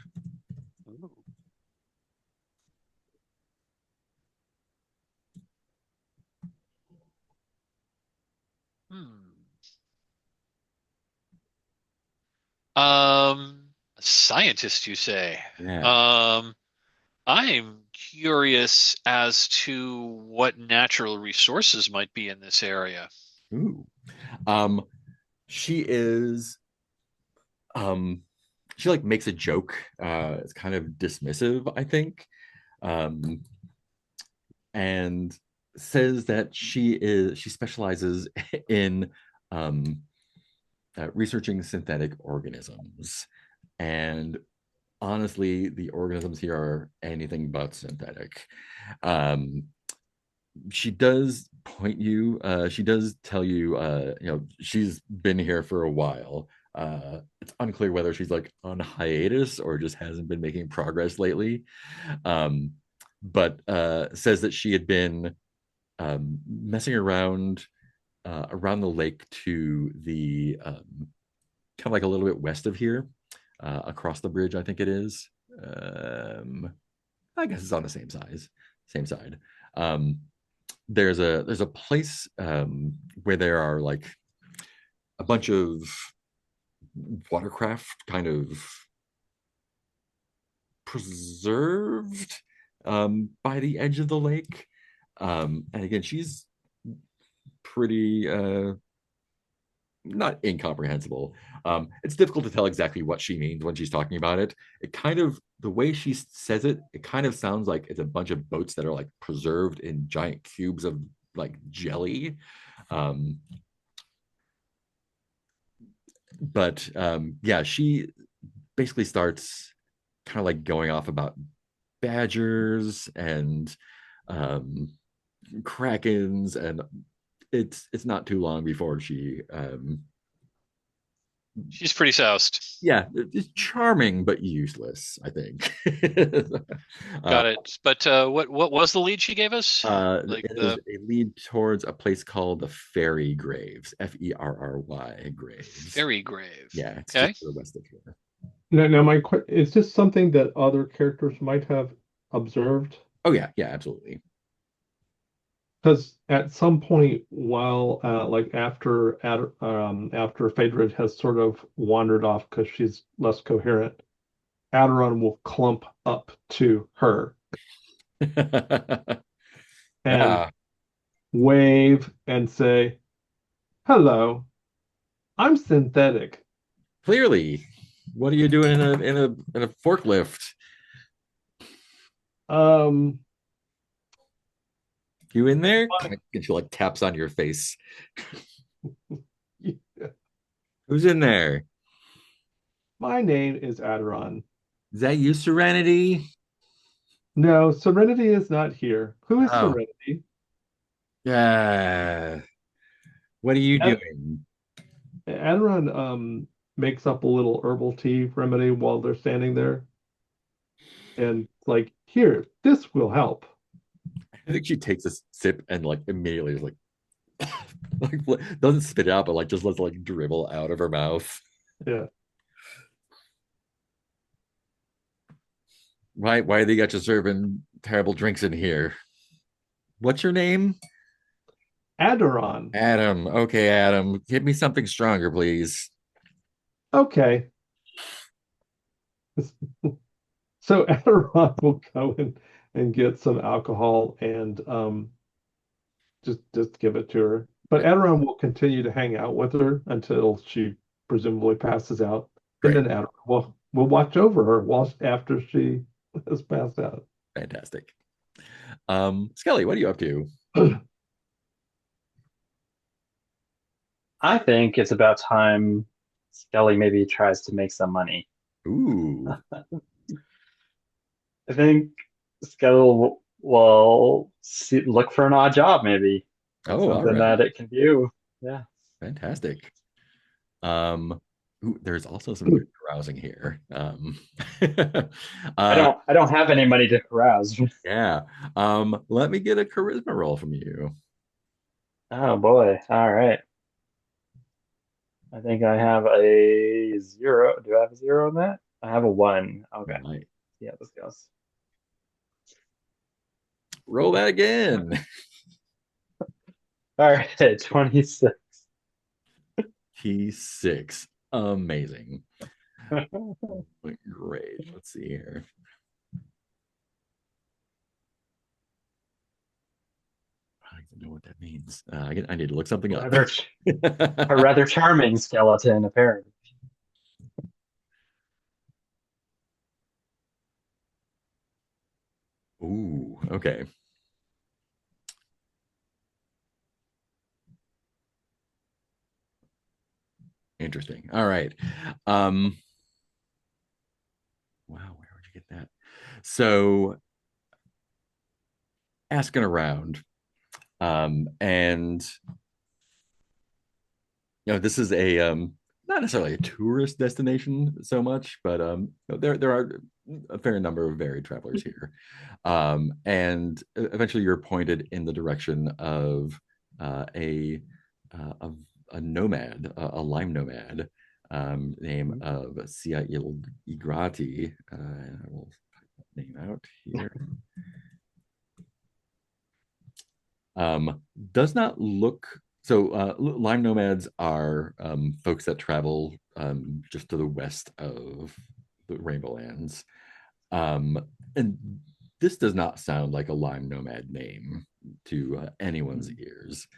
A scientist, you say? Yeah. I'm curious as to what natural resources might be in this area. Ooh. She is she like makes a joke. It's kind of dismissive, I think. and says that she specializes in researching synthetic organisms. And honestly, the organisms here are anything but synthetic. Um, she does she does tell you, she's been here for a while. It's unclear whether she's like on hiatus or just hasn't been making progress lately. Um, but says that she had been messing around around the lake to the kind of like a little bit west of here, across the bridge, I think it is. I guess it's on the same side. There's a place where there are like a bunch of watercraft kind of preserved by the edge of the lake. And again, she's pretty not incomprehensible. It's difficult to tell exactly what she means when she's talking about it. It kind of, the way she says it, it kind of sounds like it's a bunch of boats that are like preserved in giant cubes of like jelly. But yeah, she basically starts kind of like going off about badgers and krakens, and it's not too long before she's pretty soused. Yeah, it's charming but useless, I think. Got it. But what was the lead she gave us? Like it is a lead towards a place called the Fairy Graves, Ferry Graves. Fairy Grave. Yeah, it's just to the west of here. Now, is this something that other characters might have observed? Oh yeah, absolutely. Because at some point, while like after Phaedra has sort of wandered off because she's less coherent, Adoron will clump up to her and wave and say, "Hello, I'm synthetic." Clearly, what are you doing in a forklift? You in there? And she like taps on your face. Yeah. Who's in there? My name is Adoron. Is that you, Serenity? No, Serenity is not here. Who is Serenity? Yeah. What are you doing? Adoron makes up a little herbal tea remedy while they're standing there. And like, here, this will help. I think she takes a sip and like immediately is like, like doesn't spit it out, but like just lets it like dribble out of her mouth. Yeah. Why they got you serving terrible drinks in here? What's your name? Adoron. Adam. Okay, Adam. Give me something stronger, please. Okay. So Adoron will go and get some alcohol and just give it to her. But Adoron will continue to hang out with her until she presumably passes out. Great. And then Adoron will watch over her after she has passed out. Fantastic. Skelly, what are you up to? I think it's about time Skelly maybe tries to make some money. Ooh. I think Skelly will look for an odd job, maybe. Something that it can do. Yeah. Fantastic. There's also some good carousing here. I don't have any money to carouse. Yeah. Let me get a charisma roll from you. Oh boy. All right. I think I have a 0. Do I have a 0 on that? I have a 1. Okay. Right. Yeah, this goes. Roll that again. All right, 26. T6. Amazing. Great. Let's see here. I don't even know what that means. I need to look something up. A rather charming skeleton, apparently. Ooh. Okay. Interesting. All right. Wow, where would you get that? So asking around, and this is a not necessarily a tourist destination so much, but there are a fair number of varied travelers here, and eventually you're pointed in the direction of a of a nomad, a lime nomad, name of Sia Igrati. I will type that name out here. Does not look so. Lime nomads are folks that travel just to the west of the Rainbow Lands, and this does not sound like a lime nomad name to anyone's ears.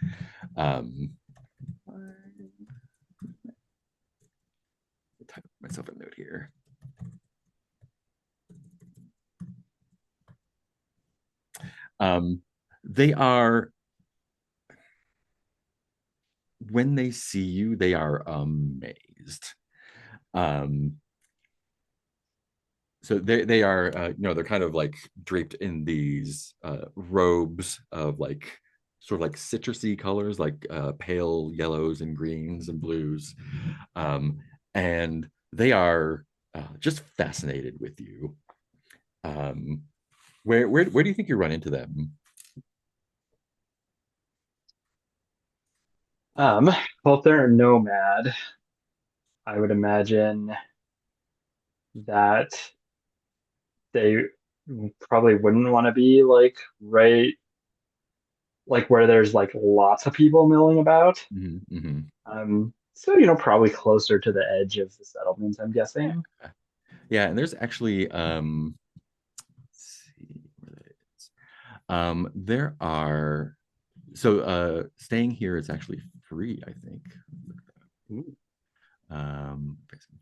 Type myself a note here. They are, when they see you, they are amazed. So they are, they're kind of like draped in these robes of like sort of like citrusy colors, like pale yellows and greens and blues, and they are just fascinated with you. Where do you think you run into them? Well, if they're a nomad, I would imagine that they probably wouldn't want to be like right like where there's like lots of people milling about. Mm-hmm, mm-hmm. So probably closer to the edge of the settlement, I'm guessing. Yeah, and there's actually let's see where that is. There are staying here is actually free, I think.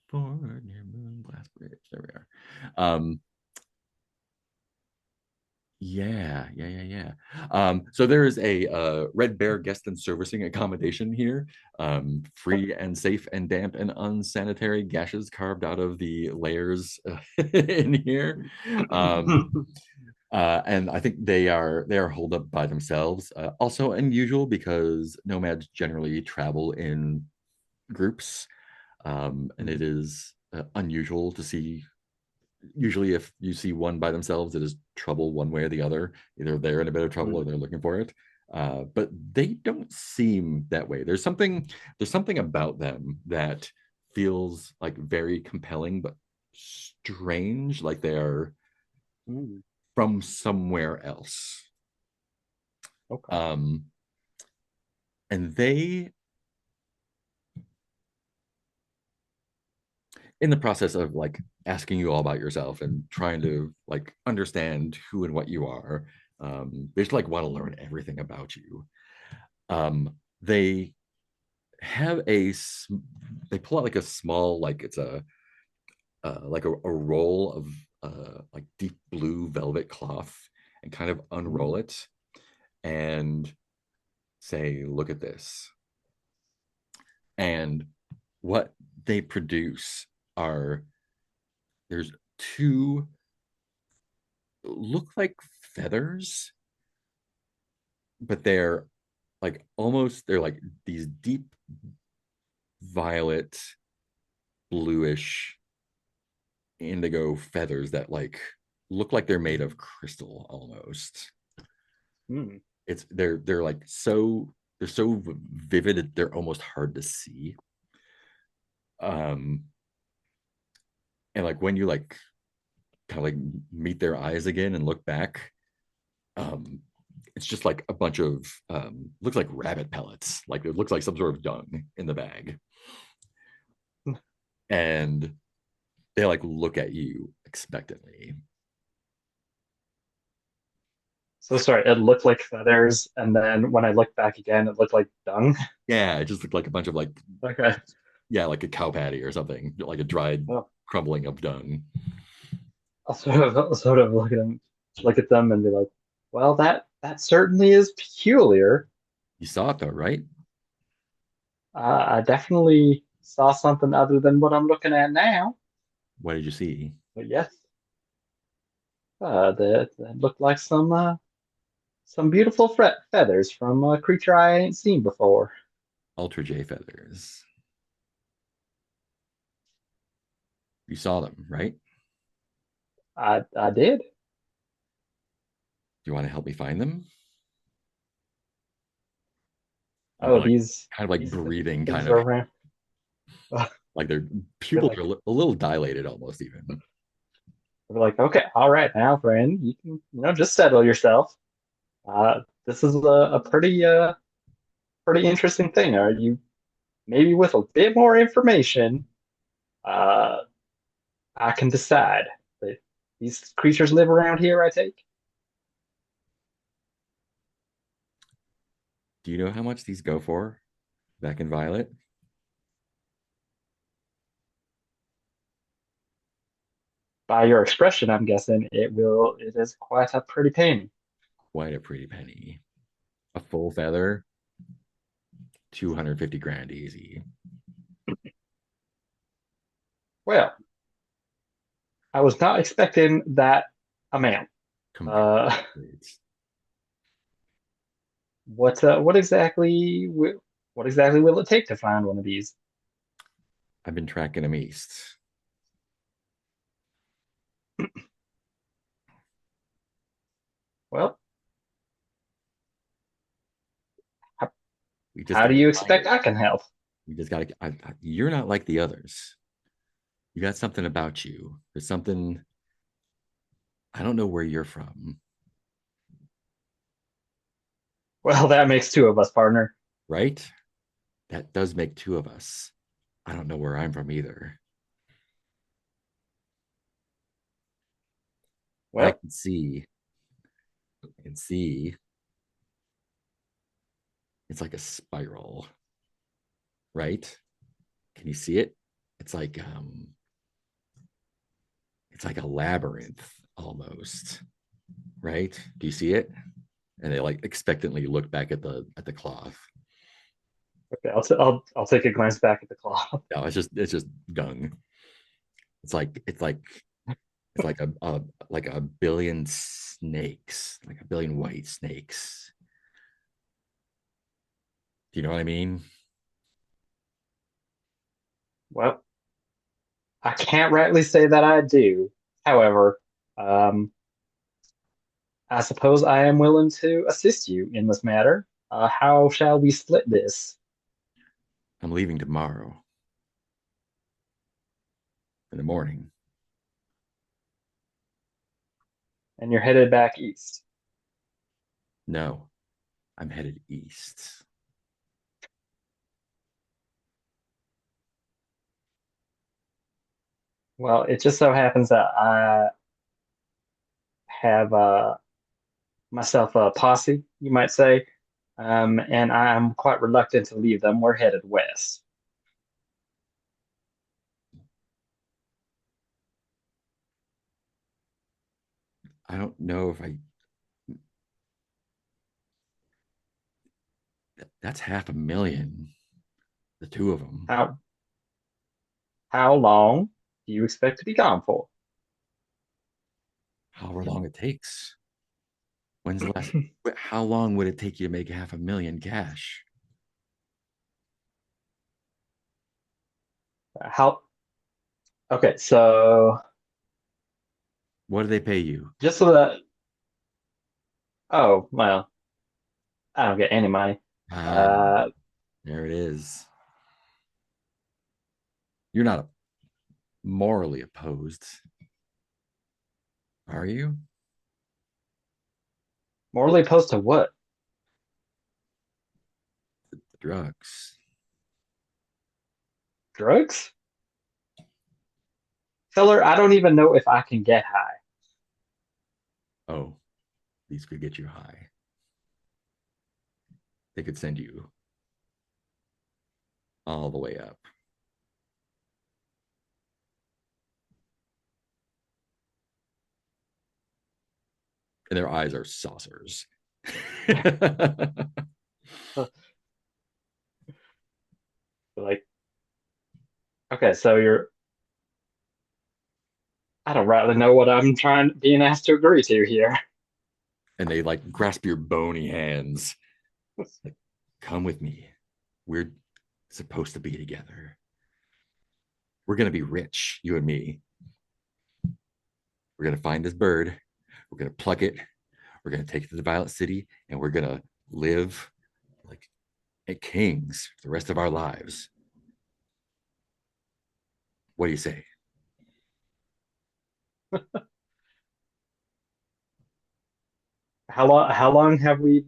Forward near Moon Glass Bridge. There we are. Yeah. So there is a Red Bear guest and servicing accommodation here. Free and safe and damp and unsanitary gashes carved out of the layers in here. And I think they are holed up by themselves. Also unusual because nomads generally travel in groups, and it is unusual to see. Usually if you see one by themselves, it is trouble one way or the other. Either they're in a bit of trouble or they're looking for it. But they don't seem that way. There's something about them that feels like very compelling but strange, like they are from somewhere else. Okay. And they, in the process of like asking you all about yourself and trying to like understand who and what you are, they just like want to learn everything about you. They have they pull out like a small, like it's a like a roll of like deep blue velvet cloth and kind of unroll it and say, look at this. And what they produce are, there's two look like feathers, but they're like almost, they're like these deep violet, bluish, indigo feathers that like look like they're made of crystal almost. It's they're like they're so vivid, they're almost hard to see. And like when you like kind of like meet their eyes again and look back, it's just like a bunch of looks like rabbit pellets, like it looks like some sort of dung in the bag. And they like look at you expectantly. So sorry, it looked like feathers, and then when I looked back again, it looked like dung. Yeah, it just looked like a bunch of like, Okay. yeah, like a cow patty or something, like a dried crumbling of dung. I'll sort of look at them and be like, Well, that certainly is peculiar. You saw it though, right? I definitely saw something other than what I'm looking at now. What did you see? But yes, that looked like some beautiful feathers from a creature I ain't seen before. Ultra J feathers. You saw them, right? I did. Do you want to help me find them? Oh, Like, these kind of like these breathing, things kind are of around. like their They're pupils like are a little dilated, almost even. they're like, okay, all right, now, friend, you can just settle yourself. This is a pretty interesting thing. Are you maybe with a bit more information? Uh, I can decide. But these creatures live around here, I take. Do you know how much these go for back in Violet? By your expression, I'm guessing it is quite a pretty penny. Quite a pretty penny. A full feather, 250 grand easy. Well, I was not expecting that amount. Uh, Congrats. what exactly will it take to find one of these? I've been tracking them east. Well, how, We just how got do to you find expect it. I can help? We just got to. You're not like the others. You got something about you. There's something. I don't know where you're from, Well, that makes two of us, partner. right? That does make two of us. I don't know where I'm from either. I Well, can see. I can see. It's like a spiral, right? Can you see it? It's like it's like a labyrinth almost, right? Do you see it? And they like expectantly look back at the cloth. okay, I'll take a glance back at the claw. No, it's just dung. It's like it's like a billion snakes, like a billion white snakes. Do you know what I mean? Well, I can't rightly say that I do. However, um, I suppose I am willing to assist you in this matter. How shall we split this? I'm leaving tomorrow in the morning. And you're headed back east. No, I'm headed east. Well, it just so happens that I have myself a posse, you might say, and I'm quite reluctant to leave them. We're headed west. I don't know if I. That's 500,000. The two of them. How long do you expect to be gone for? However long it takes. When's the last? How long would it take you to make 500,000 cash? How? Okay, so What do they pay you? just so that, oh, well, I don't get any money. Ah, Uh, there it is. You're not morally opposed, are you? Morally opposed to what? Drugs. Drugs? Feller, I don't even know if I can get high. Oh, these could get you high. They could send you all the way up. and their eyes are saucers. Like, okay, so I don't really know what I'm being asked to agree to here. And they like grasp your bony hands. Like, come with me. We're supposed to be together. We're gonna be rich, you and me. We're gonna find this bird. We're gonna pluck it. We're gonna take it to the Violet City, and we're gonna live like kings for the rest of our lives. What do you say? How long have we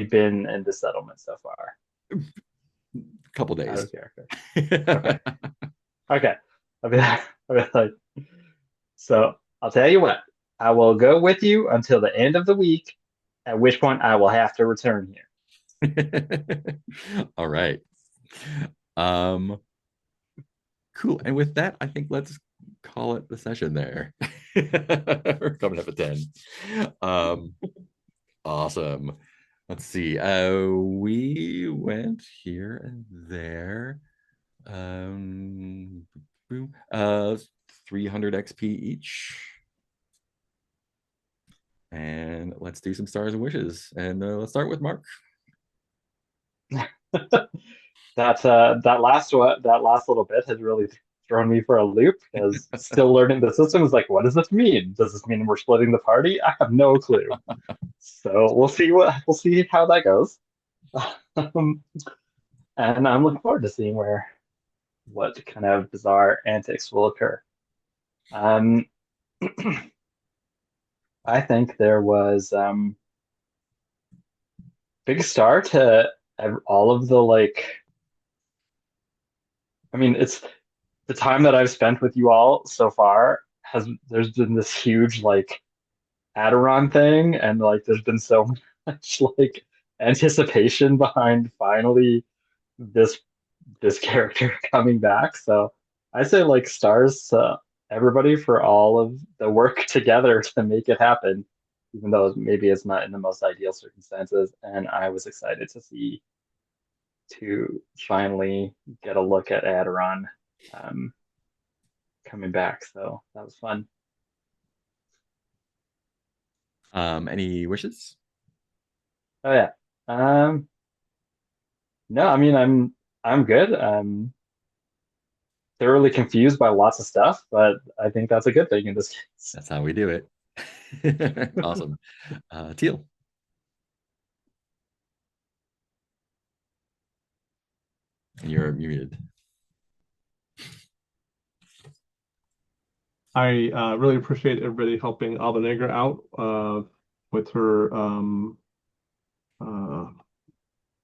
been in the settlement so far? A couple Out days. of character. Okay. Okay. I'll be like, so I'll tell you what, I will go with you until the end of the week, at which point I will have to return here. All right. Um, cool. And with that, I think let's call it the session there. We're coming up at 10. Awesome. Let's see. We went here and there. Boom. 300 XP each. And let's do some stars and wishes. And let's start with Mark. That last little bit has really thrown me for a loop because still learning the system is like, what does this mean? Does this mean we're splitting the party? I have no clue. So we'll see how that goes. And I'm looking forward to seeing what kind of bizarre antics will occur. I think there was big star to all of the I mean, it's the time that I've spent with you all so far there's been this huge Adoron thing, and there's been so much anticipation behind finally this character coming back. So I say stars to everybody for all of the work together to make it happen, even though maybe it's not in the most ideal circumstances. And I was excited to finally get a look at Adoron coming back. So that was fun. Any wishes? Oh yeah. No, I mean I'm good. Thoroughly confused by lots of stuff, but I think that's a good thing in this case. That's how we do it. Awesome. Teal. You're muted. I really appreciate everybody helping Alba Negra out with her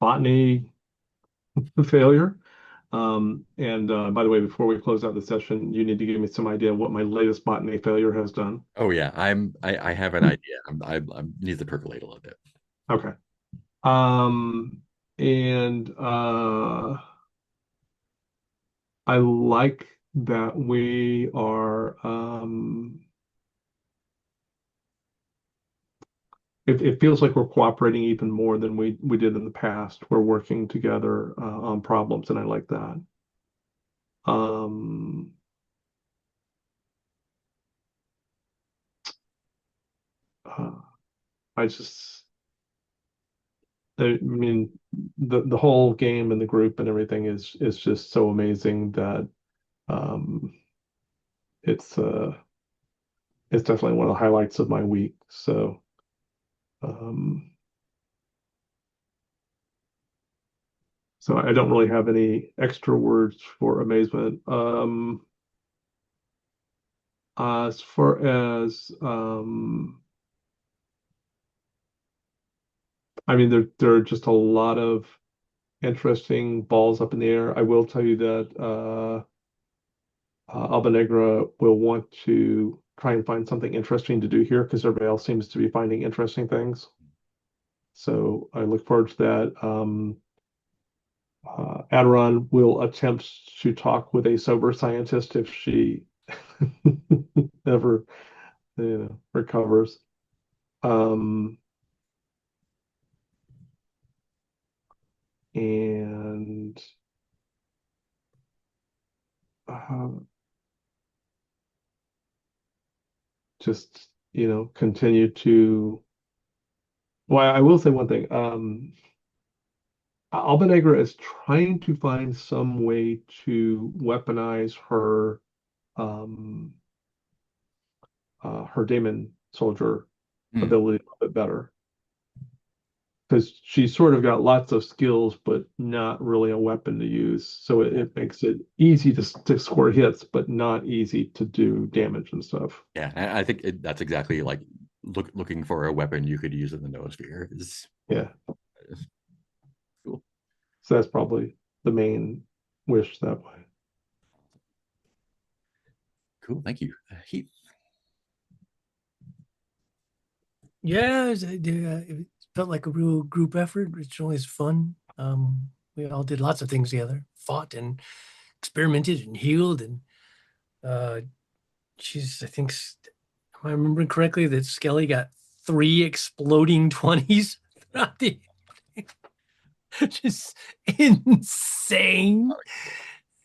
botany failure. And by the way, before we close out the session, you need to give me some idea what my latest botany failure has done. Oh yeah, I have an idea. I need to percolate a little bit. Okay. And I like that we are it feels like we're cooperating even more than we did in the past. We're working together on problems, and I like that. I just I mean the whole game and the group and everything is just so amazing that um it's definitely one of the highlights of my week. So um so I don't really have any extra words for amazement. As far as I mean there are just a lot of interesting balls up in the air. I will tell you that Alba Negra will want to try and find something interesting to do here because everybody else seems to be finding interesting things. So I look forward to that. Adoron will attempt to talk with a sober scientist if she ever recovers. And just continue to. Well, I will say one thing. Albanegre is trying to find some way to weaponize her daemon soldier ability a bit better, because she's sort of got lots of skills but not really a weapon to use. So it makes it easy to score hits, but not easy to do damage and stuff. Yeah, I think that's exactly like looking for a weapon you could use in the noosphere is cool. So that's probably the main wish that way. Cool, thank you, Heath. Yeah, it felt like a real group effort. It's always fun. We all did lots of things together, fought and experimented and healed. And I think, am I remembering correctly that Skelly got 3 exploding 20s throughout the just insane.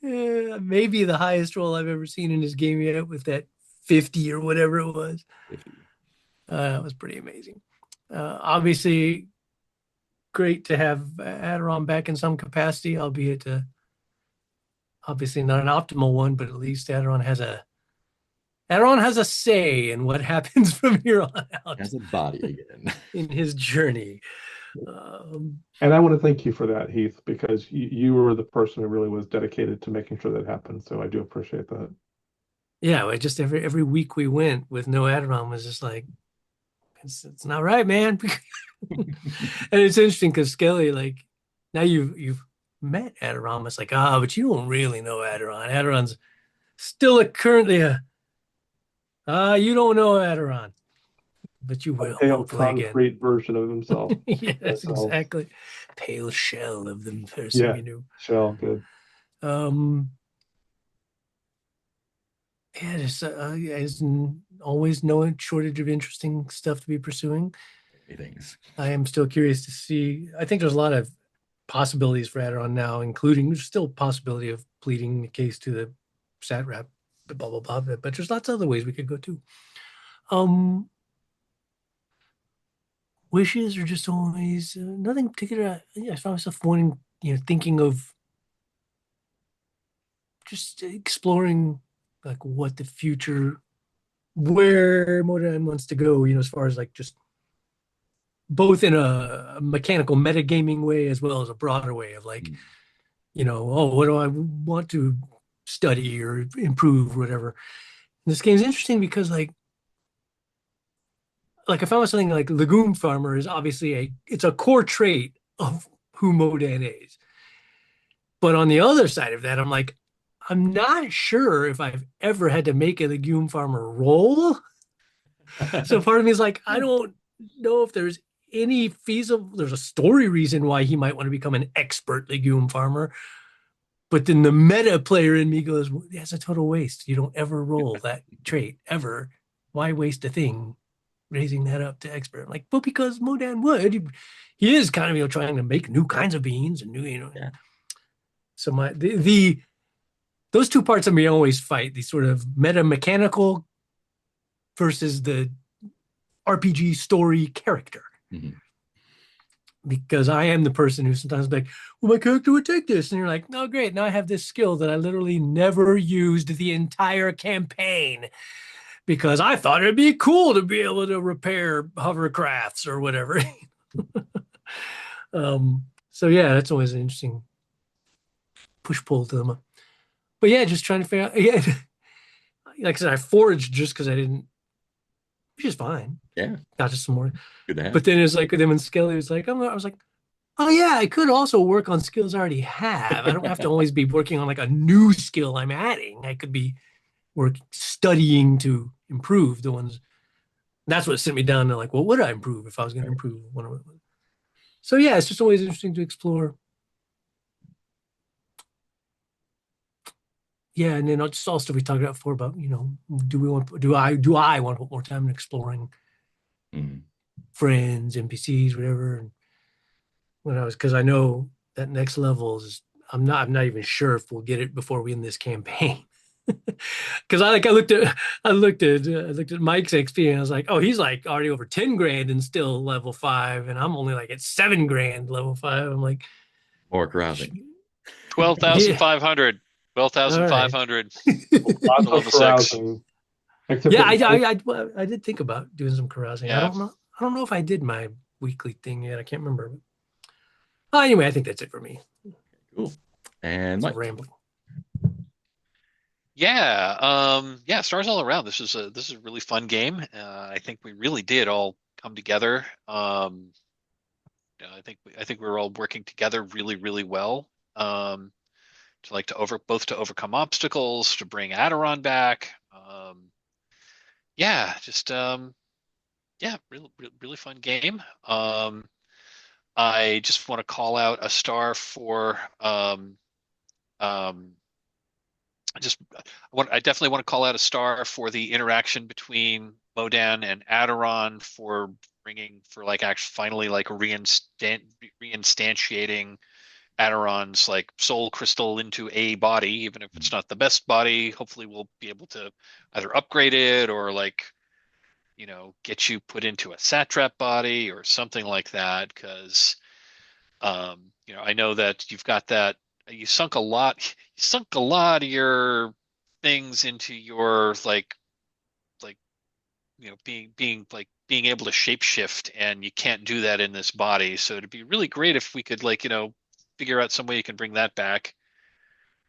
Maybe the highest roll I've ever seen in this game yet with that 50 or whatever it was. 50. That was pretty amazing. Obviously, great to have Adoron back in some capacity, albeit obviously not an optimal one, but at least Adoron has a say in what happens from here on out. He has a body again in his journey. And I want to thank you for that, Heath, because you were the person who really was dedicated to making sure that happened. So I do appreciate that. Yeah, just every week we went with no Adoron was just like, it's not right, man. And it's interesting because Skelly, like, now you've met Adoron. It's like, but you don't really know Adoron. Adoron's still currently you don't know Adoron, but you will. Pale concrete version of himself. Yes, exactly. Pale shell of the person you knew. Shell, good. Yeah, there's always no shortage of interesting stuff to be pursuing. Things. I am still curious to see. I think there's a lot of possibilities for Adoron now, including there's still possibility of pleading the case to the SATRAP, blah blah blah. But there's lots of other ways we could go too. Wishes are just always nothing particular. I found myself wanting, thinking of just exploring like what the future, where Modern wants to go, as far as like just both in a mechanical metagaming way as well as a broader way of like, what do I want to study or improve or whatever. And this game's interesting because like I found something like Legume Farmer is obviously it's a core trait of who Modan is. But on the other side of that, I'm like, I'm not sure if I've ever had to make a legume farmer role. So part of me is like, I don't know if there's any there's a story reason why he might want to become an expert legume farmer. But then the meta player in me goes, well, that's a total waste. You don't ever roll that trait ever. Why waste a thing raising that up to expert? I'm like, well, because Modan would. He is kind of, trying to make new kinds of beans and new, Yeah. So those two parts of me always fight, the sort of meta mechanical versus the RPG story character. Mm-hmm. Because I am the person who sometimes is like, well, my character would take this. And you're like, no, great. Now I have this skill that I literally never used the entire campaign because I thought it'd be cool to be able to repair hovercrafts or whatever. So yeah, that's always an interesting push-pull dilemma. But yeah, just trying to figure out, like I said, I foraged just because I didn't, which is fine. Yeah. Got just some more. Good to have. But then it's like, then when Skelly was like, I was like, oh yeah, I could also work on skills I already have. I don't have to always be working on like a new skill I'm adding. I could be studying to improve the ones. That's what sent me down to like, well, what would I improve if I was going to improve one of them? So yeah, it's just always interesting to explore. Yeah, and then just all stuff we talked about before about, do I want to put more time in exploring friends, NPCs, whatever. And because I know that next level is, I'm not even sure if we'll get it before we end this campaign. Because I looked at Mike's XP and I was like, oh, he's like already over 10 grand and still level 5, and I'm only like at 7 grand level 5. I'm like, more carousing. 12,500. 12,500. Lots of Level 6. carousing. Yeah, I did think about doing some carousing. Yeah. I don't know if I did my weekly thing yet. I can't remember. Anyway, I think that's it for me. Cool. And Mike. Rambling. Yeah, stars all around. This is a really fun game. I think we really did all come together. I think we were all working together really, really well. To overcome obstacles, to bring Adoron back. Really, really fun game. I just want to call out a star for I definitely want to call out a star for the interaction between Modan and Adoron for finally reinstantiating Adoron's like soul crystal into a body, even if it's not the best body. Hopefully we'll be able to either upgrade it or get you put into a satrap body or something like that. Because I know that you've got that you sunk a lot of your things into your being able to shapeshift, and you can't do that in this body. So it'd be really great if we could figure out some way you can bring that back,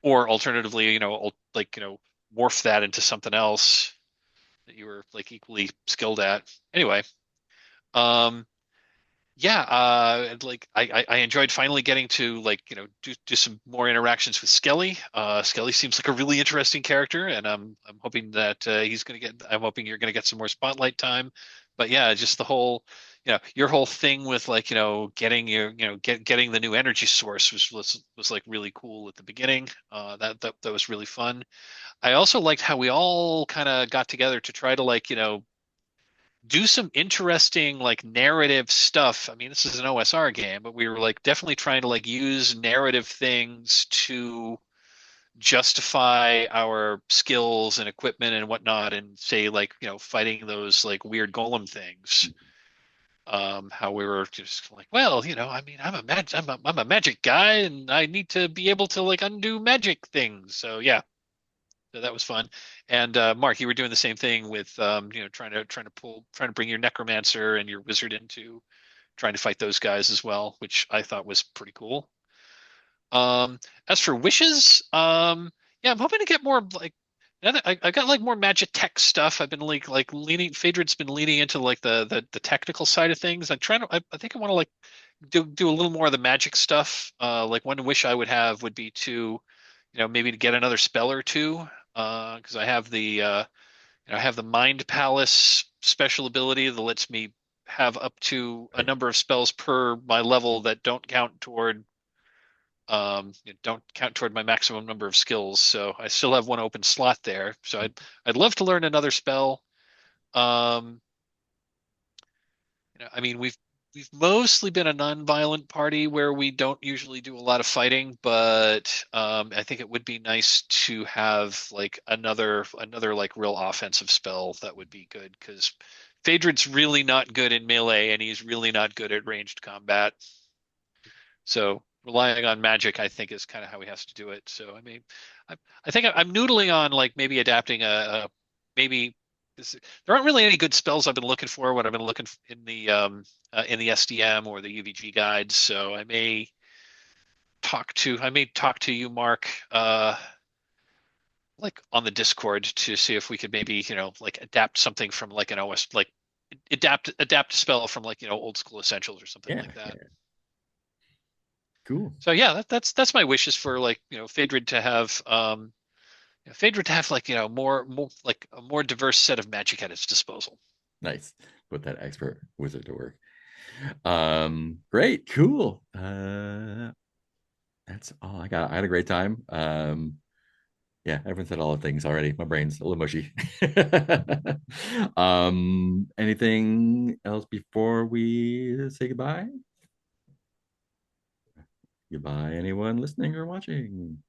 or alternatively, morph that into something else that you were equally skilled at. Anyway, I enjoyed finally getting to do some more interactions with Skelly. Skelly seems like a really interesting character, and I'm hoping that I'm hoping you're gonna get some more spotlight time. But yeah, just the whole your whole thing with getting getting the new energy source was like really cool at the beginning. That was really fun. I also liked how we all kind of got together to try to do some interesting narrative stuff. I mean, this is an OSR game, but we were definitely trying to use narrative things to justify our skills and equipment and whatnot, and say fighting those weird golem things. How we were just well, I mean, I'm a magic guy, and I need to be able to undo magic things. So yeah. So that was fun. And Mark, you were doing the same thing with trying to bring your necromancer and your wizard into trying to fight those guys as well, which I thought was pretty cool. As for wishes, yeah, I'm hoping to get more I got more magic tech stuff. I've been leaning. Phaedrad's been leaning into the technical side of things. I think I want to do a little more of the magic stuff. One wish I would have would be to maybe to get another spell or two. Because I have the Mind Palace special ability that lets me have up to a number of spells per my level that don't count toward my maximum number of skills. So I still have one open slot there. So I'd love to learn another spell. I mean, we've mostly been a non-violent party where we don't usually do a lot of fighting, but I think it would be nice to have another real offensive spell that would be good, because Phaedrad's really not good in melee and he's really not good at ranged combat. So relying on magic, I think, is kind of how he has to do it. So I mean, I think I'm noodling on maybe adapting maybe. There aren't really any good spells I've been looking for when I've been looking in the SDM or the UVG guides. So I may talk to you, Mark, on the Discord to see if we could maybe adapt something from an OS adapt a spell from old school essentials or something like that. Yeah. Cool. So yeah, that's my wishes for Phaedrid to have more a more diverse set of magic at its disposal. Nice. Put that expert wizard to work. Great, cool. That's all I got. I had a great time. Yeah, everyone said all the things already. My brain's a little mushy. Anything else before we say goodbye? Goodbye, anyone listening or watching.